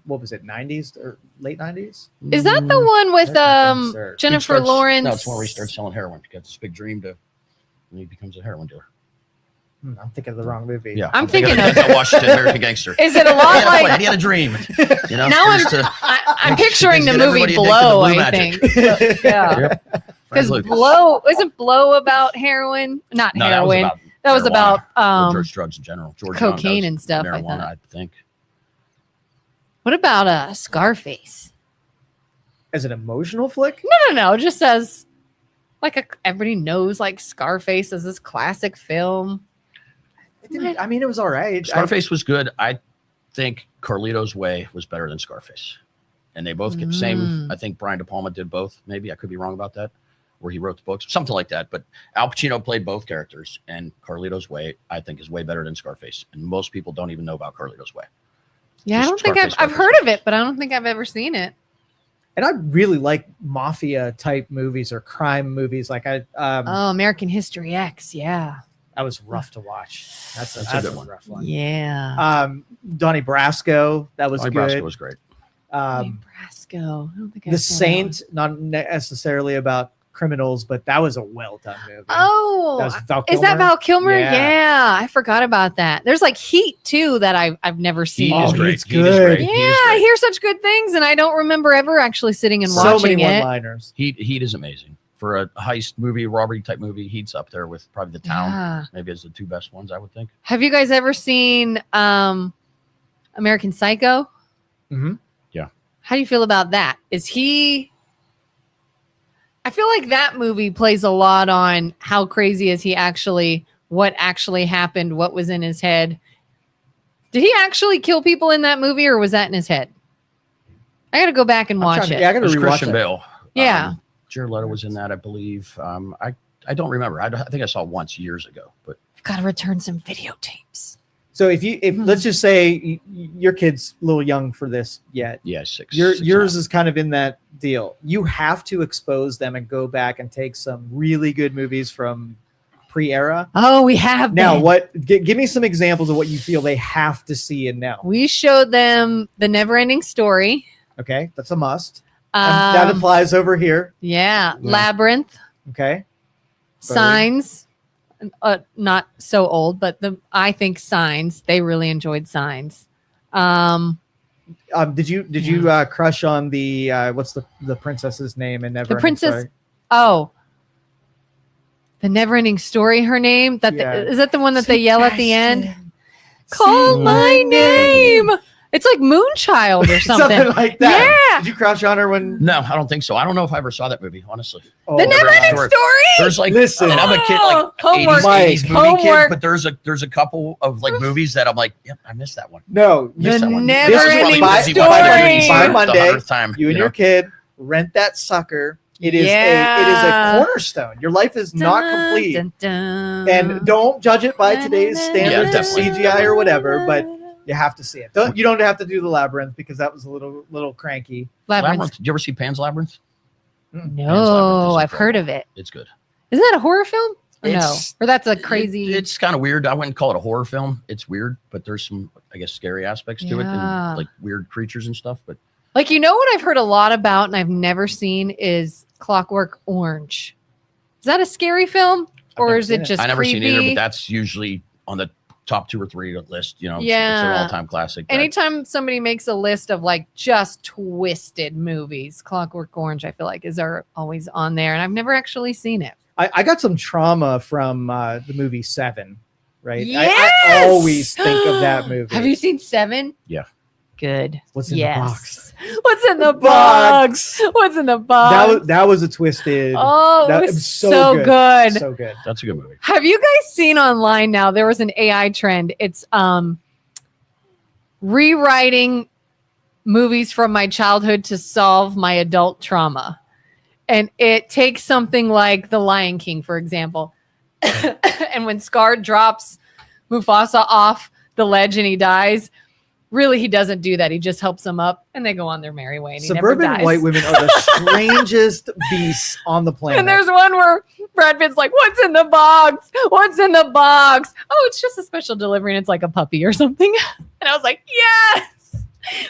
What was it? 90s or late 90s? Is that the one with Sir. He Jennifer starts- Lawrence? No, it's when he starts selling heroin. He gets this big dream to, and he becomes a heroin dealer. I'm thinking of the wrong movie. Yeah, I'm thinking of- I watched American Gangster. Is it a He lot had a plan. like? He had a dream. You know, Now just to I'm picturing the get movie everybody addicted to Blow. blue I magic. think. Yeah, Yep. because Frank Lucas. Blow isn't Blow about heroin? Not No, heroin. that was about That was marijuana, about or drugs in general. George cocaine Young and does stuff, I Marijuana, thought. I think. What about Scarface? As an emotional flick? No. Just as like everybody knows, like Scarface is this classic film. I mean, it was all right. Scarface was good. I think Carlito's Way was better than Scarface. And they both get the same. Mm. I think Brian De Palma did both. Maybe I could be wrong about that, where he wrote the books, something like that. But Al Pacino played both characters, and Carlito's Way, I think, is way better than Scarface. And most people don't even know about Carlito's Way. Yeah, I Just don't think I've Scarface, heard of Scarface. it, but I don't think I've ever seen it. And I really like mafia type movies or crime movies. Like Oh, American History X. Yeah. that was rough to watch. That's That's a a good one. rough one. Yeah. Donnie Brasco, that was Donnie good. Brasco was great. Brasco. I don't think I The saw that Saint, not necessarily about criminals, but that was a well done movie. one. Oh, that was Val is that Kilmer. Val Kilmer? Yeah. Yeah. I forgot about that. There's like Heat too that I've never seen. He is Oh, great. he's He is good. great. Yeah, He is I great. hear such good things, and I don't remember ever actually sitting and So watching many it. one-liners. Heat is amazing. For a heist movie, robbery type movie, Heat's up there with probably The Town. Yeah. Maybe it's the two best ones, I would think. Have you guys ever seen American Psycho? Mm-hmm. How do you feel about that? I feel like that movie plays a lot on how crazy is he actually what actually happened, what was in his head. Did he actually kill people in that movie, or was that in his head? I got to go back and watch it. Yeah, I got It to was rewatch Christian it. Bale. Yeah. Jared Leto was in that, I believe. I don't remember. I think I saw it once years ago, but I've got to return some videotapes. So if let's just say your kid's a little young for this yet. yeah, six. Yours is kind of in that deal. You have to expose them and go back and take some really good movies from pre-era. Oh, we have Now, been. give me some examples of what you feel they have to see and know. We showed them The Neverending Story. Okay, that's a must. And that applies over here. Yeah. Yeah. Labyrinth. Okay. Signs. Not so old, but I think Signs. They really enjoyed Signs. Did you crush on the what's the princess's name in Never? The princess. Oh, The Neverending Story. Her name. Is that the one that they yell at the end? Call my name. It's like Moonchild or something. Something like that. Yeah. Did you crush on her when? No, I don't think so. I don't know if I ever saw that movie, honestly. Oh, The Neverending Story. Story. There's like, Listen. and I'm a kid, like Homework. 80s movie Homework. kid, but there's a couple of like movies that I'm like, yep, I missed that one. No, The Missed that one. Neverending This is Story. probably By the Monday, 100th time, you and know? your kid rent that sucker. It is Yeah. a cornerstone. Your life is not complete. Dun, dun, And don't judge it by today's standards of definitely. CGI or whatever, but you have to see it. You don't have to do the Labyrinth because that was a little cranky. Labyrinth. Did you ever see Pan's Labyrinth? No, I've heard of it. It's good. Isn't that a horror film? Or no, It's- or that's a crazy. It's kind of weird. I wouldn't call it a horror film. It's weird, but there's some, I guess, scary aspects to it, Yeah. and like weird creatures and stuff. But Like, you know what I've heard a lot about and I've never seen is Clockwork Orange. Is that a scary film, or never is it seen it. just I never creepy? seen either. But that's usually on the top 2 or 3 list. You know, it's an Yeah. all-time classic. that- Anytime somebody makes a list of like just twisted movies, Clockwork Orange, I feel like is always on there, and I've never actually seen it. I got some trauma from the movie Seven, right? Yes! I always think of that movie. Have you seen Seven? Yeah. Good. What's in the box? What's in the Box. box? What's in the box? That was a twisted. Oh, that it was so good. So good. That's a good movie. Have you guys seen online now? There was an AI trend. It's rewriting movies from my childhood to solve my adult trauma. And it takes something like The Lion King, for example. And when Scar drops Mufasa off the ledge and he dies, really he doesn't do that. He just helps him up and they go on their merry way. And he Suburban never dies. white women are the strangest beasts on the planet. And there's one where Brad Pitt's like, "What's in the box? What's in the box?" Oh, it's just a special delivery and it's like a puppy or something. And I was like, yes!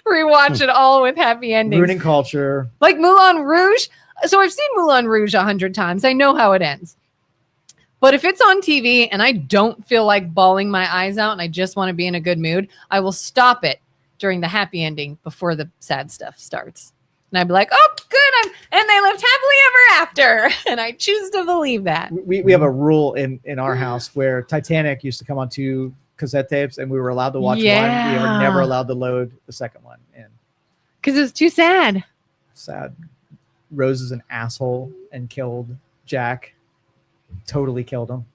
Rewatch it all with happy endings. ruining culture. Like Moulin Rouge. So I've seen Moulin Rouge 100 times. I know how it ends. But if it's on TV and I don't feel like bawling my eyes out and I just want to be in a good mood, I will stop it during the happy ending before the sad stuff starts. And I'd be like, "Oh, good. And they lived happily ever after." And I choose to believe that. We have a rule in our house where Titanic used to come on 2 cassette tapes and we were allowed to watch one. We were never allowed to load the second one in. Because it was too sad. Sad. Rose is an asshole and killed Jack. Totally killed him.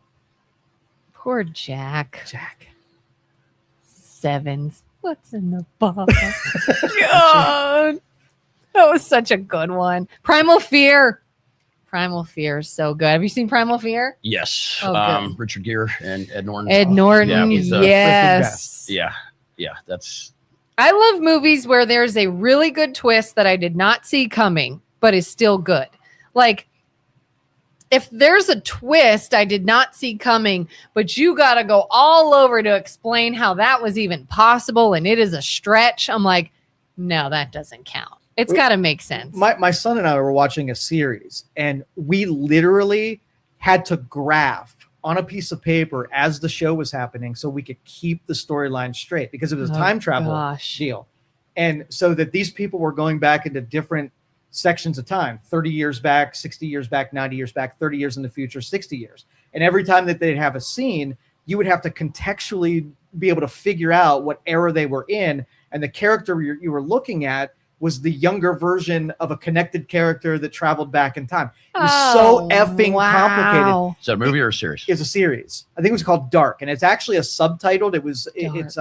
Poor Jack. Jack. Sevens. What's in the box? God. That was such a good one. Primal Fear. Primal Fear is so good. Have you seen Primal Fear? Yes. Oh, good. Richard Gere and Ed Norton. Ed Norton. he's the Yes. Yeah. That's I love movies where there's a really good twist that I did not see coming, but is still good. Like, if there's a twist I did not see coming, but you got to go all over to explain how that was even possible and it is a stretch, I'm like, no, that doesn't count. It's got to make sense. My son and I were watching a series and we literally had to graph on a piece of paper as the show was happening so we could keep the storyline straight because it was a time travel deal. And so that these people were going back into different sections of time, 30 years back, 60 years back, 90 years back, 30 years in the future, 60 years. And every time that they'd have a scene, you would have to contextually be able to figure out what era they were in. And the character you were looking at was the younger version of a connected character that traveled back in time. It was so effing complicated. Is that a movie or a series? It's a series. I think it was called Dark, and it's actually a subtitled. It's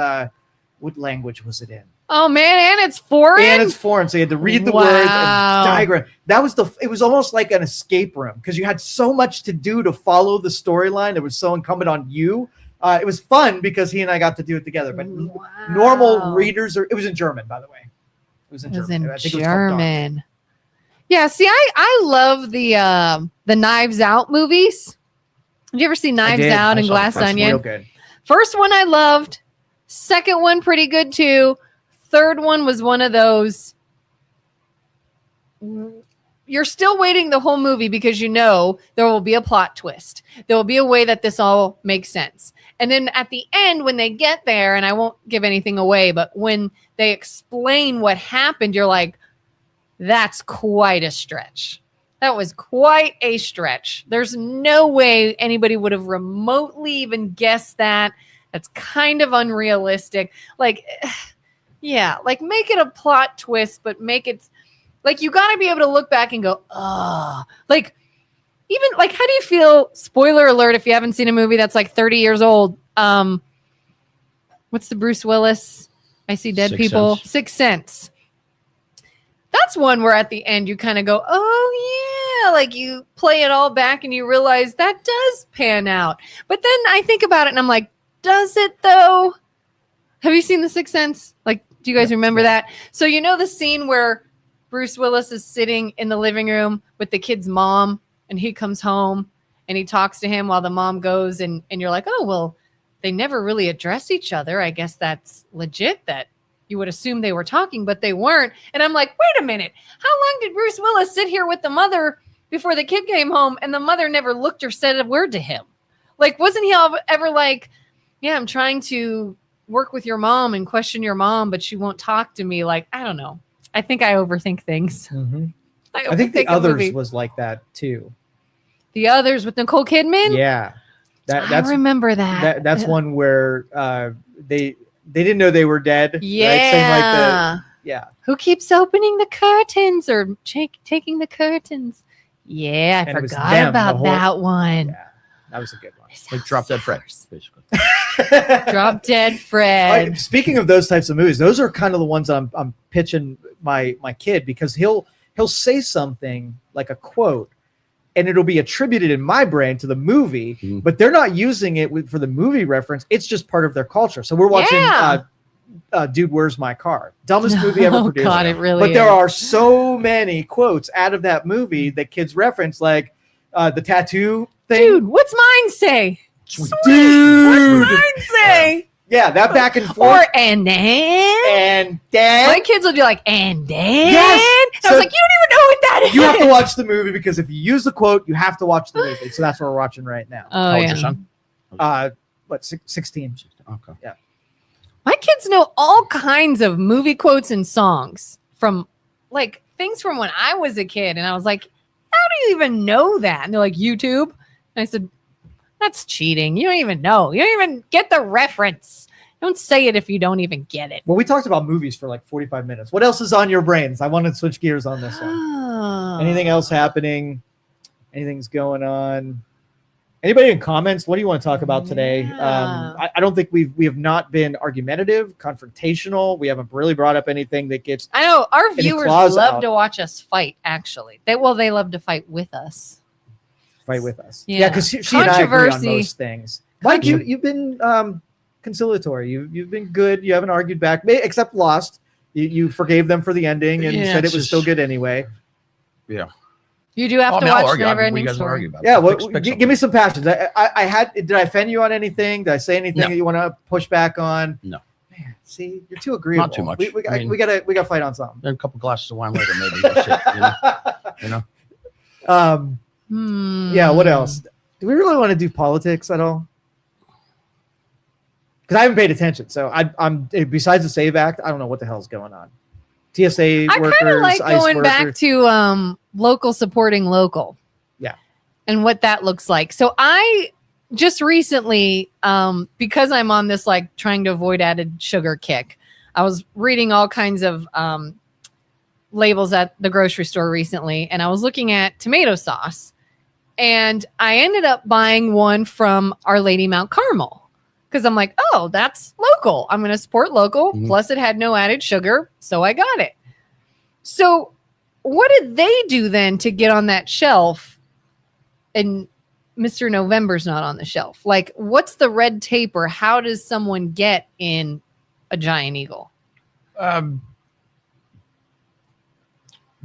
what language was it in? Oh man, and it's foreign. And it's foreign, so you had to read the words and diagram. It was almost like an escape room because you had so much to do to follow the storyline. It was so incumbent on you. It was fun because he and I got to do it together. But normal readers it was in German, by the way. It was in German. I think it was called Dark. Yeah, see, I love the Knives Out movies. Have you ever seen Knives Out and Glass Onion? Real good. First one I loved. Second one pretty good too. Third one was one of those. You're still waiting the whole movie because you know there will be a plot twist. There will be a way that this all makes sense. And then at the end, when they get there, and I won't give anything away, but when they explain what happened, you're like, that's quite a stretch. That was quite a stretch. There's no way anybody would have remotely even guessed that. That's kind of unrealistic. Like, yeah, like make it a plot twist, but make it like you got to be able to look back and go, oh, like even like, how do you feel? Spoiler alert, if you haven't seen a movie that's like 30 years old. What's the Bruce Willis? I See Dead People. Sixth Sense. That's one where at the end you kind of go, oh yeah, like you play it all back and you realize that does pan out. But then I think about it and I'm like, does it though? Have you seen The Sixth Sense? Like, do you guys remember that? So you know the scene where Bruce Willis is sitting in the living room with the kid's mom and he comes home and he talks to him while the mom goes and you're like, oh, well, they never really address each other. I guess that's legit that you would assume they were talking, but they weren't. And I'm like, wait a minute. How long did Bruce Willis sit here with the mother before the kid came home and the mother never looked or said a word to him? Like, wasn't he ever like, yeah, I'm trying to work with your mom and question your mom, but she won't talk to me. Like, I don't know. I think I overthink things. Mm-hmm. I think The Others was like that too. The Others with Nicole Kidman? Yeah. I remember that. That's one where they didn't know they were dead. Yeah. Right? Who keeps opening the curtains or taking the curtains? Yeah, I forgot about that one. Yeah, that was a good one. Like Drop Dead Fred, basically. Drop Dead Fred. Speaking of those types of movies, those are kind of the ones I'm pitching my kid because he'll say something like a quote and it'll be attributed in my brain to the movie, but they're not using it for the movie reference. It's just part of their culture. So we're watching Dude, Where's My Car? Dumbest movie ever produced. God, it really but there are so many quotes out of that movie that kids reference, like the tattoo thing. Dude, what's mine say? Dude. What's mine say? Yeah, that back and forth. Or and then. My kids will be like, and then. Yes. I was like, you don't even know what that is. You have to watch the movie because if you use the quote, you have to watch the movie. So that's what we're watching right now. Oh, Your son? 16. Okay. Yeah. My kids know all kinds of movie quotes and songs from like things from when I was a kid. And I was like, how do you even know that? And they're like, YouTube. And I said, that's cheating. You don't even know. You don't even get the reference. Don't say it if you don't even get it. Well, we talked about movies for like 45 minutes. What else is on your brains? I want to switch gears on this one. Anything else happening? Anything's going on? Anybody in comments? What do you want to talk about today? Yeah. I don't think we have not been argumentative, confrontational. We haven't really brought up anything that gets. I know our viewers love out. to watch us fight. Actually, they love to fight with us. Fight with us. Yeah, because she and I agree on most things. Mike, you've been conciliatory. You've been good. You haven't argued back, except Lost. You forgave them for the ending and said it was still good anyway. Yeah. You do have to watch Neverending Story. Yeah, give me some passions. Did I offend you on anything? Did I say anything that you want to push back on? No. Man, see, you're too agreeable. Not too much. We got to fight on something. Then a couple glasses of wine later, maybe. That's it, you know. Yeah. What else? Do we really want to do politics at all? Because I haven't paid attention. So I'm besides the SAVE Act, I don't know what the hell's going on. TSA I workers, kind of like ICE going workers. back to local supporting local. Yeah. And what that looks like. So I just recently, because I'm on this like trying to avoid added sugar kick, I was reading all kinds of labels at the grocery store recently, and I was looking at tomato sauce, and I ended up buying one from Our Lady Mount Carmel because I'm like, oh, that's local. I'm going to support local. Mhm. Plus, it had no added sugar, so I got it. So, what did they do then to get on that shelf? And Mr. November's not on the shelf. Like, what's the red tape, or how does someone get in a Giant Eagle?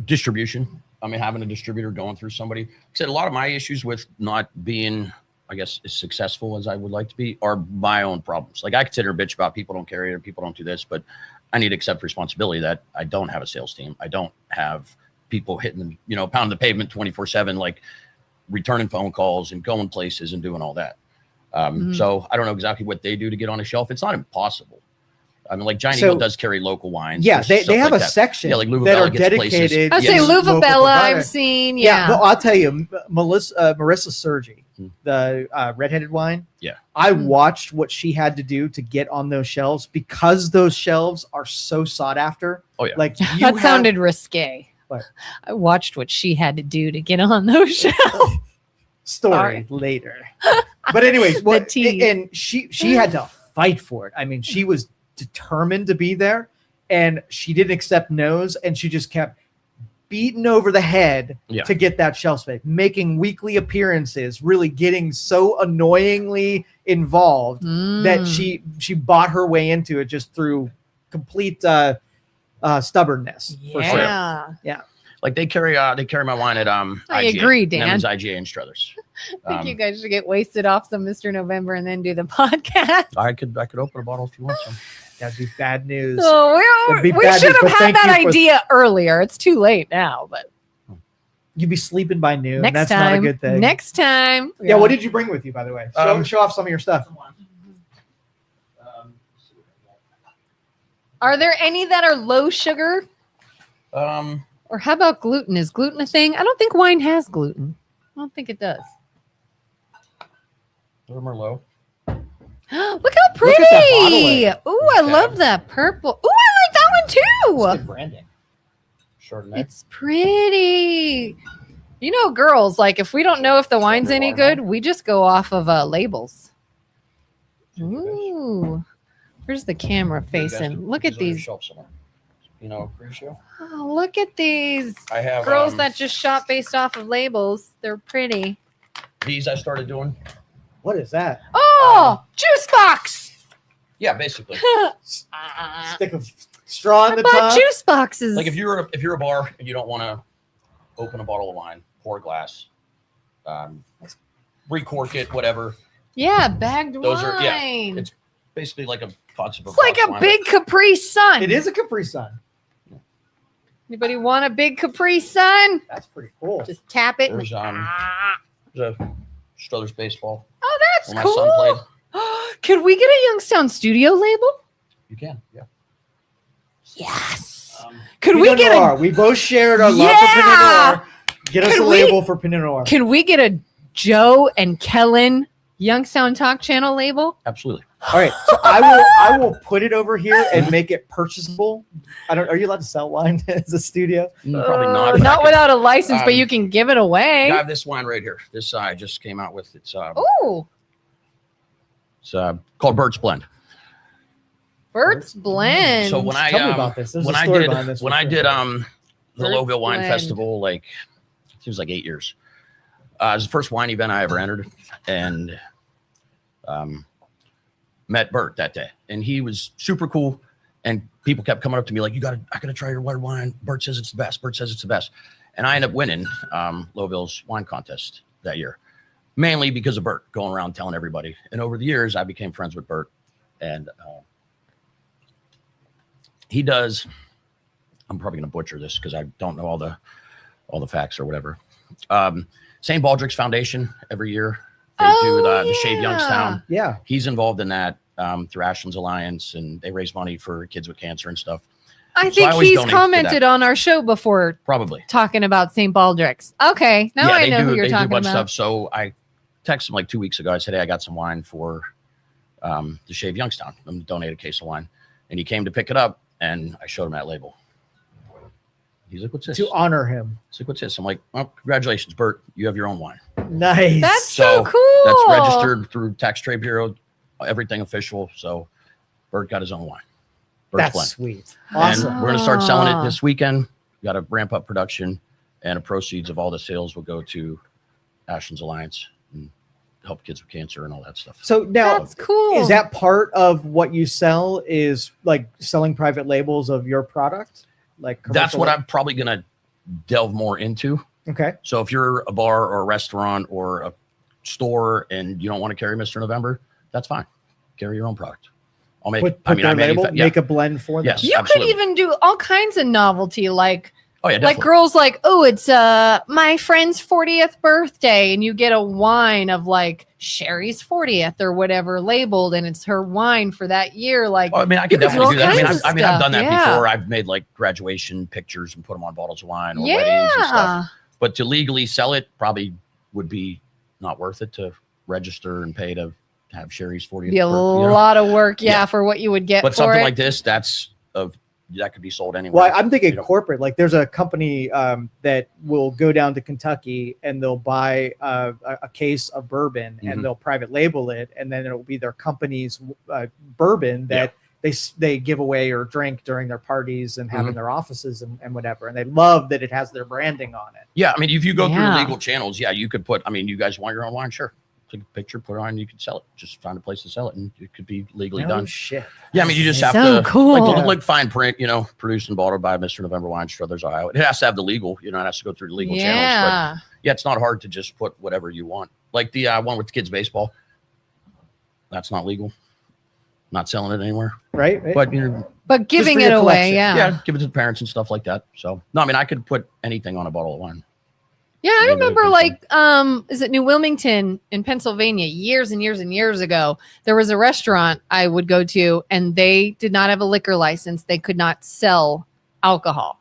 Distribution. I mean, having a distributor going through somebody. Like I said, a lot of my issues with not being, I guess, as successful as I would like to be are my own problems. Like, I could sit here and bitch about people don't carry it or people don't do this, but I need to accept responsibility that I don't have a sales team. I don't have people hitting, pounding the pavement 24/7, like returning phone calls and going places and doing all that. So I don't know exactly what they do to get on a shelf. It's not impossissible. I mean, like Giant Eagle does carry local wines. Yeah, they have like a that. section Like that are dedicated. I say local Luvabella, provider. I've seen. Yeah, well, I'll tell you, Marissa Sergi, the redheaded wine. Yeah, I watched what she had to do to get on those shelves because those shelves are so sought after. Oh yeah, like that sounded risque. What? I watched what she had to do to get on those shelves. Story later. But anyways, and she had to fight for it. I mean, she was determined to be there, and she didn't accept no's, and she just kept beaten over the head to get that shelf space, making weekly appearances, really getting so annoyingly involved that she bought her way into it just through complete stubbornness. For sure. Yeah. Like they carry my wine at I IGA. agree, Dan. It's IGA and Struthers. I think you guys should get wasted off some Mr. November and then do the podcast. I could open a bottle if you want some. That'd be bad news. Oh, we should have had that idea earlier. It's too late now, but you'd be sleeping by noon. Next That's time, not a good thing. Next time. Yeah. What did you bring with you, by the way? Show off some of your stuff. Are there any that are low sugar? Or how about gluten? Is gluten a thing? I don't think wine has gluten. I don't think it does. They're low. Look how pretty! Ooh, I love that purple. Ooh, I like that one too. Good branding. Chardonnay. It's pretty. Girls, like if we don't know if the wine's any good, we just go off of labels. Ooh, where's the camera facing? Look at these. Ratio. Oh, look at these. I have girls that just shop based off of labels. They're pretty. These I started doing. What is that? Oh, juice box. Yeah, basically. Stick of straw in the top. Juice boxes. Like if you're a bar and you don't want to open a bottle of wine, pour a glass, recork it, whatever. Yeah, bagged Those wine. are It's basically like a concept of. It's like a big Capri Sun. It is a Capri Sun. Anybody want a big Capri Sun? That's pretty cool. Just tap it. There's a Struthers baseball. Oh, that's where cool. My son played. Could we get a Youngstown studio label? You can, yeah. Yes. Could we get Noir. We both shared our love for Pinot Noir. Get us a label for Pinot Noir. Can we get a Joe and Kelin Youngstown Talk Channel label? Absolutely. All right, so I will put it over here and make it purchasable. Are you allowed to sell wine as a studio? Probably not. Not without a license, but you can give it away. I have this wine right here. This I just came out with. It's called Bert's Blend. Bert's Blend. So when I Tell me about this. when I did the Lowville Wine Festival, like it was like 8 years. It was the first wine event I ever entered, and met Bert that day, and he was super cool. And people kept coming up to me like, I gotta try your white wine. Bert says it's the best. Bert says it's the best. And I ended up winning Lowville's wine contest that year, mainly because of Bert going around telling everybody. And over the years, I became friends with Bert, and he does. I'm probably gonna butcher this because I don't know all the facts or whatever. St. Baldrick's Foundation every year. They do the Shave Youngstown. Yeah. He's involved in that through Ashland's Alliance, and they raise money for kids with cancer and stuff. I think he's commented on our show before. Probably. Talking about St. Baldrick's. Okay. Now I know who you're talking about. Stuff. So I texted him like 2 weeks ago. I said, hey, I got some wine for the Shave Youngstown. I'm going to donate a case of wine. And he came to pick it up, and I showed him that label. He's like, what's this? to honor him. He's like, what's this? I'm like, oh, congratulations, Bert. You have your own wine. Nice. That's so cool. That's registered through Tax Trade Bureau, everything official. So Bert got his own wine. Bert's That's Blend. sweet. And Awesome. we're going to start selling it this weekend. Got to ramp up production, and the proceeds of all the sales will go to Ashland's Alliance and help kids with cancer and all that stuff. So now, That's cool. is that part of what you sell? Is like selling private labels of your product? Like That's commercial what label? I'm probably going to delve more into. Okay. So if you're a bar or a restaurant or a store and you don't want to carry Mr. November, that's fine. Carry your own product. I'll make. Put I mean, their I label, yeah. make a blend for them. Yes. You absolutely. could even do all kinds of novelty, like Oh yeah, definitely. girls like, oh, it's my friend's 40th birthday, and you get a wine of like Sherry's 40th or whatever labeled, and it's her wine for that year. Like, Oh, I mean, I you could could do all definitely do that. kinds of I've stuff. done that Yeah. before. I've made like graduation pictures and put them on bottles of wine or weddings and stuff. But to legally sell it probably would be not worth it to register and pay to have Sherry's 40th. Be a birthday, you know? lot of work, Yeah. for what you would get But for something it. like this, that could be sold anywhere. Well, I'm thinking You know. corporate. Like, there's a company that will go down to Kentucky and they'll buy a case of bourbon Mhm. and they'll private label it, and then it'll be their company's bourbon that they give away or drink during their parties and have in their offices and whatever. And they love that it has their branding on it. Yeah, I mean, if you go through Yeah. legal channels, yeah, you could put. I mean, you guys want your own wine? Sure, take a picture, put it on, you can sell it. Just find a place to sell it, and it could be legally Oh done. shit! Yeah, I mean, you just have So to cool. like fine print, produced and bottled by Mr. November Wine, Struthers, Ohio. It has to have the legal, it has to go through the legal channels. Yeah. But yeah, it's not hard to just put whatever you want. Like the one with the kids baseball, that's not legal. Not selling it anywhere, Right? but But giving for it your away, collection. yeah. give it to the parents and stuff like that. So no, I mean, I could put anything on a bottle of wine. Yeah, I Maybe remember we can is it New Wilmington in Pennsylvania years and years and years ago, there was a restaurant I would go to and they did not have a liquor license. They could not sell alcohol.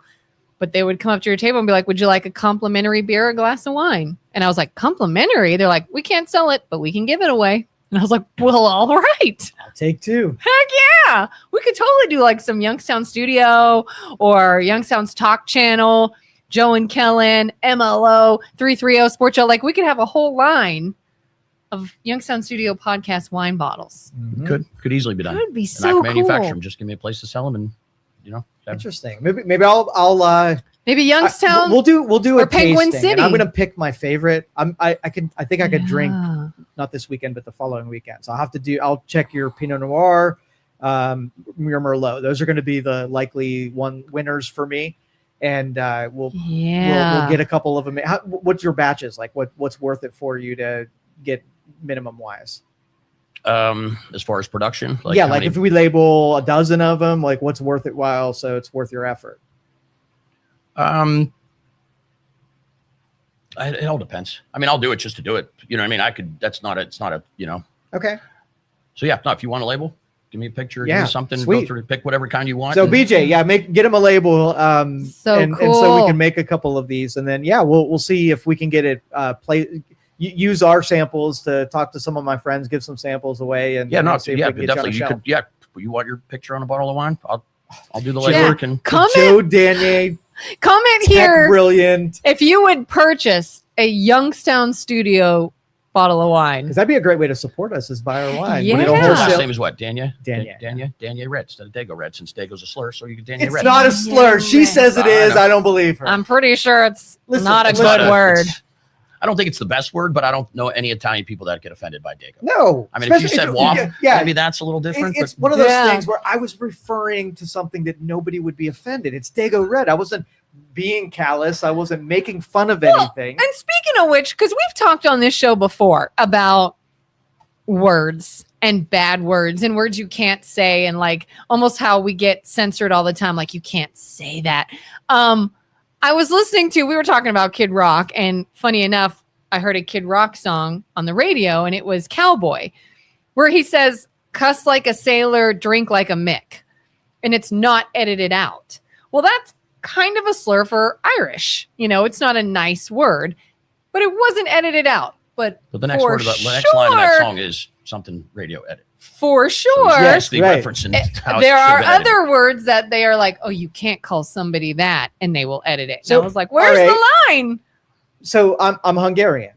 But they would come up to your table and be like, would you like a complimentary beer or a glass of wine? And I was like, complimentary? They're like, we can't sell it, but we can give it away. And I was like, well, all right. I'll take two. Heck yeah. We could totally do like some Youngstown Studio or Youngstown's Talk Channel, Joe and Kelin, MLO, 330 Sports Show. Like we could have a whole line of Youngstown Studio podcast wine bottles. Mhm. Could easily be That done. would be And I so can manufacture cool. them. Just give me a place to sell them, and have- Interesting. Maybe I'll Maybe Youngstown we'll do or a Penguin tasting, and I'm City. gonna pick my favorite. I think I could drink Yeah. not this weekend, but the following weekend. So I'll check your Pinot Noir, your Merlot. Those are going to be the likely winners for me. And we'll get a couple of them. What's your batches like? What's worth it for you to get minimum wise? As far as production, how like many- if we label a dozen of them, like what's worth it while so it's worth your effort. It all depends. I mean, I'll do it just to do it. You know what I mean? I could. It's not a. Okay. So yeah, no. If you want a label, give me a picture. Give Yeah, me something. sweet. Go through. Pick whatever kind you want. So and- BJ, get him a label, and so we cool. can make a couple of these, and then we'll see if we can get it use our samples to talk to some of my friends, give some samples away, and yeah, no, see if yeah, we can get you on definitely. a You shelf. could. Yeah, you want your picture on a bottle of wine? I'll do the Yeah. legwork and. Comment Joe Danyi, comment tech here brilliant, if you would purchase a Youngstown Studio bottle of wine. because that'd be a great way to support us is buy our wine. Yeah. We Your don't last wholesale- name is what? Danyi. Danyi. Danyi Red instead of Dago Red, since Dago's a slur, so you get Danyi It's Red. not a slur. She says it I is. know. I don't believe her. I'm pretty sure it's Listen, not a it's good not word. I don't think it's the best word, but I don't know any Italian people that get offended by Dago. No. I mean, if you especially said WAP, yeah, maybe that's a little different. it's but one of those Yeah. things where I was referring to something that nobody would be offended. It's Dago Red. I wasn't being callous. I wasn't making fun of anything. And speaking of which, because we've talked on this show before about words and bad words and words you can't say, and like almost how we get censored all the time. Like you can't say that. I was listening to, we were talking about Kid Rock, and funny enough, I heard a Kid Rock song on the radio, and it was Cowboy, where he says, cuss like a sailor, drink like a Mick. And it's not edited out. Well, that's kind of a slur for Irish. It's not a nice word, but it wasn't edited out. But the next for word of the next line of that sure. song is something radio edit. For sure. So he's actually Right. referencing how it There should are have been edited. other words that they are like, oh, you can't call somebody that, and they will edit it. So, And I was like, where's all right. the line? So I'm Hungarian,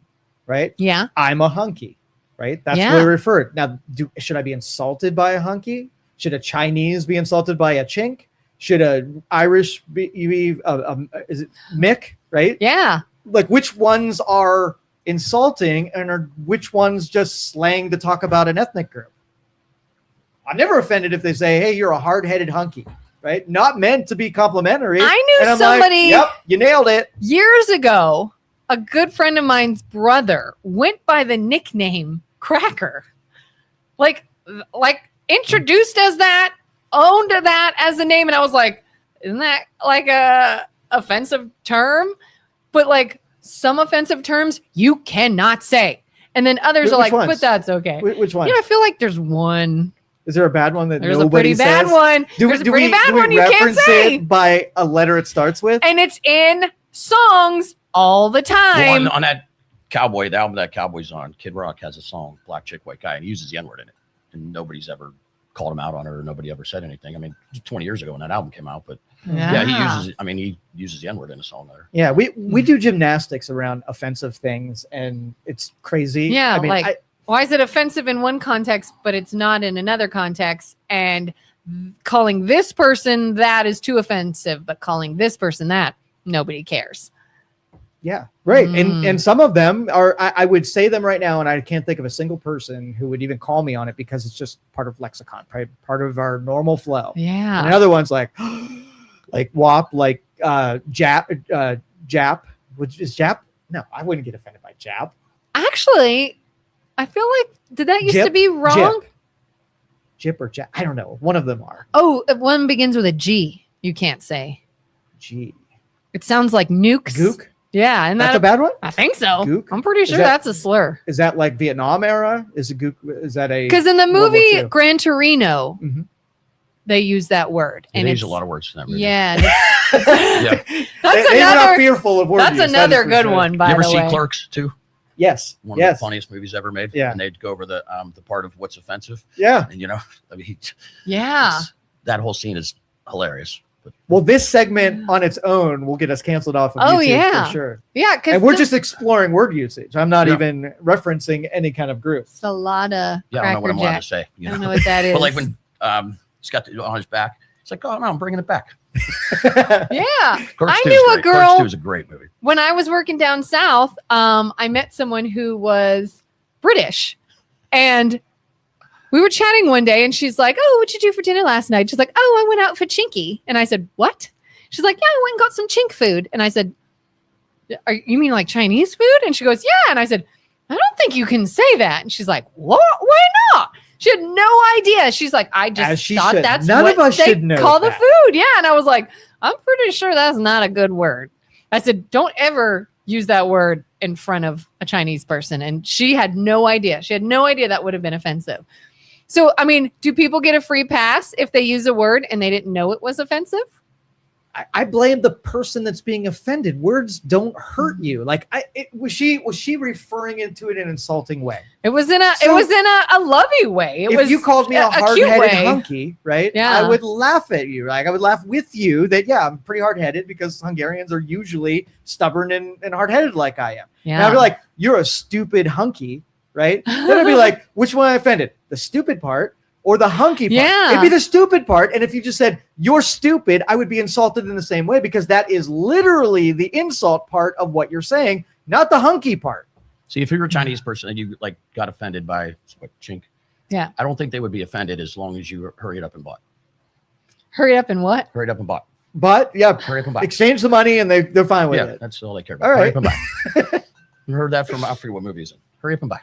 right? Yeah. I'm a hunky, right? That's Yeah. what we refer. Now, should I be insulted by a hunky? Should a Chinese be insulted by a chink? Should a Irish be is it Mick, right? Yeah. Like, which ones are insulting and which ones just slang to talk about an ethnic group? I'm never offended if they say, hey, you're a hard-headed hunky, right? Not meant to be complimentary. I knew And I'm somebody like, yep, you nailed it. years ago, a good friend of mine's brother went by the nickname Cracker. Like introduced as that, owned that as the name. And I was like, isn't that like a offensive term? But like some offensive terms you cannot say. And then others are Which like, ones? but that's okay. Which one? You know, I feel like there's one. Is there a bad one that There's a nobody pretty bad says? one. There's a pretty bad one you can't reference say. it by a letter it starts with? And it's in songs all the time. Well, on that Cowboy, the album that Cowboy's on, Kid Rock has a song, Black Chick, White Guy, and he uses the N-word in it. And nobody's ever called him out on it or nobody ever said anything. I mean, 20 years ago when that album came out, but yeah, he uses the N-word in a song there. Yeah, we do gymnastics around offensive things, and it's crazy. Yeah, I mean, like why is it offensive in one context, but it's not in another context? And calling this person that is too offensive, but calling this person that, nobody cares. yeah, right. Mm. And some of them are, I would say them right now, and I can't think of a single person who would even call me on it because it's just part of lexicon, part of our normal flow. Yeah. And another one's like WAP, like Jap, which is Jap. No, I wouldn't get offended by Jap. Actually, I feel like, did that used to Jip, be wrong? Jip or Jap. I don't know. One of them are. Oh, one begins with a G. You can't say. G. It sounds like nukes. Gook. Yeah. And That's a bad one? I think so. Gook? I'm pretty sure that- that's a slur. Is that like Vietnam era? Is that a Because in the World War movie II? Gran Torino, Mhm. they use that word. And And they it's use a lot of words in that movie. yeah. Yeah. That's They're not another. fearful of word That's use, that is another for good sure. one. By You ever the see way, Clerks too? Yes. One of Yes. the funniest movies ever made. Yeah. And they'd go over the part of what's offensive. Yeah. And I mean, yeah. that whole scene is hilarious. But Well, this segment on its own will get us canceled off of Oh, YouTube yeah. for sure. Yeah, because And we're just exploring word usage. I'm not Yeah. even referencing any kind of group. it's a lot of yeah, I don't know what Cracker I'm allowed Jack. to say. I don't know what that is. But like when he's got on his back, it's like, oh no, I'm bringing it back. Yeah. Clerks I 2 is knew a great. girl- Clerks 2 is a great movie. When I was working down south, I met someone who was British, and we were chatting one day, and she's like, "Oh, what'd you do for dinner last night?" She's like, "Oh, I went out for chinky," and I said, "What?" She's like, "Yeah, I went and got some chink food," and I said, "You mean like Chinese food?" And she goes, "Yeah," and I said, "I don't think you can say that," and she's like, "What? Why not?" She had no idea. She's like, "I As just she thought should. that's None what of us they should know call the that. food." Yeah, and I was like, "I'm pretty sure that's not a good word." I said, "Don't ever use that word in front of a Chinese person." And she had no idea. She had no idea that would have been offensive. So, I mean, do people get a free pass if they use a word and they didn't know it was offensive? I blame the person that's being offended. Words don't hurt you. Like, was she referring into it in an insulting way? It was in a So- a lovey way. It If was you called me a cute hard-headed way. hunky, right? Yeah. I would laugh at you. Like, I would laugh with you that, yeah, I'm pretty hard-headed because Hungarians are usually stubborn and hard-headed like I am. And I'd be like, you're a stupid hunky, right? Then I'd be like, which one I offended? The stupid part or the hunky part? Yeah. It'd be the stupid part. And if you just said, you're stupid, I would be insulted in the same way because that is literally the insult part of what you're saying, not the hunky part. See, if you're a Chinese person and you like got offended by what, chink, Yeah. I don't think they would be offended as long as you hurried up and bought. Hurry up and what? Hurried up and bought. But yeah, Hurry up and buy. exchange the money and they're fine with Yeah, it. that's all they care about. All Hurry right. up and buy. You heard that from I forget what movie is it? Hurry up and buy.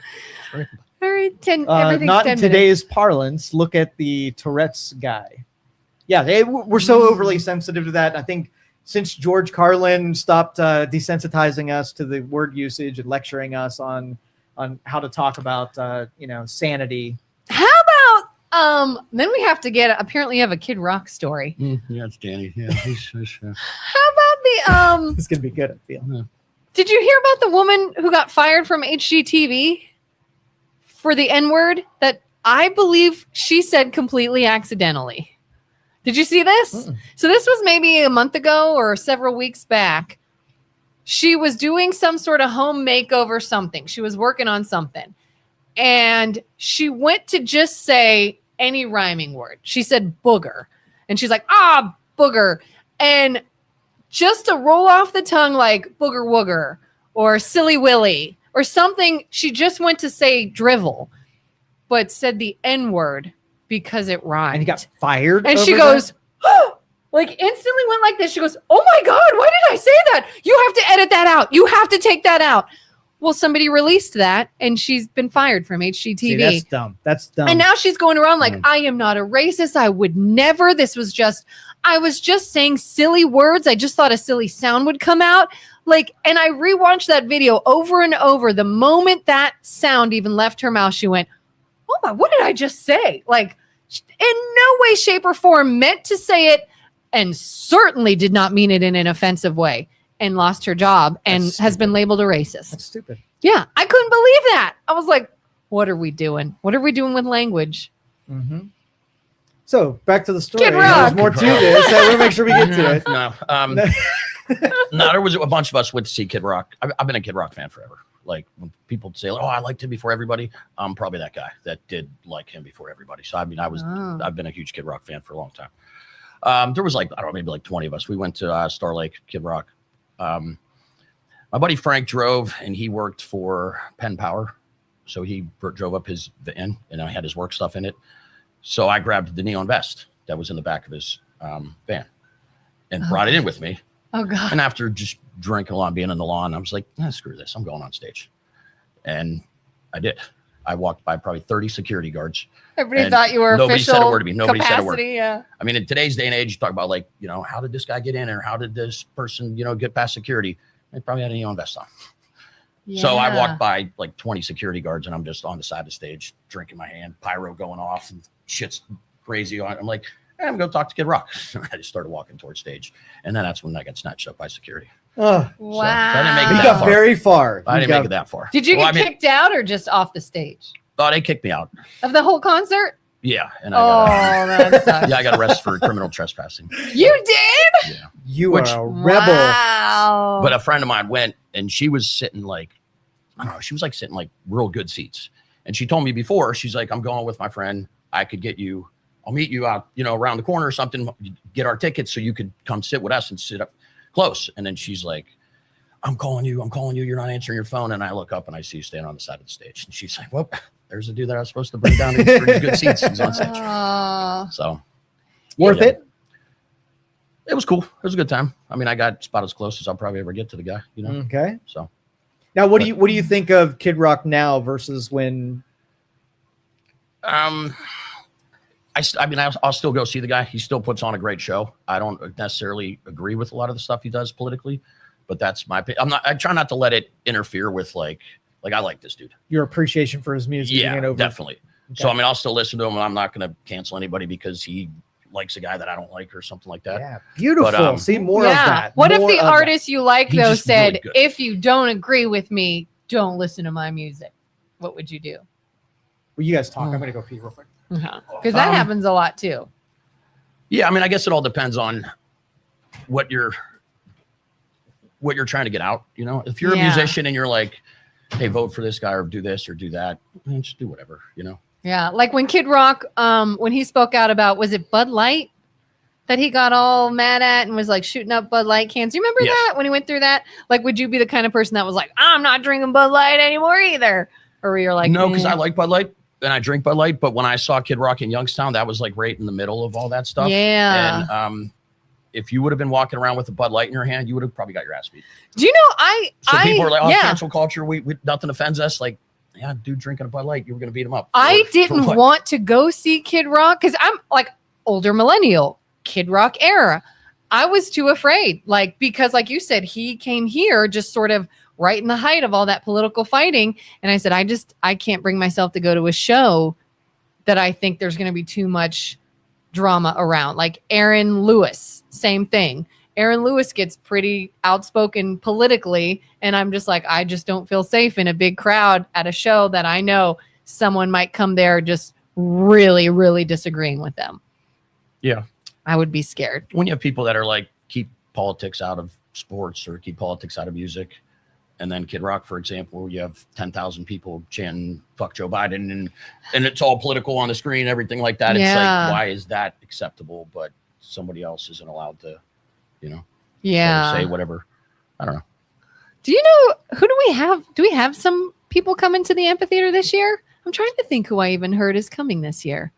Hurry up and buy. Everything's Not 10 in minutes. today's parlance. Look at the Tourette's guy. Yeah, we're so overly sensitive to that. I think since George Carlin stopped desensitizing us to the word usage and lecturing us on how to talk about sanity. How about then we have to get apparently you have a Kid Rock story. Yeah, it's Danny. Yeah, he's How about the It's gonna be good, I feel. did you hear about the woman who got fired from HGTV for the N-word that I believe she said completely accidentally. Did you see this? Mm-mm. So this was maybe a month ago or several weeks back. She was doing some sort of home makeover something. She was working on something. And she went to just say any rhyming word. She said booger. And she's like, booger. And just to roll off the tongue like booger wooger or silly willy or something, she just went to say drivel, but said the N word because it rhymed. And he got fired. And she over goes, like instantly went like this. She goes, oh my God, why did I say that? You have to edit that out. You have to take that out. Well, somebody released that and she's been fired from HGTV. See, that's dumb. That's dumb. And now she's going around like, I am not a racist. I would never. I was just saying silly words. I just thought a silly sound would come out. Like, and I rewatched that video over and over. The moment that sound even left her mouth, she went, oh my, what did I just say? Like, in no way, shape, or form meant to say it, and certainly did not mean it in an offensive way, and lost her job and has been labeled a racist. That's stupid. Yeah, I couldn't believe that. I was like, what are we doing? What are we doing with language? Mm-hmm. So back to the story. Kid Rock. There's more to this. I want to make sure we get to it. No, there was a bunch of us went to see Kid Rock. I've been a Kid Rock fan forever. Like when people say, "Oh, I liked him before everybody," I'm probably that guy that did like him before everybody. So I mean, I've been a huge Kid Rock fan for a long time. There was like, I don't know, maybe like 20 of us. We went to Star Lake, Kid Rock. My buddy Frank drove, and he worked for Penn Power, so he drove up his van, and I had his work stuff in it. So I grabbed the neon vest that was in the back of his van and brought it in with me. Oh God! And after just drinking a lot, being on the lawn, I was like, screw this, I'm going on stage. And I did. I walked by probably 30 security guards. Everybody thought you were nobody official said a word to me. Nobody capacity, said a word. Yeah. I mean, in today's day and age, you talk about like, how did this guy get in, or how did this person, get past security? They probably had a neon vest on. Yeah. So I walked by like 20 security guards, and I'm just on the side of the stage, drinking my hand, pyro going off, and shit's crazy. I'm like, I'm going to go talk to Kid Rock. I just started walking towards stage, and then that's when I got snatched up by security. Oh, wow. So I didn't make it you that got far. very far. I didn't make it that far. Did you get kicked out or just off the stage? Oh, they kicked me out. Of the whole concert? Yeah. And that sucks. Yeah, I got arrested for criminal trespassing. You did? Yeah. You are a rebel. Wow. But a friend of mine went, and she was sitting like, I don't know, she was like sitting like real good seats. And she told me before, she's like, I'm going with my friend. I'll meet you out, around the corner or something, get our tickets so you could come sit with us and sit up close. And then she's like, I'm calling you. You're not answering your phone. And I look up and I see you standing on the side of the stage. And she's like, well, there's a dude that I was supposed to bring down these good seats. He's on stage. So worth it. It was cool. It was a good time. I mean, I got about as close as I'll probably ever get to the guy, Okay. So now what do you think of Kid Rock now versus when? I'll still go see the guy. He still puts on a great show. I don't necessarily agree with a lot of the stuff he does politically, but that's my opinion. I try not to let it interfere with like I like this dude. Your appreciation for his music. Yeah, definitely. Okay. So, I'll still listen to him, and I'm not going to cancel anybody because he likes a guy that I don't like or something like that. Yeah, beautiful. But, see more of that. What if More the of artist you like, He's though, just said, really good. if you don't agree with me, don't listen to my music? What would you do? Well, you guys talk. I'm going to go pee real quick. Because that happens a lot, too. Yeah, I guess it all depends on what you're trying to get out. If you're a musician and you're like, hey, vote for this guy or do this or do that, just do whatever, Yeah, like when Kid Rock, when he spoke out about, was it Bud Light that he got all mad at and was like shooting up Bud Light cans? You remember that when he went through that? Like, would you be the kind of person that was like, I'm not drinking Bud Light anymore either? Or you're like, no, because I like Bud Light and I drink Bud Light. But when I saw Kid Rock in Youngstown, that was like right in the middle of all that stuff. Yeah. And if you would have been walking around with a Bud Light in your hand, you would have probably got your ass beat. Do you know, people are like, oh, cancel culture. We nothing offends us. Like, yeah, dude drinking a Bud Light, you were going to beat him up. I didn't want to go see Kid Rock because I'm like older millennial, Kid Rock era. I was too afraid, because like you said, he came here just sort of right in the height of all that political fighting. And I said, I can't bring myself to go to a show that I think there's going to be too much drama around. Like Aaron Lewis, same thing. Aaron Lewis gets pretty outspoken politically. And I'm just like, I just don't feel safe in a big crowd at a show that I know someone might come there just really, really disagreeing with them. Yeah. I would be scared. When you have people that are like, keep politics out of sports or keep politics out of music, and then Kid Rock, for example, you have 10,000 people chanting "fuck Joe Biden" and it's all political on the screen, everything like that. It's Yeah. like, why is that acceptable, but somebody else isn't allowed to, Yeah. say whatever? I don't know. Do you know who do we have? Do we have some people coming to the amphitheater this year? I'm trying to think who I even heard is coming this year.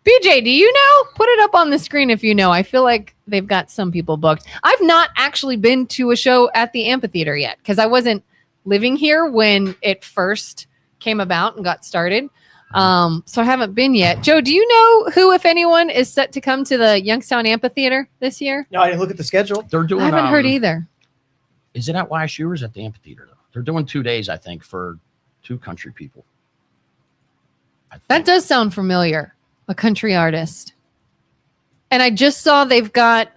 BJ, do you know? Put it up on the screen if you know. I feel like they've got some people booked. I've not actually been to a show at the amphitheater yet because I wasn't living here when it first came about and got started. So I haven't been yet. Joe, do you know who, if anyone, is set to come to the Youngstown amphitheater this year? No, I didn't look at the schedule. They're doing. I haven't heard either. Is it at YSU or is it at the amphitheater though? They're doing 2 days, I think, for 2 country people. That does sound familiar. A country artist. And I just saw they've got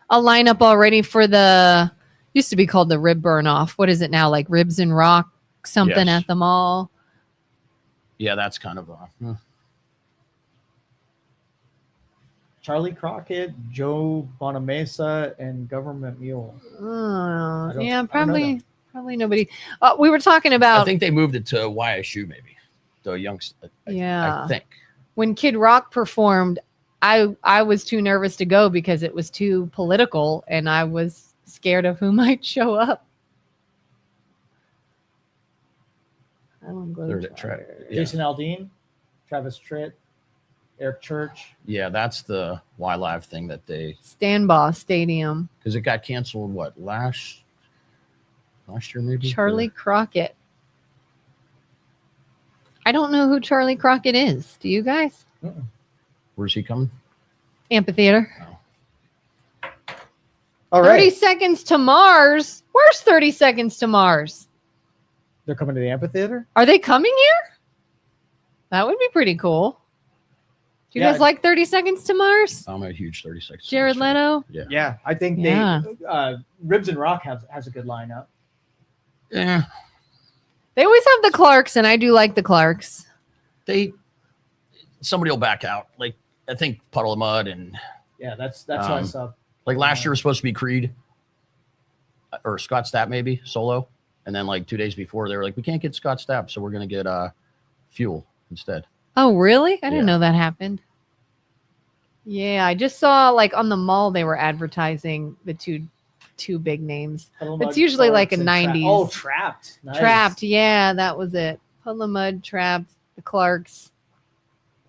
a lineup already for the, used to be called the Rib Burn Off. What is it now? Like Ribs and Rock something Yes. at the mall. Yeah, that's kind of Charlie Crockett, Joe Bonamesa, and Government Mule. Oh, don't- yeah, I don't know probably nobody. We were talking I about, think they moved it to YSU maybe. The Youngstown. yeah. I think. When Kid Rock performed, I was too nervous to go because it was too political and I was scared of who might show up. I don't go There's to a track. Yeah. Jason Aldean, Travis Tritt, Eric Church. Yeah, that's the Y Live thing that they, Stanbaugh Stadium. because it got canceled. What last year maybe? Charlie Crockett. I don't know who Charlie Crockett is. Do you guys? Where's he coming? Amphitheater. All 30 right. Seconds to Mars. Where's 30 Seconds to Mars? They're coming to the amphitheater? Are they coming here? That would be pretty cool. Do you Yeah. guys like 30 Seconds to Mars? I'm a huge 36. Jared Leto? Yeah. Yeah, I think Yeah. they Ribs and Rock has a good lineup. Yeah. They always have the Clarks, and I do like the Clarks. Somebody will back out. Like I think Puddle of Mud and Yeah, that's what I saw. like last year was supposed to be Creed or Scott Stapp maybe solo, and then like 2 days before they were like, we can't get Scott Stapp, so we're gonna get Fuel instead. Oh, really? I didn't Yeah. know that happened. Yeah, I just saw like on the mall they were advertising the two big names. It's usually like a 90s. Oh, Trapped. Nice. Trapped, yeah, that was it. Puddle of Mud, Trapped, the Clarks.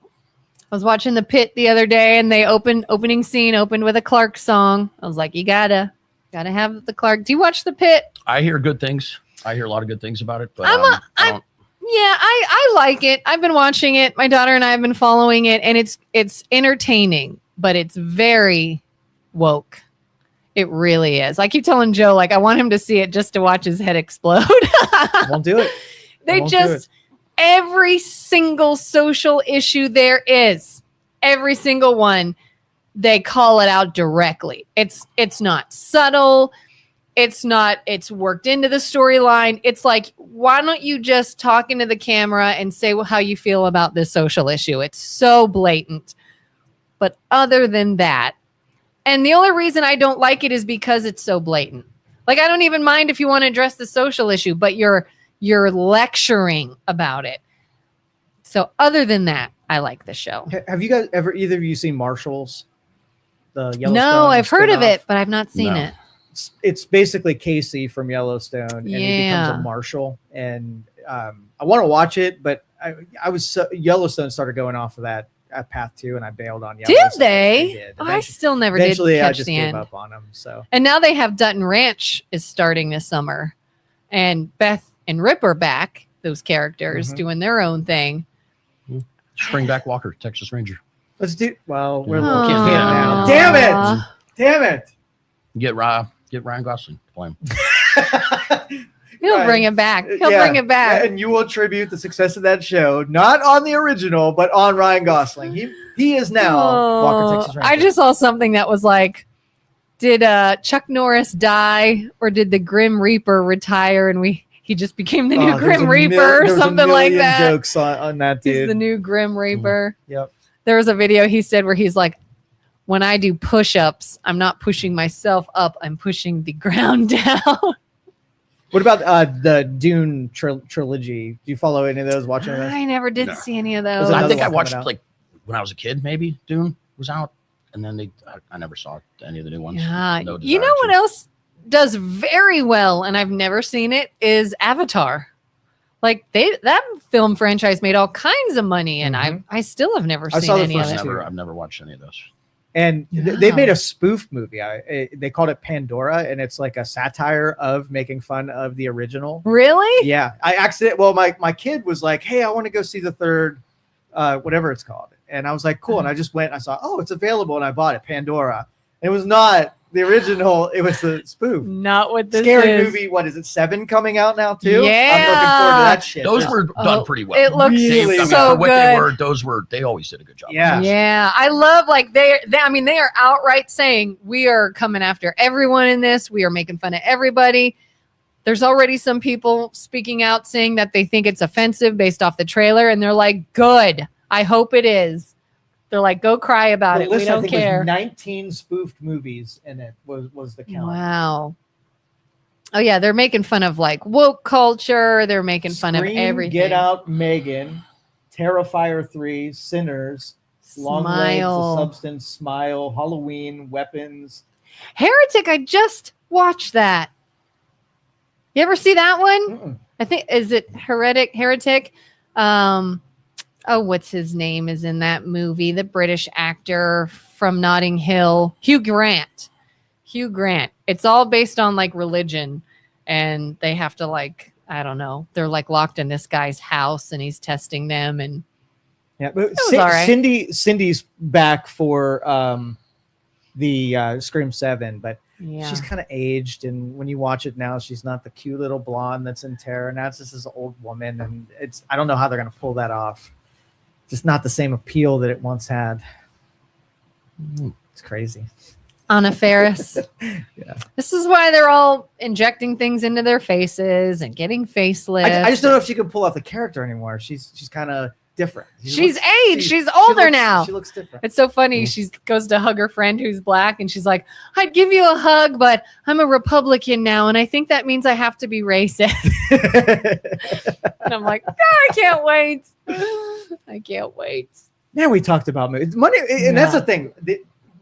I was watching The Pit the other day, and they opening scene opened with a Clark song. I was like, you gotta have the Clark. Do you watch The Pit? I hear good things. I hear a lot of good things about it, but I'm I like it. I've been watching it. My daughter and I have been following it, and it's entertaining, but it's very woke. It really is. I keep telling Joe, like, I want him to see it just to watch his head explode. Won't do it. They won't do just, every single social issue there is, every single one, they call it out directly. It's not subtle. It's worked into the storyline. It's like, why don't you just talk into the camera and say how you feel about this social issue? It's so blatant. But other than that, and the only reason I don't like it is because it's so blatant. Like, I don't even mind if you want to address the social issue, but you're lecturing about it. So other than that, I like the show. Have you guys either of you seen Marshalls? The Yellowstone No, I've heard of spin-off? it, but I've not seen No. it. It's basically Casey from Yellowstone, and he becomes Yeah. a marshal. And I want to watch it, but Yellowstone started going off of that path too, and I bailed on Yellowstone. Did they? did. I still never did Eventually, I catch just the gave end. up on them. So And now they have Dutton Ranch is starting this summer, and Beth and Rip are back. Those characters Mhm. doing their own thing. Springback Walker, Texas Ranger. let's do. Well, we're Aw. can't now. Damn it! Damn it! Get Ryan Gosling to play him. He'll Right. bring it back. He'll Yeah. bring it back. And you will attribute the success of that show not on the original, but on Ryan Gosling. He is now Walker Texas Ranger. I just saw something that was like, did Chuck Norris die, or did the Grim Reaper retire and He just became the Oh, new there's Grim a Reaper or there's a something like million that. Jokes on that dude. He's the new Grim Reaper. Yep. There was a video he said where he's like, when I do push-ups, I'm not pushing myself up, I'm pushing the ground down. What about the Dune trilogy? Do you follow any of those? Watch any of those? I never did No. see any of There's those. I another think I one watched coming out. like when I was a kid, maybe Dune was out, and then I never saw any of the new ones. Yeah. No You know desire what to. else does very well, and I've never seen it, is Avatar. Like that film franchise made all kinds of money, and I still have never I seen saw the any of first it. two. I've never watched any of those. And Yeah. they made a spoof movie. They called it Pandora, and it's like a satire of making fun of the original. Really? Yeah, Well, my kid was like, "Hey, I want to go see the third, whatever it's called," and I was like, "Cool." And I just went. I saw, "Oh, it's available," and I bought it. Pandora. It was not the original. It was the spoof. Not what this Scary is. movie. What is it? 7 coming out now too? I'm looking Yeah. forward to that shit. Those There's- were done pretty well. It looks Really so for what good. they always did a good job. Yeah. Yeah, I love like they I mean they are outright saying we are coming after everyone in this. We are making fun of everybody. There's already some people speaking out saying that they think it's offensive based off the trailer, and they're like, "Good. I hope it is." They're like, "Go cry about the it. We list, I don't think, care." was 19 spoofed movies in it. Was the count? Wow. Oh yeah, they're making fun of like woke culture. They're making fun of Scream, everything. Get Out, Megan, Terrifier 3, Sinners, Long Legs, The Smile. Substance, Smile, Halloween, Weapons. Heretic. I just watched that. You ever see that one? Mm-mm. I think is it Heretic. What's his name is in that movie? The British actor from Notting Hill, Hugh Grant. It's all based on like religion, and they have to like, I don't know, they're like locked in this guy's house and he's testing them, and Yeah, but was all right. Cindy's back for the Scream 7, but yeah. she's kind of aged, and when you watch it now, she's not the cute little blonde that's in Terror. Now it's just this old woman, and I don't know how they're gonna pull that off. Just not the same appeal that it once had. It's crazy. Anna Faris. Yeah. This is why they're all injecting things into their faces and getting facelifts. I just don't know if she can pull off the character anymore. She's kind of different. She's aged. She's older now. She looks different. It's so funny. She goes to hug her friend who's black, and she's like, "I'd give you a hug, but I'm a Republican now, and I think that means I have to be racist." And I'm like, I can't wait. I can't wait. Man, we talked about movies. Money, and that's Yeah. the thing.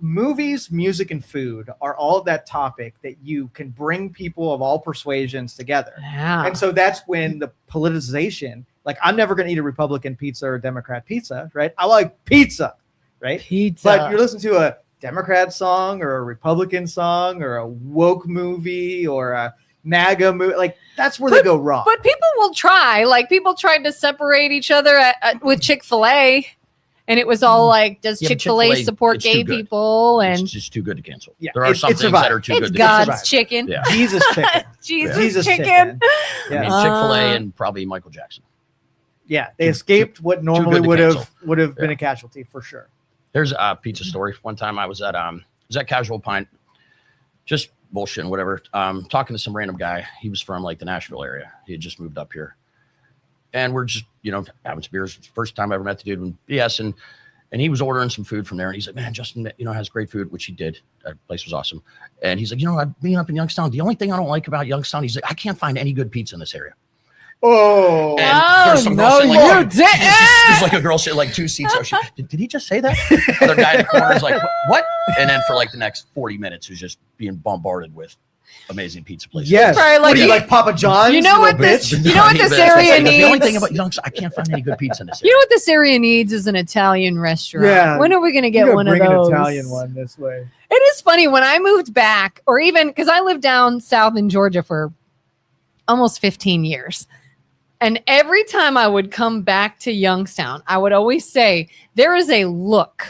Movies, music, and food are all that topic that you can bring people of all persuasions together. Yeah. And so that's when the politicization, like I'm never going to eat a Republican pizza or a Democrat pizza, right? I like pizza, right? Pizza. But you're listening to a Democrat song or a Republican song or a woke movie or a MAGA movie, like that's where they go wrong. But people will try. Like people tried to separate each other with Chick-fil-A. And it was all like, does Yeah, but Chick-fil-A Chick-fil-A, support it's too gay good. people? And It's just too good to cancel. Yeah, There are it some things survived. that are too it's good to God's survive. chicken. Yeah. Jesus chicken. Jesus chicken. chicken. I mean, Yeah. Chick-fil-A and probably Michael Jackson. Yeah, they Too- escaped what normally good to would cancel. have been Yeah. a casualty for sure. There's a pizza story. One time I was at Casual Pint, just bullshitting, whatever. Talking to some random guy. He was from like the Nashville area. He had just moved up here, and we're just having some beers. First time I ever met the dude. And BS and he was ordering some food from there, and he's like, "Man, Justin, has great food," which he did. That place was awesome. And he's like, "I'm being up in Youngstown. The only thing I don't like about Youngstown, he's like, I can't find any good pizza in this area." Oh, And there's some girl no, sitting you like, didn't. There's like a girl sitting like 2 seats. Did he just say that? Other guy in the corner is like, what? And then for like the next 40 minutes, who's just being bombarded with amazing pizza places. yes. Probably like What do you you- like Papa John's? You know what little this- bitch? you know what this But area the only needs? thing about Youngstown, I can't find any good pizza in this You area. know what this area needs is an Italian restaurant. Yeah. When are we going to You get gotta one of bring those? an Italian one this way. It is funny when I moved back, or even because I lived down south in Georgia for almost 15 years. And every time I would come back to Youngstown, I would always say, there is a look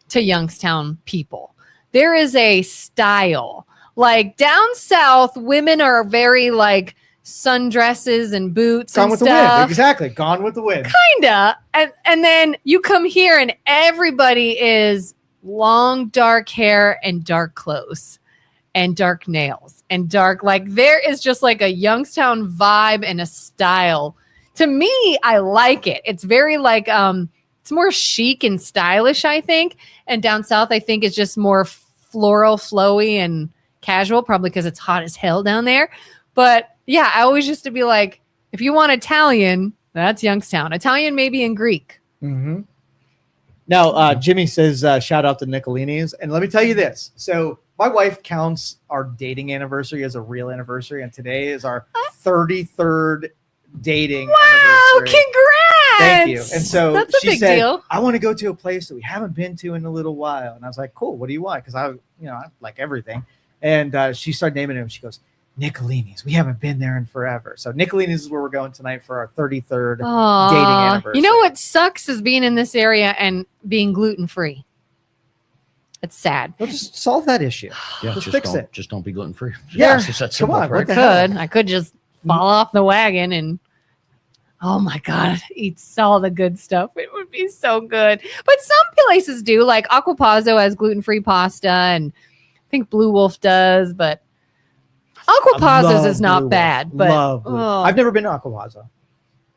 to Youngstown people. There is a style. Like down south, women are very like sundresses and boots Gone and with the wind. stuff. Exactly. Gone with the wind. Kinda. And then you come here and everybody is long dark hair and dark clothes and dark nails. and dark. Like there is just like a Youngstown vibe and a style. To me, I like it. It's very like it's more chic and stylish, I think. And down south, I think it's just more floral, flowy, and casual, probably because it's hot as hell down there. But yeah, I always used to be like, if you want Italian, that's Youngstown. Italian, maybe in Greek. Mm-hmm. Now, Jimmy says, shout out to Nicolini's. And let me tell you this. So my wife counts our dating anniversary as a real anniversary. And today is our 33rd dating anniversary. Congrats. Thank you. And so that's a she big said, deal. I want to go to a place that we haven't been to in a little while. And I was like, cool. What do you want? Because I like everything. And she started naming them. She goes, Nicolini's. We haven't been there in forever. So Nicolini's is where we're going tonight for our 33rd dating anniversary. You know what sucks is being in this area and being gluten-free. It's sad. We'll just solve that issue. Yeah, just fix it. Just don't be gluten free. Yeah, it's just that come simple, on, right? what the hell? I could just fall off the wagon and oh my God, eat all the good stuff. It would be so good. But some places do, like Aquapazzo has gluten-free pasta, and I think Blue Wolf does, but Aquapazzo's is not bad. But I've never been to Aquapazzo.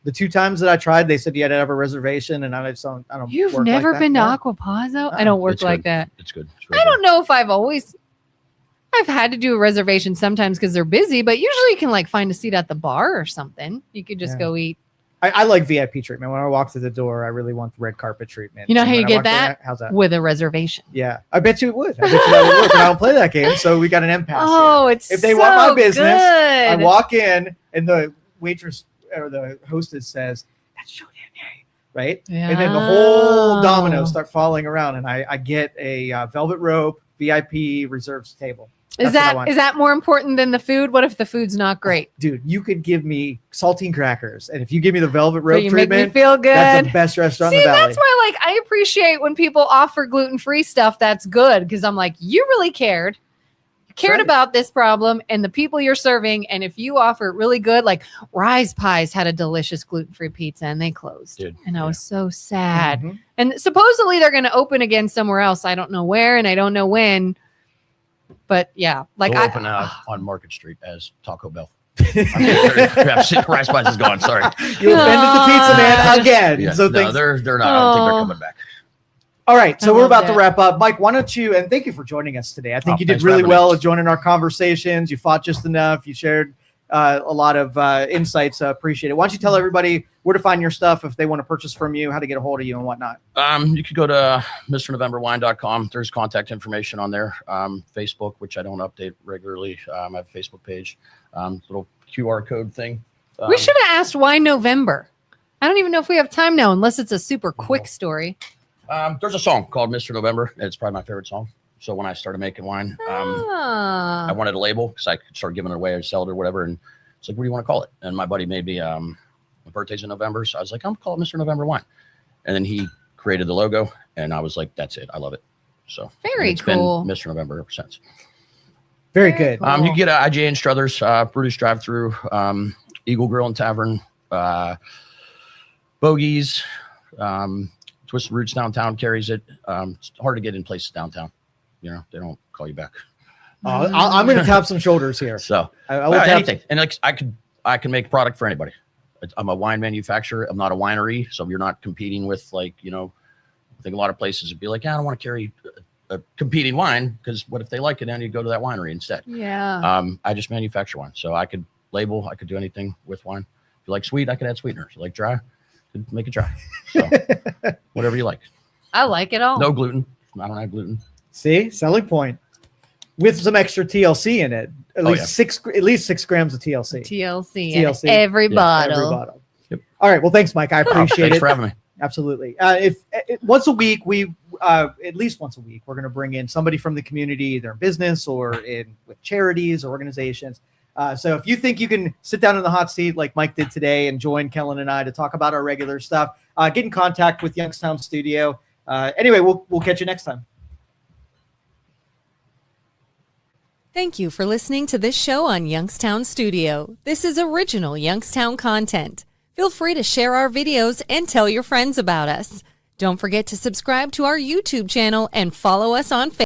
The 2 times that I tried, they said you had to have a reservation, and I don't. You've work never like that. been to No. Aquapazzo? I don't work It's like good. that. It's good. It's I don't know if I've had to do a reservation sometimes because they're busy, but usually you can like find a seat at the bar or something. You could just go eat. I like VIP treatment. When I walk through the door, I really want the red carpet treatment. You know And how you when I get walk in, that? how's that? With a reservation. Yeah, I bet you it would. I bet you that would work, but I don't play that game, so we got an impasse. Oh, here. it's If they want my business, I good. walk in, and the waitress or the hostess says, "That's Show Danyi," right? And then the whole dominoes start falling around, and I get a velvet rope VIP reserves table. Is That's what I want. that more important than the food? What if the food's not great? Dude, you could give me saltine crackers, and if you give me the velvet So rope you make me treatment, feel good. that's the best restaurant See, in the valley. that's why like I appreciate when people offer gluten-free stuff. That's good because I'm like, you really cared. You cared Right. about this problem and the people you're serving. And if you offer it really good, like Rise Pies had a delicious gluten-free pizza and they closed. Dude, and I was so sad. Mhm. And supposedly they're going to open again somewhere else. I don't know where and I don't know when. But yeah, like They'll open on Market Street as Taco Bell. Rice Pies is gone. Sorry. You offended the pizza man again. Yeah, So no, things. they're not. I don't think they're coming back. All right, so I we're love about to that. wrap up. Mike, why don't you, and thank you for joining us today. I think you did thanks for really having well us. at joining our conversations. You fought just enough. You shared a lot of insights. Appreciate it. Why don't you tell everybody where to find your stuff if they want to purchase from you, how to get a hold of you and whatnot. You could go to mrnovemberwine.com. There's contact information on there. Facebook, which I don't update regularly. I have a Facebook page, little QR code thing. we should have asked why November. I don't even know if we have time now, unless it's a super quick story. There's a song called Mr. November. It's probably my favorite song. So when I started making wine, I wanted a label because I could start giving it away or sell it or whatever. And it's like, what do you want to call it? And my buddy made me, my birthday's in November. So I was like, I'm going to call it Mr. November Wine. And then he created the logo and I was like, that's it. I love it. So Very it's cool. been Mr. November ever since. Very good. cool. You can get IGA and Struthers, British drive-through, Eagle Grill and Tavern, Bogies, Twisted Roots downtown carries it. It's hard to get in places downtown. You know, they don't call you back. I'm going to tap some shoulders here. So I will well, tap anything. And like I can make product for anybody. I'm a wine manufacturer. I'm not a winery. So you're not competing with like, you know, I think a lot of places would be like, I don't want to carry a competing wine because what if they like it and you go to that winery instead? Yeah. I just manufacture wine. So I could label, I could do anything with wine. If you like sweet, I could add sweeteners. If you like dry, I could make it dry. So whatever you like. I like it all. No gluten. I don't have gluten. See, selling point with some extra TLC in it. At least 6 grams of TLC. TLC. TLC. In every Yeah, bottle. Every bottle. Yep. All right. Well, thanks, Mike. I appreciate Thanks it. for having me. Absolutely. If once a week, we at least once a week, we're going to bring in somebody from the community, either in business or in with charities or organizations. So if you think you can sit down in the hot seat like Mike did today and join Kelin and I to talk about our regular stuff, get in contact with Youngstown Studio. Anyway, we'll catch you next time. Thank you for listening to this show on Youngstown Studio. This is original Youngstown content. Feel free to share our videos and tell your friends about us. Don't forget to subscribe to our YouTube channel and follow us on Facebook.